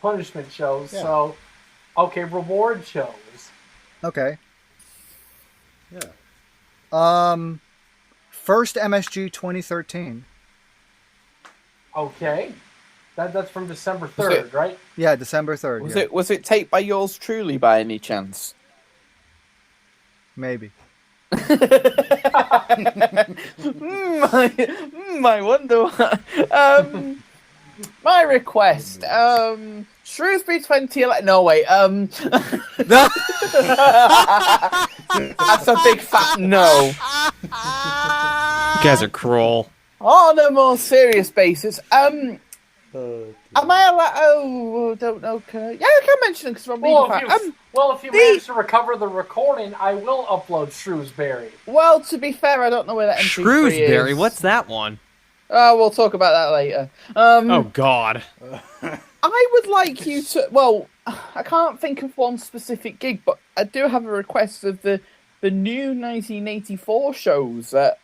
S2: punishment shows.
S4: Yeah.
S2: So, okay, reward shows.
S5: Okay.
S4: Yeah.
S5: First MSG 2013.
S2: Okay, that's from December 3rd, right?
S5: Yeah, December 3rd.
S6: Was it taped by yours truly by any chance?
S5: Maybe.
S6: I wonder what. My request. Shrewsbury 2011. No, wait. That's a big fat no.
S3: You guys are cruel.
S6: On a more serious basis, am I allowed? Oh, don't know. Yeah, I can mention it because I'm being fat.
S2: If you manage to recover the recording, I will upload Shrewsbury.
S6: Well, to be fair, I don't know where that MP3
S3: Shrewsbury?
S6: is.
S3: What's that one?
S6: We'll talk about that later.
S3: Oh, God.
S6: I would like you to. Well, I can't think of one specific gig, but I do have a request of the new 1984 shows that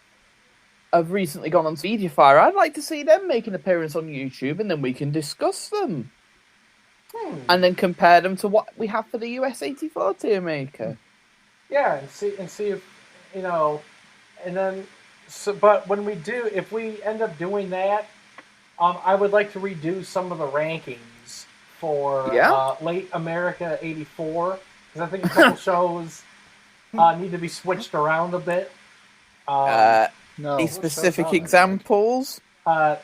S6: have recently gone on Mediafire. I'd like to see them make an appearance on YouTube, and then we can discuss them. And then compare them to what we have for the US 84 TierMaker.
S2: Yeah, and see if and then. So, but when we do, if we end up doing that, I would like to redo some of the rankings for Late America '84, because I think a couple shows need to be switched around a bit.
S5: No.
S6: Any specific examples?
S2: No,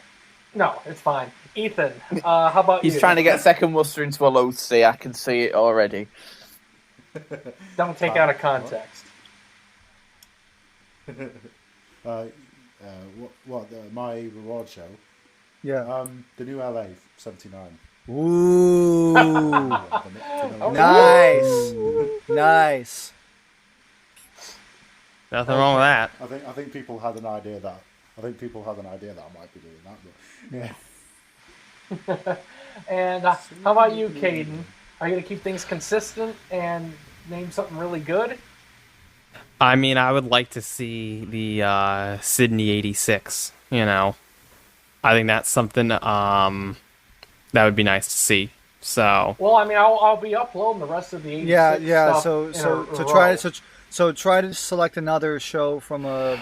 S2: it's fine. Ethan, how about you?
S6: He's trying to get Second Muster into a low C. I can see it already.
S2: Don't take out of context.
S4: My reward show?
S5: Yeah.
S4: The new LA 79.
S5: Ooh.
S2: Oh,
S5: Nice. Nice.
S3: Nothing wrong with that.
S4: I think people had an idea that I might be doing that, but yeah.
S2: And how about you, Cayden? Are you going to keep things consistent and name something really good?
S3: I mean, I would like to see the Sydney 86, you know. I think that's something that would be nice to see. So,
S2: Well, I mean, I'll be uploading the rest of the 86
S5: Yeah.
S2: stuff
S5: So try to select another show from that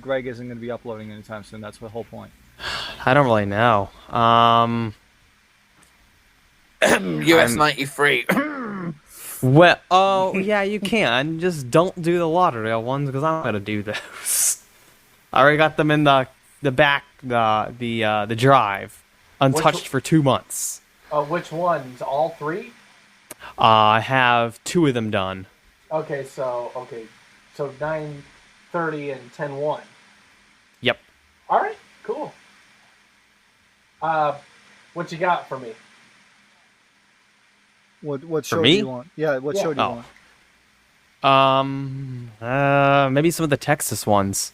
S5: Greg isn't going to be uploading anytime soon. That's the whole point.
S3: I don't really know.
S6: US 93.
S3: Well, oh, yeah, you can. Just don't do the Lauderdale ones, because I'm going to do those. I already got them in the back, the drive, untouched for 2 months.
S2: Which ones? All three?
S3: I have 2 of them done.
S2: Okay, so 9:30 and 10:1.
S3: Yep.
S2: All right, cool. What you got for me?
S5: What show do
S3: me?
S5: you want? Yeah, what show do you want?
S3: Maybe some of the Texas ones.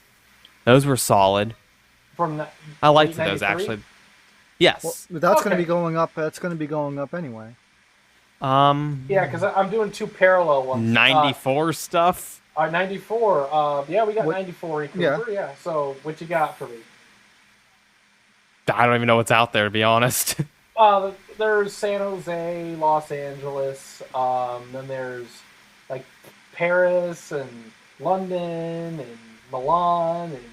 S3: Those were solid.
S2: From
S3: I liked
S2: late
S3: those
S2: 93?
S3: actually. Yes.
S5: Well, that's going to
S2: Okay.
S5: be going up. That's going to be going up anyway.
S2: Yeah, because I'm doing 2 parallel ones.
S3: 94 stuff.
S2: 94. Yeah, we got
S5: What-
S2: 94 in Cooper. Yeah. So what you got for me?
S3: I don't even know what's out there, to be honest.
S2: There's San Jose, Los Angeles. Then there's like Paris and London and Milan and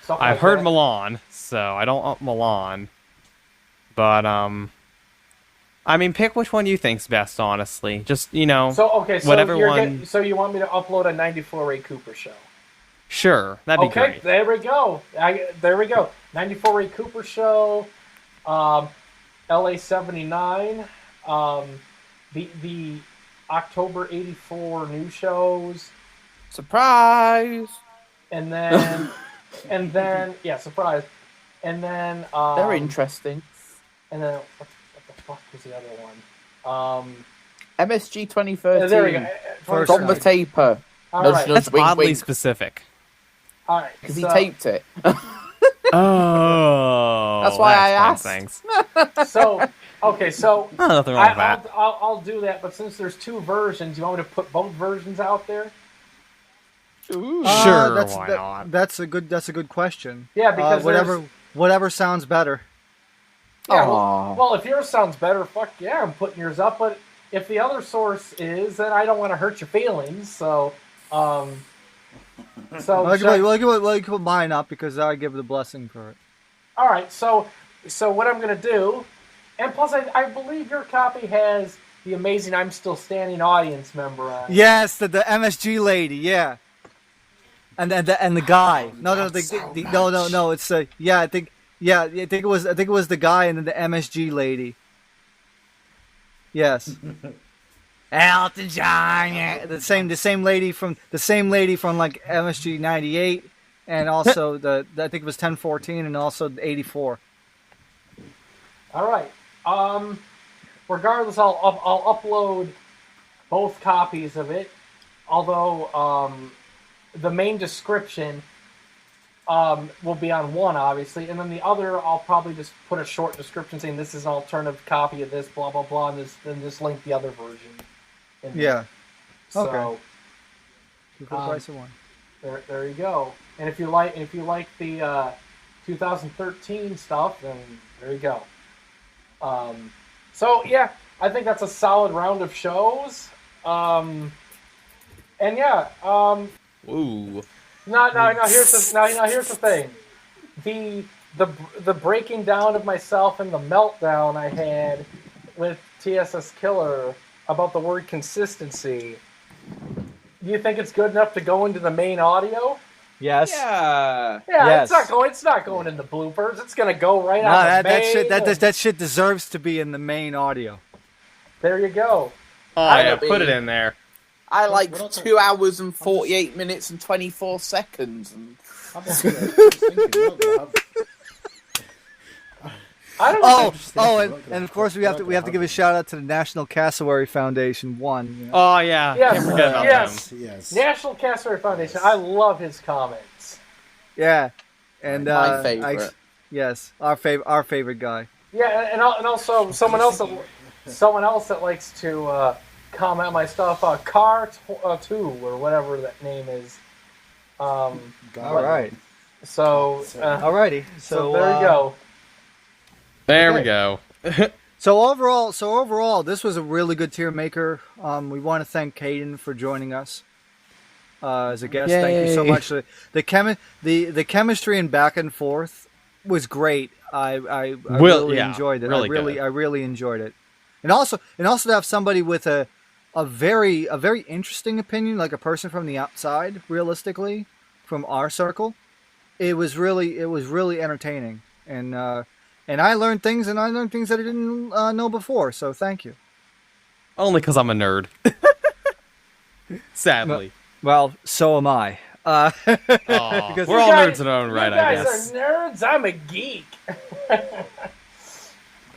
S2: stuff like
S3: I've heard
S2: that.
S3: Milan, so I don't want Milan. But I mean, pick which one you think's best. Honestly, just
S2: So okay, so
S3: whatever one.
S2: so you want me to upload a 94 Ray Cooper show?
S3: Sure, that'd be
S2: Okay,
S3: great.
S2: there we go. There we go. 94 Ray Cooper show. LA 79. The October 84 new shows.
S6: Surprise!
S2: And then yeah, surprise. And then
S6: They're interesting.
S2: And then what the fuck was the other one?
S6: MSG 2013.
S2: There we go.
S5: First
S6: From the
S5: time.
S6: taper.
S2: All
S6: Nudge,
S2: right.
S6: nudge,
S3: That's
S6: wink,
S3: oddly
S6: wink.
S3: specific.
S2: All right.
S6: Because he
S2: so-
S6: taped it.
S3: Oh,
S6: That's why I
S3: that
S6: asked.
S3: explains things.
S2: So okay, so
S3: Oh, nothing wrong with that.
S2: I'll do that. But since there's 2 versions, you want me to put both versions out there?
S6: Ooh.
S3: Sure,
S5: That's,
S3: why
S5: that-
S3: not?
S5: That's a good question.
S2: Yeah, because
S5: whatever sounds better.
S2: Yeah,
S6: Aw.
S2: well, if yours sounds better, fuck yeah, I'm putting yours up. But if the other source is, then I don't want to hurt your feelings. So,
S5: Well, you can put mine up because I give the blessing for it.
S2: all right. So what I'm gonna do, and plus I believe your copy has the amazing "I'm Still Standing" audience member on it.
S5: Yes, the MSG lady, yeah, and the guy. No, it's I think it was the guy and then the MSG lady. Yes. Elton John, yeah. the same lady from like MSG 98, and also I think it was 1014 and also 84.
S2: All right. Regardless, I'll upload both copies of it. Although the main description will be on one, obviously, and then the other I'll probably just put a short description saying this is an alternative copy of this, blah blah blah, and just link the other version. in there.
S5: Yeah.
S2: So
S5: Okay. For the price of one.
S2: there you go. And if you like the 2013 stuff, then there you go. So yeah, I think that's a solid round of shows. And yeah,
S3: Ooh.
S2: now here's the thing. The breaking down of myself and the meltdown I had with TSS Killer about the word consistency. Do you think it's good enough to go into the main audio?
S5: Yes.
S6: Yeah.
S2: Yeah,
S5: Yes.
S2: it's not going in the bloopers. It's going to go right
S5: No,
S2: on the main.
S5: that shit deserves to be in the main audio.
S2: There you go.
S3: Oh yeah, put it in there.
S6: I like
S4: We're not
S6: 2 hours and 48 minutes and 24 seconds. And...
S4: I'm just thinking, we're not gonna have-
S2: I don't know.
S5: And of course we have to give a shout out to the National Cassowary Foundation.
S3: Oh yeah,
S2: Yes,
S3: can't forget about
S2: yes.
S3: them.
S4: Yes.
S2: National Cassowary Foundation. I love his comments.
S5: Yeah, and
S6: My favorite.
S5: yes, our favorite guy.
S2: Yeah, and also someone else that likes to comment on my stuff. Car2 or whatever that name is.
S5: All right,
S2: So
S5: alrighty.
S2: so there you go.
S3: There we
S5: Okay.
S3: go.
S5: So overall, this was a really good tier maker. We want to thank Cayden for joining us as a guest. Thank you so
S3: Yay.
S5: much. The chemistry and back and forth was great. I really enjoyed it.
S3: Really good.
S5: I really enjoyed it. And also to have somebody with a very interesting opinion, like a person from the outside, realistically, from our circle. It was really entertaining. And I learned things that I didn't know before. So thank you.
S3: Only because I'm a nerd. Sadly.
S5: Well, so am I.
S3: Aw,
S5: Because-
S3: we're all
S2: You guys-
S3: nerds in our own right,
S2: you
S3: I
S2: guys
S3: guess.
S2: are nerds. I'm a geek.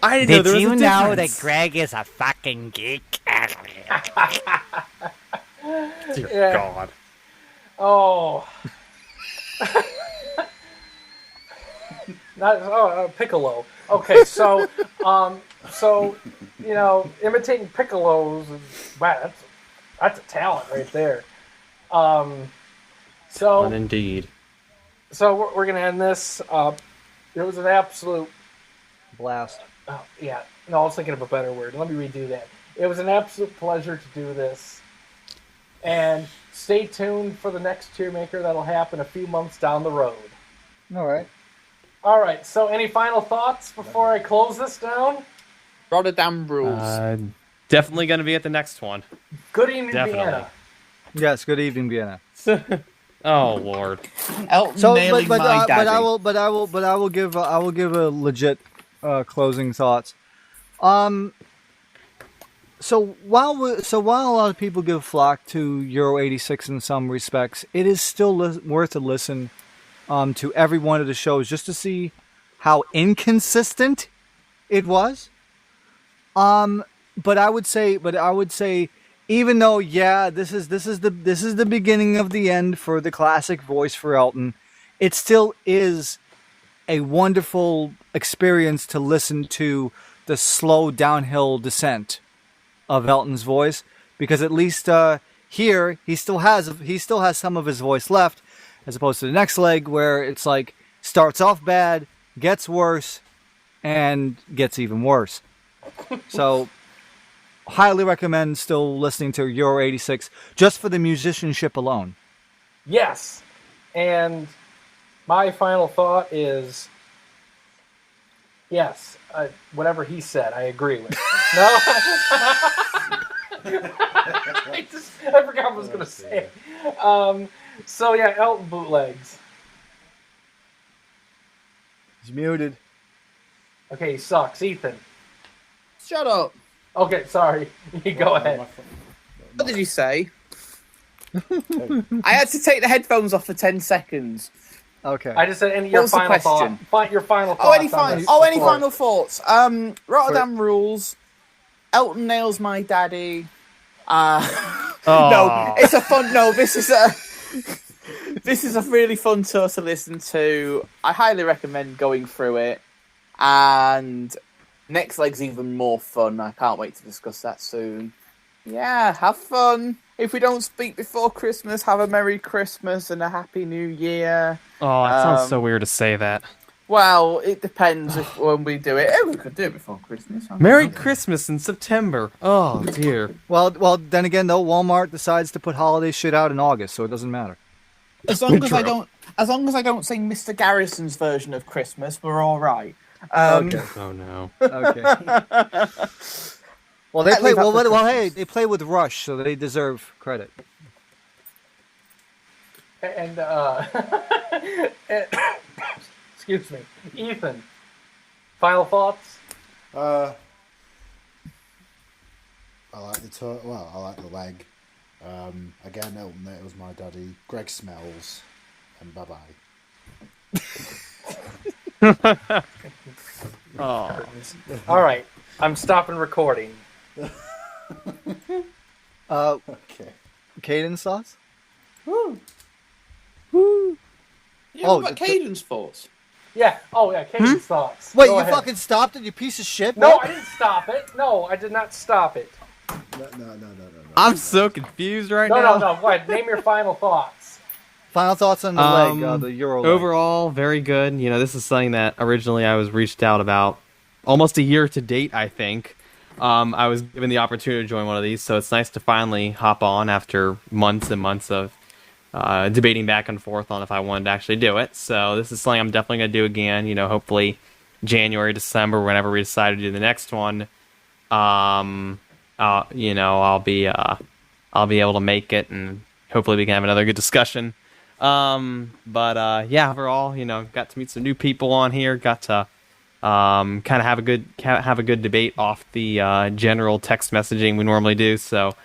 S3: I didn't know
S7: Did
S3: there was
S7: you
S3: a
S7: know that
S3: difference.
S7: Greg is a fucking geek?
S3: Dear
S2: Yeah.
S3: God.
S2: Oh. Piccolo. Okay, so imitating Piccolos is, wow, that's a talent right there. So
S3: One indeed.
S2: we're gonna end this. It was an absolute.
S5: Blast.
S2: Oh, yeah. No, I was thinking of a better word. Let me redo that. It was an absolute pleasure to do this. And stay tuned for the next tier maker that'll happen a few months down the road.
S5: All right.
S2: All right. So, any final thoughts before I close this down?
S6: Rotterdam rules.
S3: Definitely going to be at the next one.
S2: Good evening,
S3: Definitely.
S2: Vienna.
S5: Yes. Good evening, Vienna.
S3: Oh Lord.
S6: Elton
S5: So,
S6: nailing my daddy.
S5: but I will give a legit closing thoughts. So while a lot of people give flock to Euro 86 in some respects, it is still worth a listen to every one of the shows just to see how inconsistent it was. But I would say, even though this is the beginning of the end for the classic voice for Elton, it still is a wonderful experience to listen to the slow downhill descent of Elton's voice, because at least here he still has some of his voice left, as opposed to the next leg where it's like starts off bad, gets worse, and gets even worse. So highly recommend still listening to Euro 86 just for the musicianship alone.
S2: Yes. And my final thought is yes. Whatever he said, I agree with. No? I forgot what I was going to say. So, yeah, Elton Bootlegs.
S5: He's muted.
S2: Okay, he sucks. Ethan.
S6: Shut up.
S2: Okay, sorry. You go ahead.
S6: What did you say? I had to take the headphones off for 10 seconds.
S5: Okay.
S2: I just said
S6: What was the question?
S2: Your final thoughts.
S6: Oh, any
S2: on this
S6: any
S2: before-
S6: final thoughts? Rotterdam rules. Elton nails my daddy. No, it's a fun. No, this is a really fun tour to listen to. I highly recommend going through it. And next leg's even more fun. I can't wait to discuss that soon. Yeah, have fun. If we don't speak before Christmas, have a Merry Christmas and a Happy New Year.
S3: Oh, it sounds so weird to say that.
S6: Well, it depends when we do it. We could do it before Christmas.
S3: Merry Christmas in September. Oh dear.
S5: Well, then again, though, Walmart decides to put holiday shit out in August, so it doesn't matter.
S6: As long as I don't sing Mr. Garrison's version of Christmas, we're all right.
S5: Okay.
S3: Oh no.
S5: Okay. Well, they
S6: At
S5: play.
S6: least
S5: Well,
S6: that's
S5: well,
S6: the
S5: hey, they play with Rush, so they deserve credit.
S2: And, excuse me, Ethan. Final thoughts?
S4: I like the I like the leg. Again, Elton, it was my daddy. Greg smells, and bye bye.
S3: Oh.
S2: All right, I'm stopping recording.
S4: Okay.
S5: Cayden's thoughts?
S6: Yeah,
S5: Oh,
S6: what about
S5: the-
S6: Cayden's thoughts?
S2: Yeah. Oh, yeah. Cayden's thoughts.
S5: Wait,
S2: Go
S5: you
S2: ahead.
S5: fucking stopped it, you piece of shit?
S2: No,
S5: What?
S2: I didn't stop it. No, I did not stop it.
S4: No.
S3: I'm so confused right
S2: No,
S3: now.
S2: no. Go ahead. Name your final thoughts.
S5: Final thoughts on the leg, the Euro leg.
S3: Overall, very good. You know, this is something that originally I was reached out about almost a year to date, I think. I was given the opportunity to join one of these, so it's nice to finally hop on after months and months of debating back and forth on if I wanted to actually do it. So this is something I'm definitely going to do again, you know, hopefully January, December, whenever we decide to do the next one. You know, I'll be able to make it, and hopefully we can have another good discussion. Yeah, overall, you know, got to meet some new people on here, got to kind of have a good debate off the general text messaging we normally do. So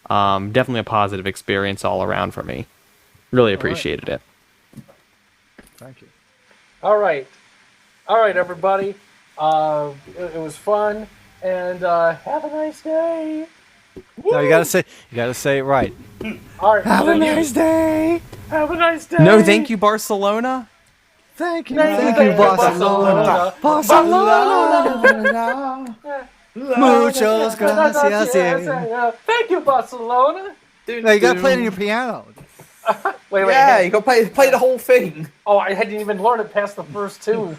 S3: definitely a positive experience all around for me. Really appreciated it.
S5: Thank you.
S2: All right, everybody. It was fun, and have a nice day.
S5: No, you gotta say it right.
S2: All right.
S5: Have a nice day.
S2: Have a nice day.
S3: No, thank you, Barcelona.
S5: Thank you.
S2: Thank
S5: Thank you,
S2: you,
S5: Barcelona. Barcelona. Muchos gracias.
S2: Thank you, Barcelona.
S5: No, you gotta play it on your piano.
S2: Wait.
S6: Yeah,
S2: Hey.
S6: you got to play the whole thing.
S2: Oh, I hadn't even learned it past the first two.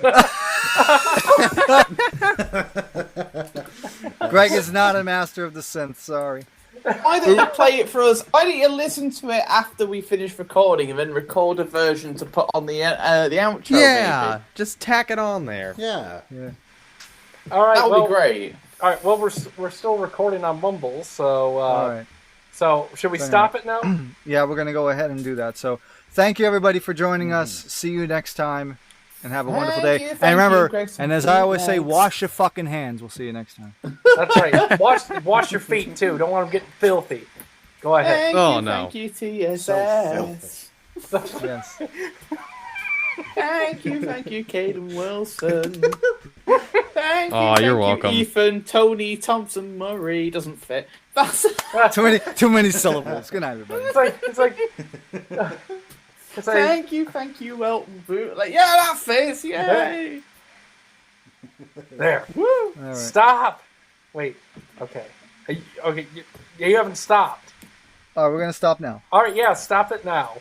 S5: Greg is not a master of the synth. Sorry.
S6: Why don't you play it for us? Why don't you listen to it after we finish recording and then record a version to put on the outro?
S3: Yeah,
S6: maybe?
S3: just tack it on there.
S4: Yeah.
S2: All right.
S6: That would
S2: well,
S6: be great.
S2: All right. Well, we're still recording on Mumble, so
S5: All right.
S2: So should we
S5: So
S2: stop it now?
S5: Yeah, we're gonna go ahead and do that. So, thank you everybody for joining us. See you next time, and have a wonderful day.
S6: Thank
S5: And remember,
S6: you, Gregson.
S5: and as I always say,
S6: Thanks.
S5: wash your fucking hands. We'll see you next time.
S2: That's right. Wash your feet too. Don't want them getting filthy. Go ahead.
S6: Thank you, TSS.
S5: Yes.
S6: Thank you, Cayden Wilson. Thank
S3: Aw,
S6: you,
S3: you're welcome.
S6: Ethan, Tony, Thompson, Murray. Doesn't fit. That's
S5: Too many syllables. Good night, everybody.
S2: It's like
S6: thank you, Elton Bootlegs. Yeah, that fits. Yay!
S2: there.
S6: Woo!
S5: All right.
S2: Stop. Wait. Okay. You haven't stopped.
S5: All right, we're gonna stop now.
S2: All right. Yeah. Stop it now.